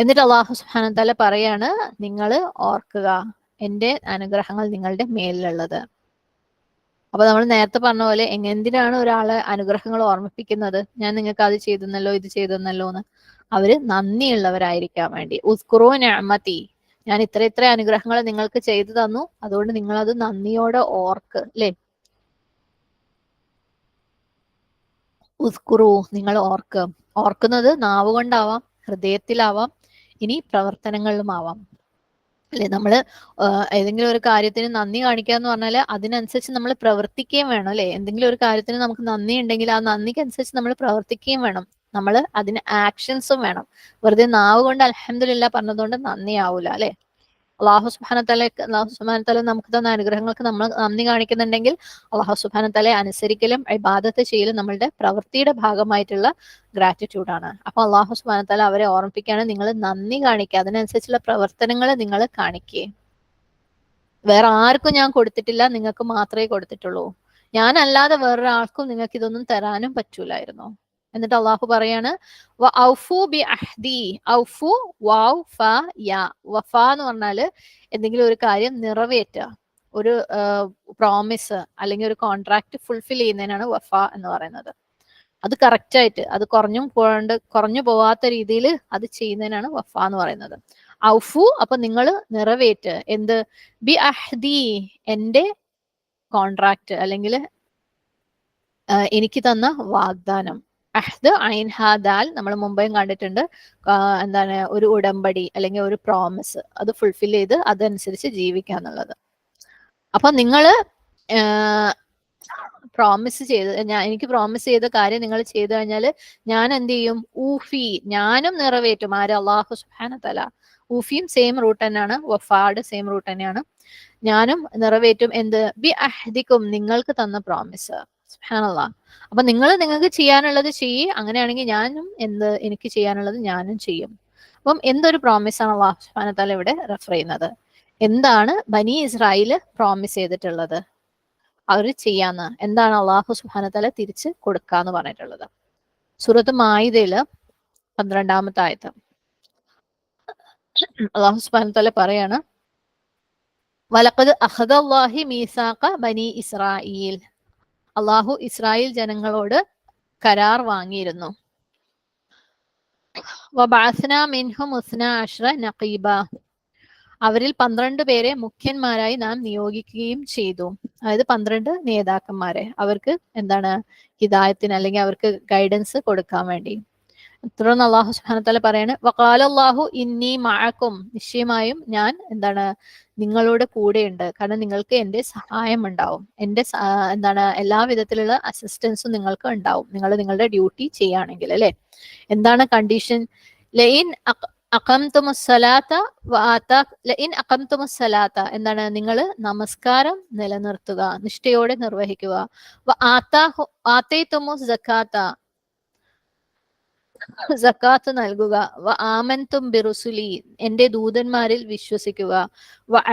എന്നിട്ട് അള്ളാഹു സുബ്ഹാനഹു തആല പറയാണ്, നിങ്ങൾ ഓർക്കുക എന്റെ അനുഗ്രഹങ്ങൾ നിങ്ങളുടെ മേലിലുള്ളത്. അപ്പൊ നമ്മൾ നേരത്തെ പറഞ്ഞ പോലെ എന്തിനാണ് ഒരാളെ അനുഗ്രഹങ്ങൾ ഓർമ്മിപ്പിക്കുന്നത്? ഞാൻ നിങ്ങൾക്ക് അത് ചെയ്തെന്നല്ലോ, ഇത് ചെയ്തെന്നല്ലോ എന്ന്. അവര് നന്ദിയുള്ളവരായിരിക്കാൻ വേണ്ടി. ഉസ്കുറൂ നിഅമതി, ഞാൻ ഇത്ര അനുഗ്രഹങ്ങൾ നിങ്ങൾക്ക് ചെയ്തു തന്നു, അതുകൊണ്ട് നിങ്ങൾ അത് നന്ദിയോടെ ഓർക്ക്. അല്ലെ? ഉസ്കുറു, നിങ്ങൾ ഓർക്ക്. ഓർക്കുന്നത് നാവ് കൊണ്ടാവാം, ഹൃദയത്തിലാവാം, ഇനി പ്രവർത്തനങ്ങളിലുമാവാം. അല്ലെ? നമ്മള് ഏതെങ്കിലും ഒരു കാര്യത്തിന് നന്ദി കാണിക്കുക എന്ന് പറഞ്ഞാൽ അതിനനുസരിച്ച് നമ്മൾ പ്രവർത്തിക്കുകയും വേണം. അല്ലെ? എന്തെങ്കിലും ഒരു കാര്യത്തിന് നമുക്ക് നന്ദി ഉണ്ടെങ്കിൽ ആ നന്ദിക്ക് അനുസരിച്ച് നമ്മൾ പ്രവർത്തിക്കുകയും വേണം. നമ്മൾ അതിന് ആക്ഷൻസും വേണം. വെറുതെ നാവ് കൊണ്ട് അൽഹംദുലില്ലാ പറഞ്ഞതുകൊണ്ട് നന്ദി ആവൂല. അല്ലെ? അള്ളാഹു സുബ്ഹാനഹു തആല നമുക്ക് തന്ന അനുഗ്രഹങ്ങൾക്ക് നമ്മൾ നന്ദി കാണിക്കുന്നുണ്ടെങ്കിൽ അള്ളാഹു സുബ്ഹാനഹു തആലയെ അനുസരിക്കലും ഇബാദത്ത് ചെയ്യലും നമ്മളുടെ പ്രവൃത്തിയുടെ ഭാഗമായിട്ടുള്ള ഗ്രാറ്റിറ്റ്യൂഡാണ്. അപ്പൊ അള്ളാഹു സുബ്ഹാനഹു തആല അവരെ ഓർമ്മിപ്പിക്കുകയാണ്, നിങ്ങൾ നന്ദി കാണിക്കുക, അതിനനുസരിച്ചുള്ള പ്രവർത്തനങ്ങൾ നിങ്ങൾ കാണിക്കുക. വേറെ ആർക്കും ഞാൻ കൊടുത്തിട്ടില്ല, നിങ്ങൾക്ക് മാത്രമേ കൊടുത്തിട്ടുള്ളൂ. ഞാനല്ലാതെ വേറൊരാൾക്കും നിങ്ങൾക്ക് ഇതൊന്നും തരാനും പറ്റൂലായിരുന്നു. എന്നിട്ട് അള്ളാഹു പറയാണ്, ഔഫു ബി അഹ്ദി. ഔഫു വാവ് ഫ യാ. വഫ എന്ന് പറഞ്ഞാല് എന്തെങ്കിലും ഒരു കാര്യം നിറവേറ്റുക, ഒരു പ്രോമിസ് അല്ലെങ്കിൽ ഒരു കോൺട്രാക്ട് ഫുൾഫിൽ ചെയ്യുന്നതിനാണ് വഫ എന്ന് പറയുന്നത്. അത് കറക്റ്റ് ആയിട്ട്, അത് കുറഞ്ഞു പോവാത്ത രീതിയിൽ അത് ചെയ്യുന്നതിനാണ് വഫ എന്ന് പറയുന്നത്. ഔഫു, അപ്പൊ നിങ്ങൾ നിറവേറ്റ്. എന്ത്? ബി അഹ്ദി, എന്റെ കോൺട്രാക്ട് അല്ലെങ്കിൽ എനിക്ക് തന്ന വാഗ്ദാനം. അഹ്ദ് ഐൻ ഹാ ദാൽ നമ്മൾ മുമ്പേയും കണ്ടിട്ടുണ്ട്. എന്താണ്? ഒരു ഉടമ്പടി അല്ലെങ്കിൽ ഒരു പ്രോമിസ്, അത് ഫുൾഫിൽ ചെയ്ത് അതനുസരിച്ച് ജീവിക്കുക എന്നുള്ളത്. അപ്പൊ നിങ്ങള് പ്രോമിസ് ചെയ്ത്, എനിക്ക് പ്രോമിസ് ചെയ്ത കാര്യം നിങ്ങൾ ചെയ്തു കഴിഞ്ഞാൽ ഞാൻ എന്ത് ചെയ്യും? ഊഫി, ഞാനും നിറവേറ്റും. ആര്? അള്ളാഹു സുബ്ഹാനഹു തആല. ഊഫിയും സെയിം റൂട്ട് തന്നെയാണ്, വഫാഡ് സെയിം റൂട്ട് തന്നെയാണ്. ഞാനും നിറവേറ്റും. എന്ത്? ബി അഹ്ദിക്കും, നിങ്ങൾക്ക് തന്ന പ്രോമിസ്. സുബ്ഹാനല്ലാഹ്. അപ്പൊ നിങ്ങൾക്ക് ചെയ്യാനുള്ളത് ചെയ്യ്, അങ്ങനെയാണെങ്കിൽ ഞാനും എനിക്ക് ചെയ്യാനുള്ളത് ഞാനും ചെയ്യും. അപ്പം എന്തൊരു പ്രോമിസാണ് അള്ളാഹു സുബ്ഹാനഹു തആല ഇവിടെ റെഫർ ചെയ്യുന്നത്? എന്താണ് ബനി ഇസ്രായേല് പ്രോമിസ് ചെയ്തിട്ടുള്ളത് അവർ ചെയ്യാന്ന്? എന്താണ് അള്ളാഹു സുബ്ഹാനഹു തആല തിരിച്ച് കൊടുക്കാന്ന് പറഞ്ഞിട്ടുള്ളത്? സൂറത്ത് മാഇദയില് 12-ാമത്തെ ആയത്ത് അള്ളാഹു സുബ്ഹാനഹു തആല പറയാണ്, വലഖദ് അഖദല്ലാഹി മീസാഖ ബനി ഇസ്രായീൽ. അള്ളാഹു ഇസ്രായേൽ ജനങ്ങളോട് കരാർ വാങ്ങിയിരുന്നു. വബഅസ്നാ മിൻഹും 12 നഖീബ. അവരിൽ 12 പേരെ മുഖ്യന്മാരായി നാം നിയോഗിക്കുകയും ചെയ്തു. അതായത് 12 നേതാക്കന്മാരെ, അവർക്ക് എന്താണ്? ഹിദായത്തിന് അല്ലെങ്കിൽ അവർക്ക് ഗൈഡൻസ് കൊടുക്കാൻ വേണ്ടി. തുടർന്ന് അള്ളാഹു സുബ്ഹാനഹു തആല പറയാണ്, വഖാലല്ലാഹു ഇന്നി മഅക്കും, നിശ്ചയമായും ഞാൻ എന്താണ്? നിങ്ങളോട് കൂടെയുണ്ട്. കാരണം നിങ്ങൾക്ക് എന്റെ സഹായം ഉണ്ടാവും, എന്റെ എന്താണ്? എല്ലാ വിധത്തിലുള്ള അസിസ്റ്റൻസും നിങ്ങൾക്ക് ഉണ്ടാവും, നിങ്ങൾ നിങ്ങളുടെ ഡ്യൂട്ടി ചെയ്യുകയാണെങ്കിൽ. അല്ലെ? എന്താണ് കണ്ടീഷൻ? ലഇൻ അഖംതുമുസ്സലാത്ത ലഇൻ അഖംതുമുസ്സലാത്ത, എന്താണ്? നിങ്ങൾ നമസ്കാരം നിലനിർത്തുക, നിഷ്ഠയോടെ നിർവഹിക്കുക. ആതൈതുമുസ് സക്കാത്ത, സക്കാത്ത് നൽകുക. ആമൻതും ബിറുസുലി, എന്റെ ദൂതന്മാരിൽ വിശ്വസിക്കുക.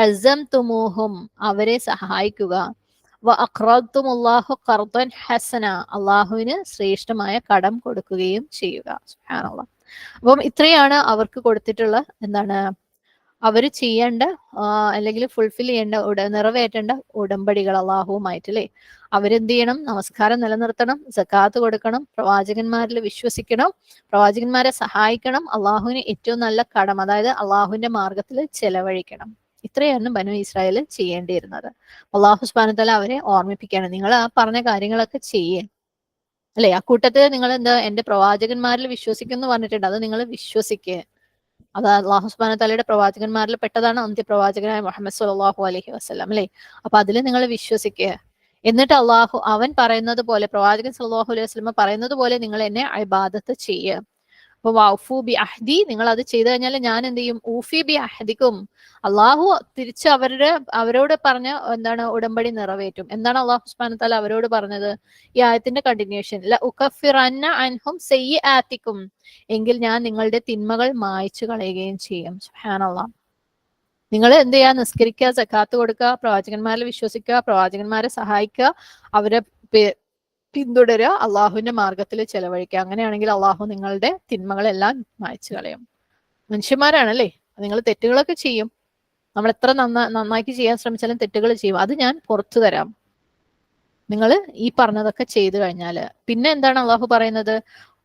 അസംതുമൂഹും, അവരെ സഹായിക്കുക. അഖ്റദ്തുമുല്ലാഹു ഖർദൻ ഹസന, അള്ളാഹുവിന് ശ്രേഷ്ഠമായ കടം കൊടുക്കുകയും ചെയ്യുക. സുബ്ഹാനല്ലാഹ്. അപ്പം ഇത്രയാണ് അവർക്ക് കൊടുത്തിട്ടുള്ള എന്താണ്? അവർ ചെയ്യേണ്ട അല്ലെങ്കിൽ ഫുൾഫിൽ ചെയ്യേണ്ട, നിറവേറ്റേണ്ട ഉടമ്പടികൾ അള്ളാഹുവുമായിട്ട്. അല്ലെ? അവരെന്ത് ചെയ്യണം? നമസ്കാരം നിലനിർത്തണം, സക്കാത്ത് കൊടുക്കണം, പ്രവാചകന്മാരിൽ വിശ്വസിക്കണം, പ്രവാചകന്മാരെ സഹായിക്കണം, അള്ളാഹുവിന് ഏറ്റവും നല്ല കടം, അതായത് അള്ളാഹുവിന്റെ മാർഗത്തിൽ ചെലവഴിക്കണം. ഇത്രയാണ് ബനു ഇസ്രായേൽ ചെയ്യേണ്ടിയിരുന്നത്. അള്ളാഹു സുബ്ഹാനഹു തആല അവരെ ഓർമ്മിപ്പിക്കുകയാണ്, നിങ്ങൾ ആ പറഞ്ഞ കാര്യങ്ങളൊക്കെ ചെയ്യേ. അല്ലെ? ആ കൂട്ടത്തിൽ നിങ്ങൾ എന്താ? എന്റെ പ്രവാചകന്മാരിൽ വിശ്വസിക്കുന്നു പറഞ്ഞിട്ടുണ്ട്, അത് നിങ്ങൾ വിശ്വസിക്കുക. അത് അള്ളാഹു സുബ്ഹാനഹു തആലയുടെ പ്രവാചകന്മാരിൽ പെട്ടതാണ് അന്ത്യപ്രവാചകനായ മുഹമ്മദ് സ്വല്ലല്ലാഹു അലൈഹി വസല്ലം. അല്ലെ? അപ്പൊ അതിൽ നിങ്ങൾ വിശ്വസിക്കുക. എന്നിട്ട് അവൻ പറയുന്നത് പോലെ, പ്രവാചകൻ സ്വല്ലല്ലാഹു അലൈഹി വസല്ലം പറയുന്നത് പോലെ നിങ്ങൾ എന്നെ ഇബാദത്ത് ചെയ്യുക. അപ്പൊ വൗഫു ബി അഹ്ദി, നിങ്ങൾ അത് ചെയ്തു കഴിഞ്ഞാൽ ഞാൻ എന്ത് ചെയ്യും? ഊഫി ബി അഹദിക്കും, അള്ളാഹു തിരിച്ച് അവരോട് പറഞ്ഞ എന്താണ് ഉടമ്പടി നിറവേറ്റും. എന്താണ് അള്ളാഹു സുബ്ഹാനഹു വ തആല അവരോട് പറഞ്ഞത്? ഈ ആയത്തിന്റെ കണ്ടിന്യൂഷൻ, ല ഉകഫിറന്ന അൻഹും സയ്യിആതിക്കും, എങ്കിൽ ഞാൻ നിങ്ങളുടെ തിന്മകൾ മായ്ച്ചു കളയുകയും ചെയ്യും. സുബ്ഹാനല്ലാഹ്. നിങ്ങൾ എന്ത് ചെയ്യുക? നിസ്കരിക്കുക, സക്കാത്ത് കൊടുക്കുക, പ്രവാചകന്മാരിൽ വിശ്വസിക്കുക, പ്രവാചകന്മാരെ സഹായിക്കുക, അവരെ പിന്തുടരുക, അള്ളാഹുവിന്റെ മാർഗത്തിൽ ചെലവഴിക്കുക. അങ്ങനെയാണെങ്കിൽ അള്ളാഹു നിങ്ങളുടെ തിന്മകളെല്ലാം മായ്ച്ചു കളയും. മനുഷ്യന്മാരാണല്ലേ, നിങ്ങൾ തെറ്റുകളൊക്കെ ചെയ്യും. നമ്മൾ എത്ര നന്നാക്കി ചെയ്യാൻ ശ്രമിച്ചാലും തെറ്റുകൾ ചെയ്യും. അത് ഞാൻ പുറത്തു തരാം, നിങ്ങൾ ഈ പറഞ്ഞതൊക്കെ ചെയ്തു കഴിഞ്ഞാല്. പിന്നെ എന്താണ് അള്ളാഹു പറയുന്നത്?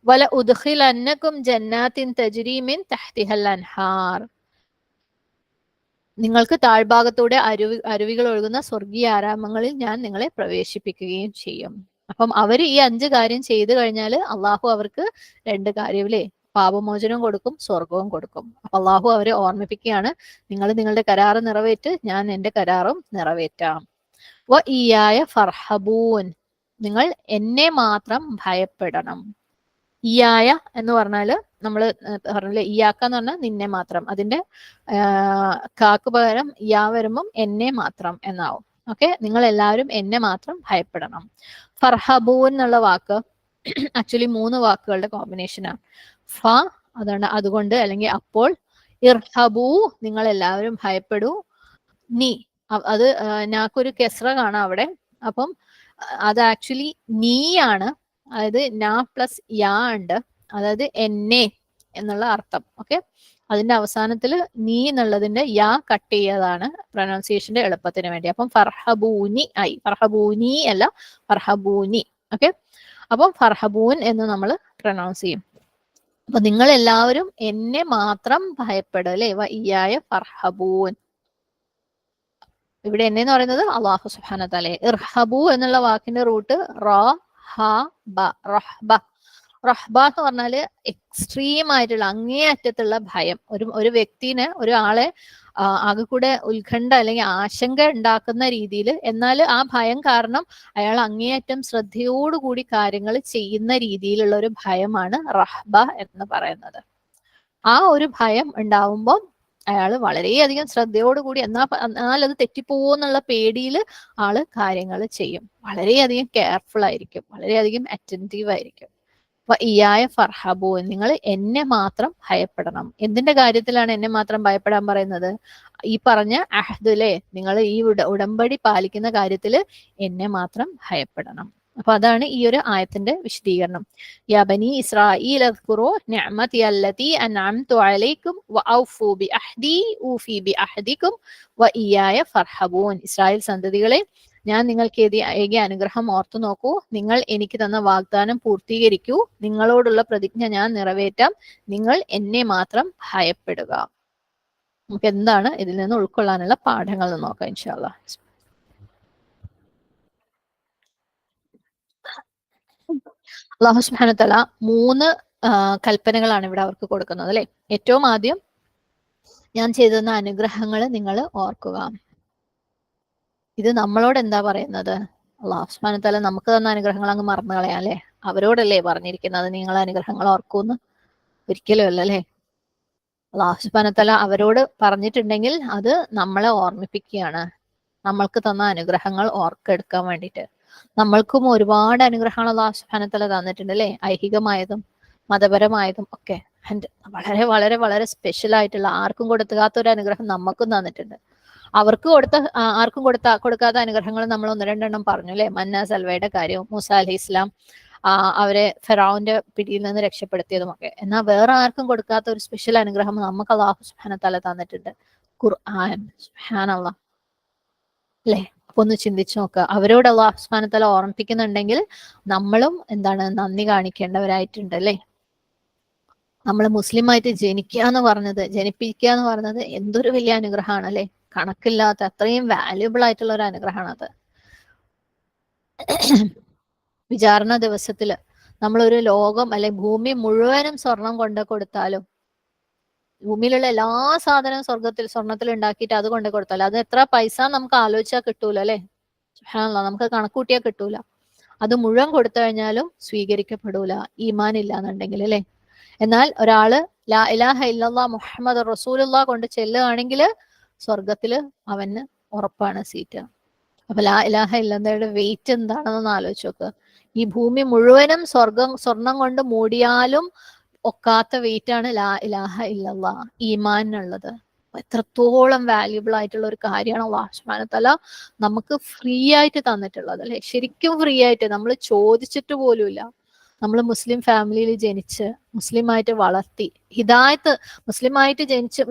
വല ഉദ്ഖിലന്നകും ജന്നാത്തിൻ തജ്രി മിൻ തഹ്തിഹൽ അൻഹാർ, നിങ്ങൾക്ക് താഴ്ഭാഗത്തൂടെ അരുവികൾ ഒഴുകുന്ന സ്വർഗീയ ആരാമങ്ങളിൽ ഞാൻ നിങ്ങളെ പ്രവേശിപ്പിക്കുകയും ചെയ്യും. അപ്പം അവർ ഈ 5 കാര്യം ചെയ്തു കഴിഞ്ഞാൽ അള്ളാഹു അവർക്ക് 2 കാര്യമില്ലേ, പാപമോചനം കൊടുക്കും, സ്വർഗവും കൊടുക്കും. അപ്പൊ അള്ളാഹു അവരെ ഓർമ്മിപ്പിക്കുകയാണ്, നിങ്ങൾ നിങ്ങളുടെ കരാറ് നിറവേറ്റ്, ഞാൻ എന്റെ കരാറും നിറവേറ്റാം. വ ഇയായ ഫർഹബൂൻ, നിങ്ങൾ എന്നെ മാത്രം ഭയപ്പെടണം. ഇയായ എന്ന് പറഞ്ഞാല് നമ്മൾ പറഞ്ഞില്ലേ, ഇയാക്ക എന്ന് പറഞ്ഞാൽ നിന്നെ മാത്രം. അതിന്റെ കാക്ക് പകരം യാ വരുമ്പം എന്നെ മാത്രം എന്നാവും. ഓക്കെ, നിങ്ങൾ എല്ലാവരും എന്നെ മാത്രം ഭയപ്പെടണം. ഫർഹബൂൻ എന്നുള്ള വാക്ക് ആക്ച്വലി 3 വാക്കുകളുടെ കോമ്പിനേഷനാണ്. ഫ അതാണ് അതുകൊണ്ട്, അല്ലെങ്കിൽ അപ്പോൾ. ഇർഹബൂ, നിങ്ങൾ എല്ലാവരും ഭയപ്പെടൂ. നീ, അത് ഞാക്കൊരു കെസ്ര കാണാം അവിടെ. അപ്പം അത് ആക്ച്വലി നീയാണ്, അതായത് നാ പ്ലസ് യാ ഉണ്ട്, അതായത് എന്നെ എന്നുള്ള അർത്ഥം. ഓക്കെ, അതിന്റെ അവസാനത്തിൽ നീ എന്നുള്ളതിന്റെ യാ കട്ട് ചെയ്തതാണ് പ്രൊനൗൺസിയേഷന്റെ എളുപ്പത്തിന് വേണ്ടി. അപ്പം ഫർഹബൂനി ആയി, ഫർഹബൂനി അല്ല ഫർഹബൂനി. ഓക്കെ, അപ്പം ഫർഹബൂൻ എന്ന് നമ്മൾ പ്രൊനൗൺസ് ചെയ്യും. അപ്പൊ നിങ്ങൾ എല്ലാവരും എന്നെ മാത്രം ഭയപ്പെടുക അല്ലെ. ഇയായ ഫർഹബൂൻ, ഇവിടെ എന്നെ എന്ന് പറയുന്നത് അള്ളാഹു സുബ്ഹാനഹു വ തആല. ഇർഹബു എന്നുള്ള വാക്കിന്റെ റൂട്ട് റ ഹ ബ, റഹ്ബ. റഹ്ബ എന്ന് പറഞ്ഞാല് എക്സ്ട്രീം ആയിട്ടുള്ള അങ്ങേയറ്റത്തുള്ള ഭയം. ഒരു വ്യക്തിനെ, ഒരാളെ ആകെ കൂടെ ഉത്കണ്ഠ അല്ലെങ്കിൽ ആശങ്ക ഉണ്ടാക്കുന്ന രീതിയിൽ, എന്നാൽ ആ ഭയം കാരണം അയാൾ അങ്ങേയറ്റം ശ്രദ്ധയോടുകൂടി കാര്യങ്ങൾ ചെയ്യുന്ന രീതിയിലുള്ള ഒരു ഭയമാണ് റഹ്ബ എന്ന് പറയുന്നത്. ആ ഒരു ഭയം ഉണ്ടാവുമ്പോൾ അയാൾ വളരെയധികം ശ്രദ്ധയോടുകൂടി, എന്നാൽ അത് തെറ്റിപ്പോവോ എന്നുള്ള പേടിയിൽ ആള് കാര്യങ്ങൾ ചെയ്യും. വളരെയധികം കെയർഫുൾ ആയിരിക്കും, വളരെയധികം അറ്റൻറ്റീവ് ആയിരിക്കും. അപ്പൊ ഇയായ ഫർഹബൂ, നിങ്ങൾ എന്നെ മാത്രം ഭയപ്പെടണം. എന്തിന്റെ കാര്യത്തിലാണ് എന്നെ മാത്രം ഭയപ്പെടാൻ പറയുന്നത്? ഈ പറഞ്ഞ അഹ്ദ് അല്ലേ, നിങ്ങൾ ഈ ഉടമ്പടി പാലിക്കുന്ന കാര്യത്തിൽ എന്നെ മാത്രം ഭയപ്പെടണം. അപ്പൊ അതാണ് ഈ ഒരു ആയത്തിന്റെ വിശദീകരണം. യാ ബനി ഇസ്രായീൽ അദ്കുറൂ നിഅമതി അല്ലതി അൻഅംതു അലൈക്കും വഔഫു ബിഅഹ്ദി ഊഫി ബിഅഹ്ദിക്കും വഇയായ ഫർഹബൂൻ. ഇസ്രായേൽ സന്തതികളെ, ഞാൻ നിങ്ങൾക്ക് ഏകിയ അനുഗ്രഹം ഓർത്തു നോക്കൂ, നിങ്ങൾ എനിക്ക് തന്ന വാഗ്ദാനം പൂർത്തീകരിക്കൂ, നിങ്ങളോടുള്ള പ്രതിജ്ഞ ഞാൻ നിറവേറ്റാം, നിങ്ങൾ എന്നെ മാത്രം ഭയപ്പെടുക. നമുക്ക് എന്താണ് ഇതിൽ നിന്ന് ഉൾക്കൊള്ളാനുള്ള പാഠങ്ങൾ എന്ന് നോക്കാം ഇൻഷാ അല്ലാഹ്. അല്ലാഹു സുബ്ഹാനഹു വ തആല 3 കൽപ്പനകളാണ് ഇവിടെ അവർക്ക് കൊടുക്കുന്നത് അല്ലെ. ഏറ്റവും ആദ്യം, ഞാൻ ചെയ്തു തന്ന അനുഗ്രഹങ്ങൾ നിങ്ങൾ ഓർക്കുക. ഇത് നമ്മളോട് എന്താ പറയുന്നത്? അല്ലാഹു സുബ്ഹാനഹു വ തആല നമുക്ക് തന്ന അനുഗ്രഹങ്ങൾ അങ്ങ് മറന്നു കളയാം അല്ലെ. അവരോടല്ലേ പറഞ്ഞിരിക്കുന്നത് നിങ്ങൾ അനുഗ്രഹങ്ങൾ ഓർക്കൂന്ന്? ഒരിക്കലും അല്ല അല്ലെ. അല്ലാഹു സുബ്ഹാനഹു വ തആല അവരോട് പറഞ്ഞിട്ടുണ്ടെങ്കിൽ അത് നമ്മളെ ഓർമ്മിപ്പിക്കുകയാണ്, നമ്മൾക്ക് തന്ന അനുഗ്രഹങ്ങൾ ഓർത്തെടുക്കാൻ വേണ്ടിയിട്ട്. നമ്മൾക്കും ഒരുപാട് അനുഗ്രഹങ്ങൾ അല്ലാഹു സുബ്ഹാനഹു വ തആല തന്നിട്ടുണ്ട് അല്ലെ, ഐഹികമായതും മതപരമായതും ഒക്കെ. വളരെ വളരെ വളരെ സ്പെഷ്യൽ ആയിട്ടുള്ള, ആർക്കും കൊടുക്കാത്ത ഒരു അനുഗ്രഹം നമുക്കും തന്നിട്ടുണ്ട്. അവർക്ക് ആർക്കും കൊടുക്കാത്ത അനുഗ്രഹങ്ങൾ നമ്മൾ 1-2 പറഞ്ഞു അല്ലെ. മന്ന സൽവയുടെ കാര്യവും, മൂസ അലൈഹി ഇസ്ലാം അവരെ ഫിറഔന്റെ പിടിയിൽ നിന്ന് രക്ഷപ്പെടുത്തിയതും ഒക്കെ. എന്നാൽ വേറെ ആർക്കും കൊടുക്കാത്ത ഒരു സ്പെഷ്യൽ അനുഗ്രഹം നമുക്ക് അല്ലാഹു സുബ്ഹാനഹു വ തആല തന്നിട്ടുണ്ട്, ഖുർആൻ. സുബ്ഹാനല്ലാഹ് അല്ലെ. അപ്പൊ ഒന്ന് ചിന്തിച്ചു നോക്കുക, അവരോട് അല്ലാഹു സുബ്ഹാനഹു വ തആല ഓർമ്മിപ്പിക്കുന്നുണ്ടെങ്കിൽ നമ്മളും എന്താണ് നന്ദി കാണിക്കേണ്ടവരായിട്ടുണ്ട് അല്ലെ. നമ്മൾ മുസ്ലിമായിട്ട് ജനിപ്പിക്കുക എന്ന് പറഞ്ഞത് എന്തൊരു വലിയ അനുഗ്രഹമാണ് അല്ലെ. കണക്കില്ലാത്ത അത്രയും വാല്യുബിൾ ആയിട്ടുള്ള ഒരു അനുഗ്രഹമാണ് അത്. വിചാരണ ദിവസത്തില് നമ്മളൊരു ലോകം അല്ലെ ഭൂമി മുഴുവനും സ്വർണം കൊണ്ട് കൊടുത്താലും, ഭൂമിയിലുള്ള എല്ലാ സാധനവും സ്വർണത്തിൽ ഉണ്ടാക്കിയിട്ട് അത് കൊണ്ട് കൊടുത്താലും, അത് എത്ര പൈസ നമുക്ക് ആലോചിച്ചാൽ കിട്ടൂല അല്ലെ. നമുക്ക് കണക്കൂട്ടിയാൽ കിട്ടൂല. അത് മുഴുവൻ കൊടുത്തു കഴിഞ്ഞാലും സ്വീകരിക്കപ്പെടൂല ഈമാൻ ഇല്ല എന്നുണ്ടെങ്കിൽ അല്ലെ. എന്നാൽ ഒരാള് ലാ ഇലാഹ ഇല്ലല്ലാഹ് മുഹമ്മദ് റസൂലുള്ളാഹ് കൊണ്ട് ചെല്ലുകയാണെങ്കിൽ സ്വർഗത്തില് അവന് ഉറപ്പാണ് സീറ്റ്. അപ്പൊ ലാ ഇലാഹ ഇല്ലല്ലയുടെ വെയിറ്റ് എന്താണെന്നൊന്ന് ആലോചിച്ച് നോക്കുക. ഈ ഭൂമി മുഴുവനും സ്വർണം കൊണ്ട് മൂടിയാലും ഒക്കാത്ത വെയിറ്റ് ആണ് ലാ ഇലാഹ ഇല്ലല്ലാഹ് ഈമാനുള്ളത്. എത്രത്തോളം വാല്യുബിൾ ആയിട്ടുള്ള ഒരു കാര്യമാണ് അല്ലാഹു സുബ്ഹാനഹു വ തആല നമുക്ക് ഫ്രീ ആയിട്ട് തന്നിട്ടുള്ളത് അല്ലെ. ശരിക്കും ഫ്രീ ആയിട്ട്, നമ്മൾ ചോദിച്ചിട്ട് പോലുമില്ല. നമ്മൾ മുസ്ലിം ഫാമിലിയിൽ ജനിച്ച് മുസ്ലിമായിട്ട് വളർത്തി ഹിദായത്ത്, മുസ്ലിമായിട്ട്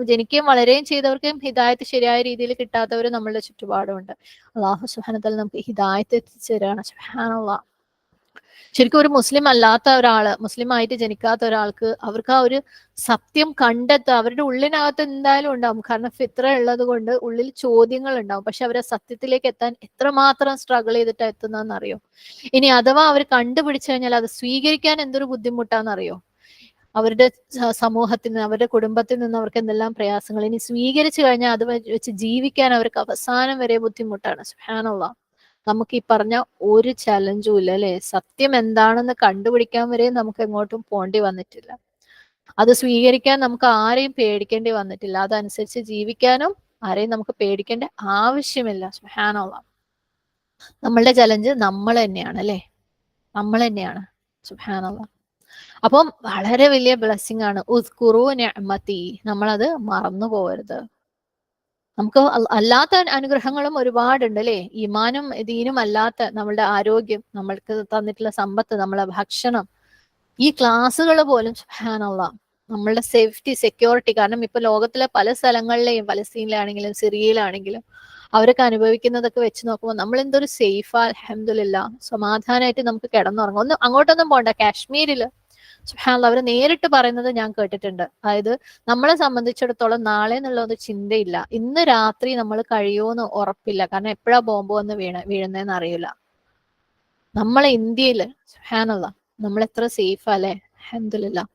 ജനിക്കുകയും വളരുകയും ചെയ്തവർക്കും ഹിദായത്ത് ശരിയായ രീതിയിൽ കിട്ടാത്തവർ നമ്മളുടെ ചുറ്റുപാടുമുണ്ട്. അല്ലാഹു സുബ്ഹാനഹു വ തആല നമുക്ക് ഹിദായത്ത് എത്തിച്ചു തരാണ്. സുബ്ഹാനല്ലാഹ്. ശരിക്കും ഒരു മുസ്ലിം അല്ലാത്ത ഒരാള്, മുസ്ലിം ആയിട്ട് ജനിക്കാത്ത ഒരാൾക്ക് അവർക്ക് ആ ഒരു സത്യം കണ്ടെത്തുക അവരുടെ ഉള്ളിനകത്ത് എന്തായാലും ഉണ്ടാവും. കാരണം ഫിത്ര ഉള്ളത് കൊണ്ട് ഉള്ളിൽ ചോദ്യങ്ങൾ ഉണ്ടാവും. പക്ഷെ അവരെ സത്യത്തിലേക്ക് എത്താൻ എത്രമാത്രം സ്ട്രഗിൾ ചെയ്തിട്ടാണ് എത്തുന്നതെന്നറിയോ? ഇനി അഥവാ അവർ കണ്ടുപിടിച്ചു കഴിഞ്ഞാൽ അത് സ്വീകരിക്കാൻ എന്തൊരു ബുദ്ധിമുട്ടാണെന്നറിയോ? അവരുടെ സമൂഹത്തിൽ നിന്ന്, അവരുടെ കുടുംബത്തിൽ നിന്ന് അവർക്ക് എന്തെല്ലാം പ്രയാസങ്ങൾ. ഇനി സ്വീകരിച്ചു കഴിഞ്ഞാൽ അത് വെച്ച് ജീവിക്കാൻ അവർക്ക് അവസാനം വരെ ബുദ്ധിമുട്ടാണ്. സുബ്ഹാനല്ലാഹ്. നമുക്ക് ഈ പറഞ്ഞ ഒരു ചലഞ്ചും ഇല്ല അല്ലെ. സത്യം എന്താണെന്ന് കണ്ടുപിടിക്കാൻ വരെ നമുക്ക് എങ്ങോട്ടും പോണ്ടി വന്നിട്ടില്ല. അത് സ്വീകരിക്കാൻ നമുക്ക് ആരെയും പേടിക്കേണ്ടി വന്നിട്ടില്ല. അതനുസരിച്ച് ജീവിക്കാനും ആരെയും നമുക്ക് പേടിക്കേണ്ട ആവശ്യമില്ല. സുബ്ഹാനല്ലാഹ്. നമ്മളുടെ ചലഞ്ച് നമ്മൾ തന്നെയാണ് അല്ലെ, നമ്മൾ തന്നെയാണ്. സുബ്ഹാനല്ലാഹ്. അപ്പം വളരെ വലിയ ബ്ലെസ്സിങ് ആണ്. ഉസ്കുറു നിഅമതി, നമ്മളത് മറന്നു പോകരുത്. നമുക്ക് അല്ലാത്ത അനുഗ്രഹങ്ങളും ഒരുപാടുണ്ട് അല്ലെ. ഈമാനും ദീനും അല്ലാത്ത നമ്മളുടെ ആരോഗ്യം, നമ്മൾക്ക് തന്നിട്ടുള്ള സമ്പത്ത്, നമ്മളെ ഭക്ഷണം, ഈ ക്ലാസ്സുകൾ പോലും സുബ്ഹാനല്ലാഹ് നമ്മളുടെ സേഫ്റ്റി, സെക്യൂരിറ്റി. കാരണം ഇപ്പൊ ലോകത്തിലെ പല സ്ഥലങ്ങളിലെയും, പലസ്തീനിലാണെങ്കിലും സിറിയയിലാണെങ്കിലും അവരൊക്കെ അനുഭവിക്കുന്നതൊക്കെ വെച്ച് നോക്കുമ്പോൾ നമ്മൾ എന്തൊരു സേഫാ. അൽഹംദുലില്ലാഹ്. സമാധാനമായിട്ട് നമുക്ക് കിടന്നുറങ്ങാം. ഒന്നും അങ്ങോട്ടൊന്നും പോണ്ട. കാശ്മീരില് സുബ്ഹാനല്ലാഹ് അവര് നേരിട്ട് പറയുന്നത് ഞാൻ കേട്ടിട്ടുണ്ട്. അതായത് നമ്മളെ സംബന്ധിച്ചിടത്തോളം നാളെ എന്നുള്ള ഒരു ചിന്തയില്ല. ഇന്ന് രാത്രി നമ്മൾ കഴിയുമെന്ന് ഉറപ്പില്ല. കാരണം എപ്പോഴാ ബോംബ് വന്ന് വീഴുന്നതെന്ന് അറിയില്ല. നമ്മളെ ഇന്ത്യയില് സുബ്ഹാനല്ലാഹ് നമ്മൾ എത്ര സേഫ് അല്ലെ. അൽഹംദുലില്ലാഹ്.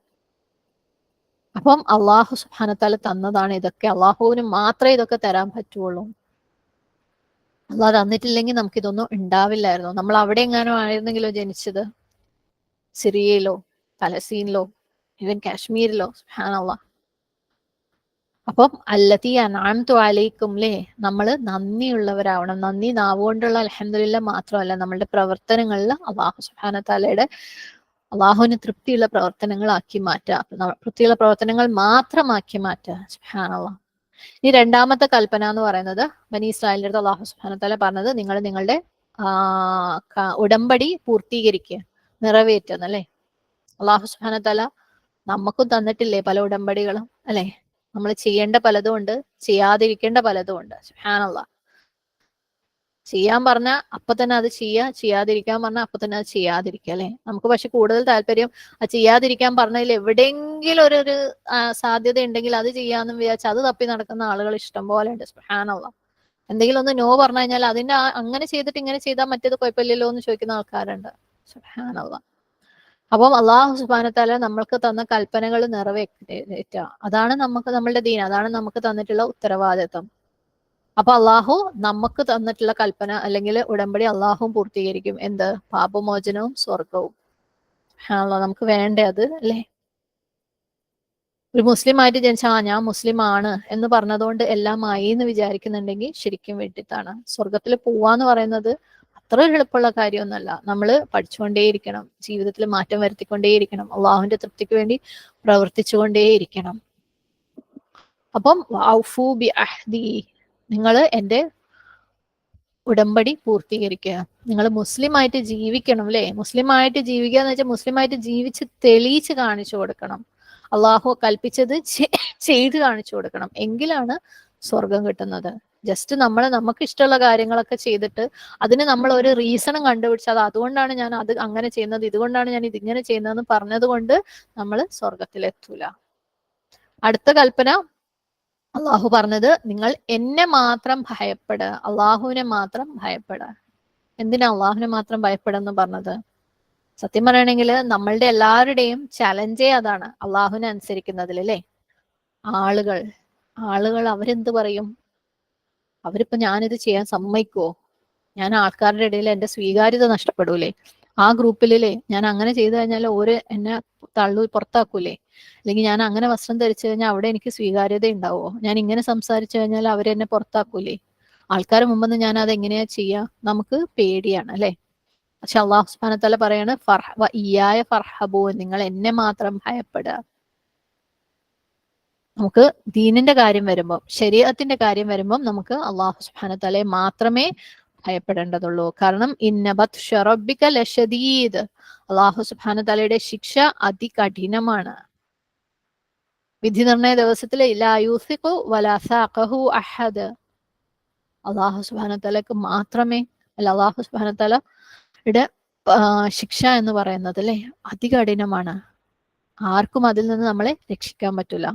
അപ്പം അള്ളാഹു സുബ്ഹാനഹു വ തആല തന്നതാണ് ഇതൊക്കെ. അള്ളാഹുവിന് മാത്രമേ ഇതൊക്കെ തരാൻ പറ്റുള്ളൂ. അള്ളാഹ് തന്നിട്ടില്ലെങ്കിൽ നമുക്ക് ഇതൊന്നും ഉണ്ടാവില്ലായിരുന്നു. നമ്മൾ അവിടെ എങ്ങാനും ആയിരുന്നെങ്കിലോ ജനിച്ചത്, സിറിയയിലോ പലസ്തീനിലോ ഈവൻ കാശ്മീരിലോ. സുബ്ഹാനല്ലാഹ്. അപ്പം അല്ലതീ അൻഅംതു അലൈക്കും ല്ലേ, നമ്മൾ നന്ദിയുള്ളവരാവണം. നന്ദി നാവുകൊണ്ടുള്ള അൽഹംദുലില്ലാഹ് മാത്രമല്ല, നമ്മളുടെ പ്രവർത്തനങ്ങളിൽ അല്ലാഹു സുബ്ഹാനഹു തആലയുടെ അള്ളാഹുവിന് തൃപ്തിയുള്ള പ്രവർത്തനങ്ങളാക്കി മാറ്റുക. തൃപ്തിയുള്ള പ്രവർത്തനങ്ങൾ മാത്രമാക്കി മാറ്റുക. സുബ്ഹാനല്ലാഹ്. ഈ രണ്ടാമത്തെ കൽപ്പന എന്ന് പറയുന്നത് ബനി ഇസ്രായേലിന്റെ അടുത്ത് അള്ളാഹു സുബ്ഹാനഹു തആല പറഞ്ഞത് നിങ്ങൾ നിങ്ങളുടെ ഉടമ്പടി പൂർത്തീകരിക്കുക, നിറവേറ്റുക അല്ലെ. അള്ളാഹു സുബ്ഹാനഹു തആല നമുക്കും തന്നിട്ടില്ലേ പല ഉടമ്പടികളും അല്ലെ. നമ്മൾ ചെയ്യേണ്ട പലതും ഉണ്ട്, ചെയ്യാതിരിക്കേണ്ട പലതും ഉണ്ട്. സുബ്ഹാനല്ലാഹ്. ചെയ്യാൻ പറഞ്ഞാൽ അപ്പൊ തന്നെ അത് ചെയ്യുക, ചെയ്യാതിരിക്കാൻ പറഞ്ഞാൽ അപ്പൊ തന്നെ അത് ചെയ്യാതിരിക്കുക അല്ലെ. നമുക്ക് പക്ഷെ കൂടുതൽ താല്പര്യം അത് ചെയ്യാതിരിക്കാൻ പറഞ്ഞതിൽ എവിടെയെങ്കിലും ഒരു സാധ്യത ഉണ്ടെങ്കിൽ അത് ചെയ്യാമെന്ന് വിചാരിച്ചാൽ അത് തപ്പി നടക്കുന്ന ആളുകൾ ഇഷ്ടം പോലെ ഉണ്ട്. സുബ്ഹാനല്ലാഹ്. എന്തെങ്കിലും ഒന്ന് നോ പറഞ്ഞു കഴിഞ്ഞാൽ അതിന്റെ അങ്ങനെ ചെയ്തിട്ട് ഇങ്ങനെ ചെയ്താൽ മറ്റേത് കുഴപ്പമില്ലല്ലോ എന്ന് ചോദിക്കുന്ന ആൾക്കാരുണ്ട്. സുബ്ഹാനല്ലാഹ്. അപ്പം അള്ളാഹു സുബ്ഹാനഹു വ തആല നമ്മൾക്ക് തന്ന കൽപ്പനകൾ നിറവേറ്റുക, അതാണ് നമുക്ക് നമ്മളുടെ ദീൻ, അതാണ് നമുക്ക് തന്നിട്ടുള്ള ഉത്തരവാദിത്വം. അപ്പൊ അള്ളാഹു നമുക്ക് തന്നിട്ടുള്ള കൽപ്പന അല്ലെങ്കിൽ ഉടമ്പടി അള്ളാഹുവും പൂർത്തീകരിക്കും. എന്ത്? പാപമോചനവും സ്വർഗവും. നമുക്ക് വേണ്ടേ അത് അല്ലേ. ഒരു മുസ്ലിം ആയിട്ട് ജനിച്ച ഞാൻ മുസ്ലിം ആണ് എന്ന് പറഞ്ഞതുകൊണ്ട് എല്ലാം ആയി എന്ന് വിചാരിക്കുന്നുണ്ടെങ്കിൽ ശരിക്കും വേണ്ടിയിട്ടാണ്. സ്വർഗത്തിൽ പോവാന്ന് പറയുന്നത് അത്ര എളുപ്പമുള്ള കാര്യമൊന്നുമല്ല. നമ്മൾ പഠിച്ചുകൊണ്ടേയിരിക്കണം, ജീവിതത്തിൽ മാറ്റം വരുത്തിക്കൊണ്ടേയിരിക്കണം, അള്ളാഹുവിന്റെ തൃപ്തിക്ക് വേണ്ടി പ്രവർത്തിച്ചുകൊണ്ടേയിരിക്കണം. അപ്പം ഔഫു ബി അഹ്ദി, നിങ്ങൾ എൻ്റെ ഉടമ്പടി പൂർത്തീകരിക്കുക. നിങ്ങൾ മുസ്ലിം ആയിട്ട് ജീവിക്കണം അല്ലെ. മുസ്ലിം ആയിട്ട് ജീവിക്കുക എന്ന് വെച്ചാൽ മുസ്ലിം ആയിട്ട് ജീവിച്ച് തെളിയിച്ച് കാണിച്ചു കൊടുക്കണം. അള്ളാഹു കൽപ്പിച്ചത് ചെയ്ത് കാണിച്ചു കൊടുക്കണം. എങ്കിലാണ് സ്വർഗം കിട്ടുന്നത്. ജസ്റ്റ് നമുക്ക് ഇഷ്ടമുള്ള കാര്യങ്ങളൊക്കെ ചെയ്തിട്ട് അതിന് നമ്മൾ ഒരു റീസണും കണ്ടുപിടിച്ച് അത് അതുകൊണ്ടാണ് ഞാൻ അത് അങ്ങനെ ചെയ്യുന്നത്, ഇതുകൊണ്ടാണ് ഞാൻ ഇതിങ്ങനെ ചെയ്യുന്നതെന്ന് പറഞ്ഞത് കൊണ്ട് നമ്മൾ സ്വർഗത്തിലെത്തൂല. അടുത്ത കൽപ്പന അള്ളാഹു പറഞ്ഞത് നിങ്ങൾ എന്നെ മാത്രം ഭയപ്പെടുക, അള്ളാഹുവിനെ മാത്രം ഭയപ്പെടുക. എന്തിനാ അള്ളാഹുവിനെ മാത്രം ഭയപ്പെടുന്നു പറഞ്ഞത്? സത്യം പറയണെങ്കിൽ നമ്മളുടെ എല്ലാവരുടെയും ചലഞ്ചേ അതാണ്, അള്ളാഹുവിനെ അനുസരിക്കുന്നതിൽ അല്ലേ. ആളുകൾ അവരെന്ത് പറയും? അവരിപ്പോ ഞാനിത് ചെയ്യാൻ സമ്മതിക്കുവോ? ഞാൻ ആൾക്കാരുടെ ഇടയിൽ എന്റെ സ്വീകാര്യത നഷ്ടപ്പെടൂലേ? ആ ഗ്രൂപ്പിലേ ഞാൻ അങ്ങനെ ചെയ്തു കഴിഞ്ഞാൽ ഓര് എന്നെ പുറത്താക്കൂലേ? അല്ലെങ്കിൽ ഞാൻ അങ്ങനെ വസ്ത്രം ധരിച്ചു കഴിഞ്ഞാൽ അവിടെ എനിക്ക് സ്വീകാര്യത ഉണ്ടാവോ? ഞാൻ ഇങ്ങനെ സംസാരിച്ചു കഴിഞ്ഞാൽ അവരെന്നെ പുറത്താക്കൂലേ? ആൾക്കാരുടെ മുമ്പെന്ന് ഞാൻ അത് എങ്ങനെയാ ചെയ്യാ? നമുക്ക് പേടിയാണ് അല്ലെ? പക്ഷെ അള്ളാഹു സുബ്ഹാനഹു വ തആല പറയാണ് ഇയ്യായ ഫർഹബൂൻ, നിങ്ങൾ എന്നെ മാത്രം ഭയപ്പെടുക. നമുക്ക് ദീനിന്റെ കാര്യം വരുമ്പോൾ, ശരീഅത്തിന്റെ കാര്യം വരുമ്പോൾ നമുക്ക് അള്ളാഹു സുബ്ഹാനഹു വ തആലയെ മാത്രമേ ഭയപ്പെടേണ്ടതുള്ളൂ. കാരണം ഇന്ന ബത്ഷ റബ്ബിക ലശദീദ്, അള്ളാഹു സുബ്ഹാനഹു വ തആലയുടെ ശിക്ഷ അതികഠിനമാണ്. വിധി നിർണയ ദിവസത്തിൽ ലാ യൂസിഖു വലാ സാഖഹു അഹദ്, അള്ളാഹു സുബ്ഹാനഹു വ തആലക്ക് മാത്രമേ, അല്ല അള്ളാഹു സുബ്ഹാനഹു വ തആലയുടെ ശിക്ഷ എന്ന് പറയുന്നത് അല്ലെ അതികഠിനമാണ്. ആർക്കും അതിൽ നിന്ന് നമ്മളെ രക്ഷിക്കാൻ പറ്റില്ല.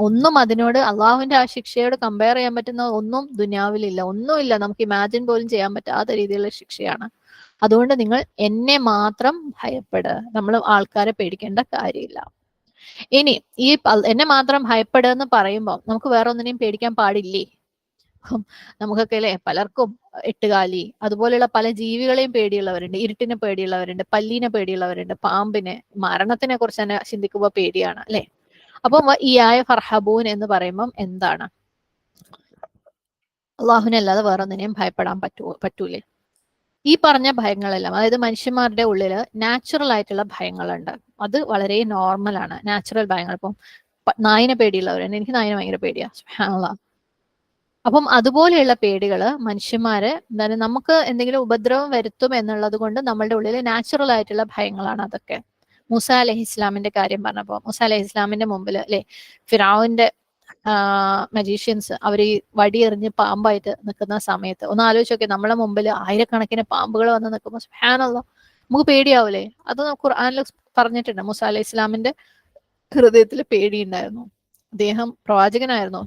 ഒന്നും അതിനോട്, അള്ളാഹുവിന്റെ ആ ശിക്ഷയോട് കമ്പയർ ചെയ്യാൻ പറ്റുന്ന ഒന്നും ദുനിയാവിലില്ല, ഒന്നുമില്ല. നമുക്ക് ഇമാജിൻ പോലും ചെയ്യാൻ പറ്റാത്ത രീതിയിലുള്ള ശിക്ഷയാണ്. അതുകൊണ്ട് നിങ്ങൾ എന്നെ മാത്രം ഭയപ്പെടുക. നമ്മൾ ആൾക്കാരെ പേടിക്കേണ്ട കാര്യമില്ല. ഇനി ഈ എന്നെ മാത്രം ഭയപ്പെടുക എന്ന് പറയുമ്പോൾ നമുക്ക് വേറെ ഒന്നിനെയും പേടിക്കാൻ പാടില്ലേ? നമുക്കൊക്കെ അല്ലെ പലർക്കും എട്ടുകാലി അതുപോലെയുള്ള പല ജീവികളെയും പേടിയുള്ളവരുണ്ട്, ഇരുട്ടിനെ പേടിയുള്ളവരുണ്ട്, പല്ലീനെ പേടിയുള്ളവരുണ്ട്, പാമ്പിനെ, മരണത്തിനെ കുറിച്ച് തന്നെ ചിന്തിക്കുമ്പോൾ പേടിയാണ് അല്ലെ? അപ്പൊ ഈ ആയ ഫർഹബൂൻ എന്ന് പറയുമ്പം എന്താണ്? അള്ളാഹുവിനെ അല്ലാതെ വേറെ ഒന്നിനെയും ഭയപ്പെടാൻ പറ്റൂലേ? ഈ പറഞ്ഞ ഭയങ്ങളെല്ലാം, അതായത് മനുഷ്യന്മാരുടെ ഉള്ളില് നാച്ചുറൽ ആയിട്ടുള്ള ഭയങ്ങളുണ്ട്. അത് വളരെ നോർമലാണ്, നാച്ചുറൽ ഭയങ്ങൾ. ഇപ്പം നായിനെ പേടിയുള്ളവരുണ്ട്, എനിക്ക് നായിനെ ഭയങ്കര പേടിയാ, സുബ്ഹാനല്ലാഹ്. അപ്പം അതുപോലെയുള്ള പേടികള് മനുഷ്യന്മാര് എന്താണ്, നമുക്ക് എന്തെങ്കിലും ഉപദ്രവം വരുത്തും എന്നുള്ളത് കൊണ്ട് നമ്മളുടെ ഉള്ളിൽ നാച്ചുറൽ ആയിട്ടുള്ള ഭയങ്ങളാണ് അതൊക്കെ. മൂസ അലൈഹി ഇസ്ലാമിന്റെ കാര്യം പറഞ്ഞപ്പോ, മൂസ അലൈഹി ഇസ്ലാമിന്റെ മുമ്പിൽ അല്ലെ ഫിറഔന്റെ മജീഷ്യൻസ് അവർ ഈ വടിയെറിഞ്ഞ് പാമ്പായിട്ട് നിൽക്കുന്ന സമയത്ത് ഒന്ന് ആലോചിച്ച് നോക്കിയേ, നമ്മളെ മുമ്പിൽ ആയിരക്കണക്കിന് പാമ്പുകൾ വന്ന് നിൽക്കുമ്പോൾ സുബ്ഹാനല്ലാഹ് നമുക്ക് പേടിയാവൂലേ? അത് ഖുർആനിൽ പറഞ്ഞിട്ടുണ്ട്. മൂസ അലൈഹി ഇസ്ലാമിന്റെ ഹൃദയത്തിൽ പേടിയുണ്ടായിരുന്നു. അദ്ദേഹം പ്രവാചകനായിരുന്നു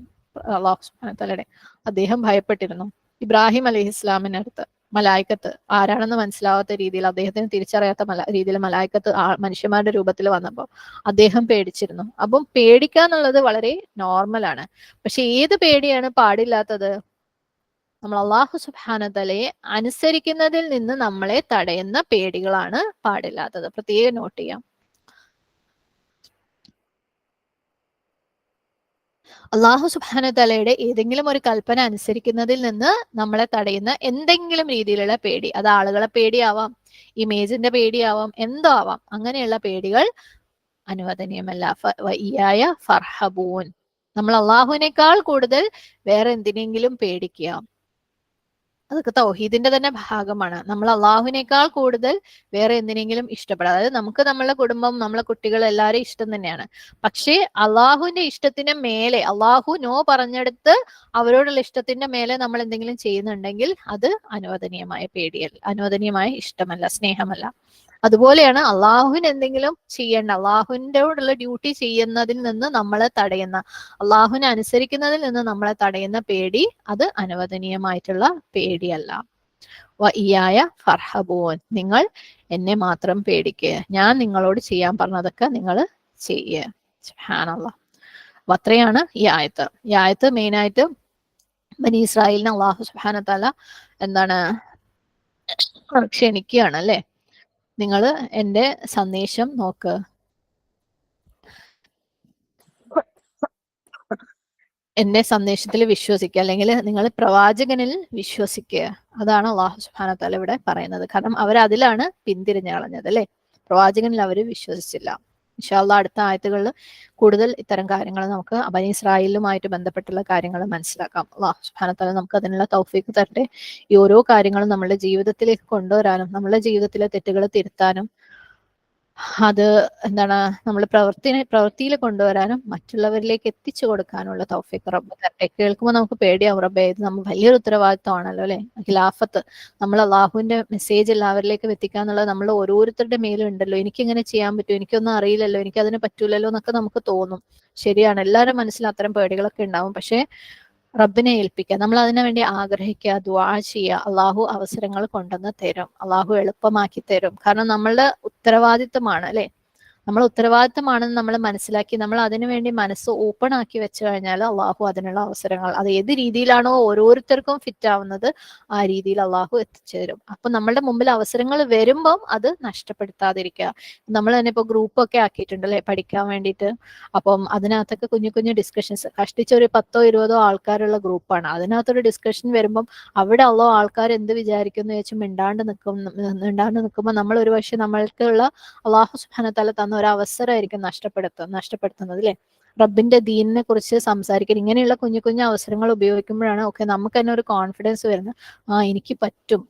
അല്ലാഹു സുബ്ഹാനഹു വ തആലയുടെ, അദ്ദേഹം ഭയപ്പെട്ടിരുന്നു. ഇബ്രാഹിം അലൈഹി ഇസ്ലാമിനടുത്ത് മലായിക്കത്ത് ആരാണെന്ന് മനസ്സിലാവാത്ത രീതിയിൽ, അദ്ദേഹത്തിന് തിരിച്ചറിയാത്ത രീതിയിൽ മലായിക്കത്ത് മനുഷ്യന്മാരുടെ രൂപത്തിൽ വന്നപ്പോൾ അദ്ദേഹം പേടിച്ചിരുന്നു. അപ്പം പേടിക്കാന്നുള്ളത് വളരെ നോർമലാണ്. പക്ഷെ ഏത് പേടിയാണ് പാടില്ലാത്തത്? നമ്മൾ അള്ളാഹു സുബ്ഹാനഹു വ തആലയെ അനുസരിക്കുന്നതിൽ നിന്ന് നമ്മളെ തടയുന്ന പേടികളാണ് പാടില്ലാത്തത്. പ്രത്യേകം നോട്ട് ചെയ്യാം. അള്ളാഹു സുബ്ഹാനഹു വ തആലയുടെ ഏതെങ്കിലും ഒരു കൽപ്പന അനുസരിക്കുന്നതിൽ നിന്ന് നമ്മളെ തടയുന്ന എന്തെങ്കിലും രീതിയിലുള്ള പേടി, അത് ആളുകളെ പേടിയാവാം, ഇമേജിന്റെ പേടിയാവാം, എന്തോ ആവാം, അങ്ങനെയുള്ള പേടികൾ അനുവദനീയമല്ല. ഇയ്യായ ഫർഹബൂൻ, നമ്മൾ അള്ളാഹുവിനേക്കാൾ കൂടുതൽ വേറെ എന്തിനെങ്കിലും പേടിക്കുക, അതൊക്കെ തൗഹീദിന്റെ തന്നെ ഭാഗമാണ്. നമ്മൾ അള്ളാഹുവിനേക്കാൾ കൂടുതൽ വേറെ എന്തിനെങ്കിലും ഇഷ്ടപ്പെടാം. അതായത് നമുക്ക് നമ്മളെ കുടുംബം, നമ്മളെ കുട്ടികൾ എല്ലാവരെയും ഇഷ്ടം തന്നെയാണ്. പക്ഷേ അള്ളാഹുവിന്റെ ഇഷ്ടത്തിന് മേലെ, അള്ളാഹു നോ പറഞ്ഞെടുത്ത് അവരോടുള്ള ഇഷ്ടത്തിന്റെ മേലെ നമ്മൾ എന്തെങ്കിലും ചെയ്യുന്നുണ്ടെങ്കിൽ അത് അനുവദനീയമായ പേടിയല്ല, അനുവദനീയമായ ഇഷ്ടമല്ല, സ്നേഹമല്ല. അതുപോലെയാണ് അള്ളാഹുവിന് എന്തെങ്കിലും ചെയ്യേണ്ട, അള്ളാഹുവിൻ്റെയോടുള്ള ഡ്യൂട്ടി ചെയ്യുന്നതിൽ നിന്ന് നമ്മളെ തടയുന്ന, അള്ളാഹുവിനെ അനുസരിക്കുന്നതിൽ നിന്ന് നമ്മളെ തടയുന്ന പേടി, അത് അനുവദനീയമായിട്ടുള്ള പേടിയല്ല. ഇയ്യായ ഫർഹബൂൻ, നിങ്ങൾ എന്നെ മാത്രം പേടിക്കുക, ഞാൻ നിങ്ങളോട് ചെയ്യാൻ പറഞ്ഞതൊക്കെ നിങ്ങൾ ചെയ്യുക. സുബ്ഹാനല്ലാഹ്. അപ്പൊ അത്രയാണ് ഈ ആയത്ത്. ഈ ആയത്ത് മെയിനായിട്ട് ബനി ഇസ്രായേലിനെ അള്ളാഹു സുബ്ഹാനഹു വ തആല എന്താണ് ക്ഷണിക്കുകയാണ് അല്ലെ, നിങ്ങൾ എൻ്റെ സന്ദേശം നോക്ക്, എന്റെ സന്ദേശത്തിൽ വിശ്വസിക്കുക, അല്ലെങ്കിൽ നിങ്ങൾ പ്രവാചകനിൽ വിശ്വസിക്കുക. അതാണ് അള്ളാഹു സുബ്ഹാനഹു വ തആല ഇവിടെ പറയുന്നത്. കാരണം അവർ അതിലാണ് പിന്തിരിഞ്ഞു കളഞ്ഞത് അല്ലെ, പ്രവാചകനിൽ അവർ വിശ്വസിച്ചില്ല. ഇൻഷാ അല്ലാഹ് അടുത്ത ആയത്തുകളിൽ കൂടുതൽ ഇത്തരം കാര്യങ്ങൾ നമുക്ക് ബനി ഇസ്രായേലുമായിട്ട് ബന്ധപ്പെട്ടുള്ള കാര്യങ്ങൾ മനസ്സിലാക്കാം. അള്ളാഹു സുബ്ഹാനഹു വ തആല നമുക്ക് അതിനുള്ള തൗഫീഖ് തരട്ടെ. ഈ ഓരോ കാര്യങ്ങളും നമ്മുടെ ജീവിതത്തിലേക്ക് കൊണ്ടുവരാനും, നമ്മുടെ ജീവിതത്തിലെ തെറ്റുകൾ തിരുത്താനും, അത് എന്താണ് നമ്മൾ പ്രവൃത്തിയിൽ കൊണ്ടുവരാനും മറ്റുള്ളവരിലേക്ക് എത്തിച്ചു കൊടുക്കാനുള്ള തൗഫീഖ് റബ്ബ് തരട്ടെ. കേൾക്കുമ്പോൾ നമുക്ക് പേടിയാവും, റബ്ബേ ഇത് നമ്മൾ വലിയൊരു ഉത്തരവാദിത്തമാണല്ലോ അല്ലെ, ഖിലാഫത്ത്, നമ്മൾ അള്ളാഹുവിന്റെ മെസ്സേജ് എല്ലാവരിലേക്കും എത്തിക്കുക എന്നുള്ളത് നമ്മൾ ഓരോരുത്തരുടെ മേലും ഉണ്ടല്ലോ. എനിക്കിങ്ങനെ ചെയ്യാൻ പറ്റും, എനിക്കൊന്നും അറിയില്ലല്ലോ, എനിക്കതിന് പറ്റൂലല്ലോ എന്നൊക്കെ നമുക്ക് തോന്നും. ശരിയാണ്, എല്ലാവരുടെ മനസ്സിൽ അത്തരം പേടികളൊക്കെ ഉണ്ടാവും. പക്ഷെ റബ്ബിനെ ഏൽപ്പിക്കുക, നമ്മൾ അതിനു വേണ്ടി ആഗ്രഹിക്കുക, ദുആ ചെയ്യുക, അള്ളാഹു അവസരങ്ങൾ കൊണ്ടുവന്ന് തരും, അള്ളാഹു എളുപ്പമാക്കി തരും. കാരണം നമ്മളുടെ ഉത്തരവാദിത്തമാണ് അല്ലെ, നമ്മൾ ഉത്തരവാദിത്തമാണെന്ന് നമ്മൾ മനസ്സിലാക്കി നമ്മൾ അതിനു വേണ്ടി മനസ്സ് ഓപ്പൺ ആക്കി വെച്ചു കഴിഞ്ഞാൽ അള്ളാഹു അതിനുള്ള അവസരങ്ങൾ അത് ഏത് രീതിയിലാണോ ഓരോരുത്തർക്കും ഫിറ്റ് ആവുന്നത് ആ രീതിയിൽ അള്ളാഹു എത്തിച്ചേരും. അപ്പൊ നമ്മളുടെ മുമ്പിൽ അവസരങ്ങൾ വരുമ്പം അത് നഷ്ടപ്പെടുത്താതിരിക്കുക. നമ്മൾ തന്നെ ഇപ്പൊ ഗ്രൂപ്പൊക്കെ ആക്കിയിട്ടുണ്ടല്ലേ പഠിക്കാൻ വേണ്ടിയിട്ട്. അപ്പം അതിനകത്തൊക്കെ കുഞ്ഞു കുഞ്ഞു ഡിസ്കഷൻസ് കഷ്ടിച്ച ഒരു 10-20 ആൾക്കാരുള്ള ഗ്രൂപ്പാണ്. അതിനകത്തൊരു ഡിസ്കഷൻ വരുമ്പം അവിടെ ഉള്ള ആൾക്കാർ എന്ത് വിചാരിക്കുന്നു വെച്ച് മിണ്ടാണ്ട് നിൽക്കുമ്പോൾ നമ്മൾ ഒരു പക്ഷെ നമ്മൾക്കുള്ള അള്ളാഹു സുബ്ഹാനഹു വ തആല തന്ന ഒരു അവസരമായിരിക്കും നഷ്ടപ്പെടുത്തുന്നത് അല്ലെ. റബ്ബിന്റെ ദീനിനെ കുറിച്ച് സംസാരിക്കാൻ ഇങ്ങനെയുള്ള കുഞ്ഞു കുഞ്ഞു അവസരങ്ങൾ ഉപയോഗിക്കുമ്പോഴാണ് ഓക്കെ നമുക്ക് തന്നെ ഒരു കോൺഫിഡൻസ് വരുന്നത്. എനിക്ക് പറ്റും,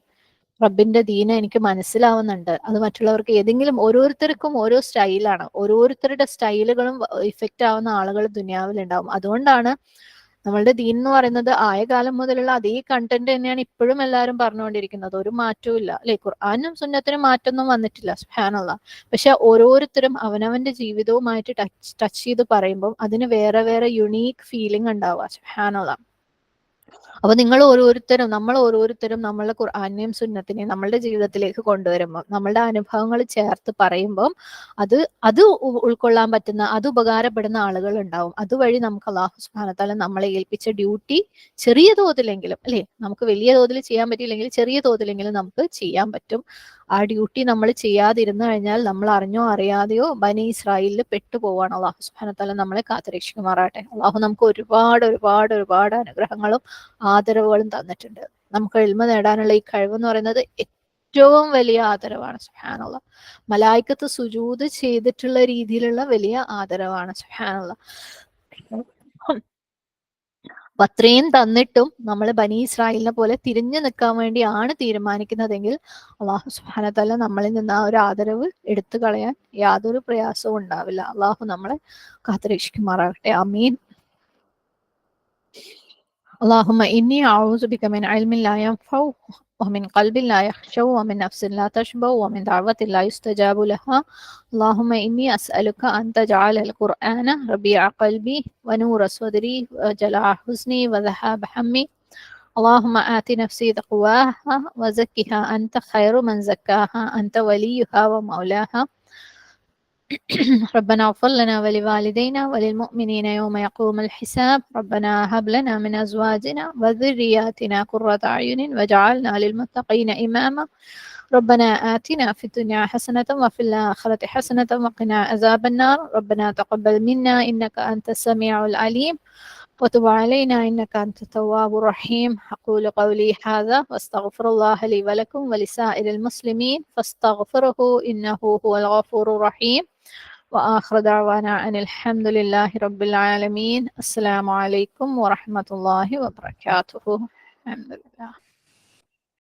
റബ്ബിന്റെ ദീന എനിക്ക് മനസ്സിലാവുന്നുണ്ട്. അത് മറ്റുള്ളവർക്ക് ഏതെങ്കിലും ഓരോരുത്തർക്കും ഓരോ സ്റ്റൈലാണ്. ഓരോരുത്തരുടെ സ്റ്റൈലുകളും ഇഫക്റ്റ് ആവുന്ന ആളുകൾ ദുനിയാവിൽ ഉണ്ടാവും. അതുകൊണ്ടാണ് നമ്മളുടെ ദീൻ എന്ന് പറയുന്നത് ആയ കാലം മുതലുള്ള അതേ കണ്ടന്റ് തന്നെയാണ് ഇപ്പോഴും എല്ലാവരും പറഞ്ഞുകൊണ്ടിരിക്കുന്നത്. ഒരു മാറ്റവും ഇല്ല അല്ലെ. ഖുർആനും സുന്നത്തിനും മാറ്റമൊന്നും വന്നിട്ടില്ല സുബ്ഹാനല്ലാഹ്. പക്ഷെ ഓരോരുത്തരും അവനവന്റെ ജീവിതവുമായിട്ട് ടച്ച് ചെയ്ത് പറയുമ്പോൾ അതിന് വേറെ വേറെ യുണീക്ക് ഫീലിംഗ് ഉണ്ടാവുക സുബ്ഹാനല്ലാഹ്. അപ്പൊ നമ്മൾ ഓരോരുത്തരും നമ്മളുടെ ഖുർആനെയും സുന്നത്തിനെയും നമ്മളുടെ ജീവിതത്തിലേക്ക് കൊണ്ടുവരുമ്പോൾ നമ്മളുടെ അനുഭവങ്ങൾ ചേർത്ത് പറയുമ്പോൾ അത് അത് ഉൾക്കൊള്ളാൻ പറ്റുന്ന അത് ഉപകാരപ്പെടുന്ന ആളുകൾ ഉണ്ടാവും. അതുവഴി നമുക്ക് അല്ലാഹു സുബ്ഹാനഹു വ തആല നമ്മളെ ഏൽപ്പിച്ച ഡ്യൂട്ടി ചെറിയ തോതിലെങ്കിലും അല്ലെ, നമുക്ക് വലിയ തോതിൽ ചെയ്യാൻ പറ്റിയില്ലെങ്കിൽ ചെറിയ തോതിലെങ്കിലും നമുക്ക് ചെയ്യാൻ പറ്റും. ആ ഡ്യൂട്ടി നമ്മൾ ചെയ്യാതിരുന്നു കഴിഞ്ഞാൽ നമ്മൾ അറിഞ്ഞോ അറിയാതെയോ ബനി ഇസ്രായേലിൽ പെട്ടുപോവാണ്. അല്ലാഹു സുബ്ഹാനഹു വ തആല നമ്മളെ കാത്തുരക്ഷിക്കുമാറാകട്ടെ. അല്ലാഹു നമുക്ക് ഒരുപാട് അനുഗ്രഹങ്ങളും ആദരവുകളും തന്നിട്ടുണ്ട്. നമുക്ക് ഇൽമ നേടാനുള്ള ഈ കഴിവെന്ന് പറയുന്നത് ഏറ്റവും വലിയ ആദരവാണ് സുബ്ഹാനല്ലാഹ്. മലായിക്കത്ത് സുജൂദ് ചെയ്തിട്ടുള്ള രീതിയിലുള്ള വലിയ ആദരവാണ് സുബ്ഹാനല്ലാഹ്. അപ്പൊ അത്രയും തന്നിട്ടും നമ്മൾ ബനി ഇസ്രായേലിനെ പോലെ തിരിഞ്ഞു നിൽക്കാൻ വേണ്ടിയാണ് തീരുമാനിക്കുന്നതെങ്കിൽ അള്ളാഹു സുബ്ഹാനഹു വ തആല നമ്മളിൽ നിന്ന് ആ ഒരു ആദരവ് എടുത്തു കളയാൻ യാതൊരു പ്രയാസവും ഉണ്ടാവില്ല. അള്ളാഹു നമ്മളെ കാത്തുരക്ഷിക്കുമാറാകട്ടെ. ആമീൻ. اللهم إني أعوذ بك من علم لا ينفع ومن قلب لا يخشع ومن نفس لا تشبع ومن دعوة لا يستجاب لها. اللهم إني أسألك أن تجعل القرآن ربيع قلبي ونور صدري وجلاء حزني وذهاب همي. اللهم آت نفسي تقواها وزكها أنت خير من زكاها أنت وليها ومولاها. ربنا اغفر لنا ولوالدينا وللمؤمنين يوم يقوم الحساب. ربنا هب لنا من أزواجنا وذرياتنا قرة أعين واجعلنا للمتقين إماما. ربنا آتنا في الدنيا حسنة وفي الآخرة حسنة وقنا عذاب النار. ربنا تقبل منا إنك أنت السميع العليم وتب علينا إنك أنت التواب الرحيم. أقول قولي هذا واستغفر الله لي ولكم ولسائر المسلمين فاستغفره إنه هو الغفور الرحيم. وآخر دعوانا أن الحمد لله رب العالمين. السلام عليكم ورحمة الله وبركاته. الحمد لله.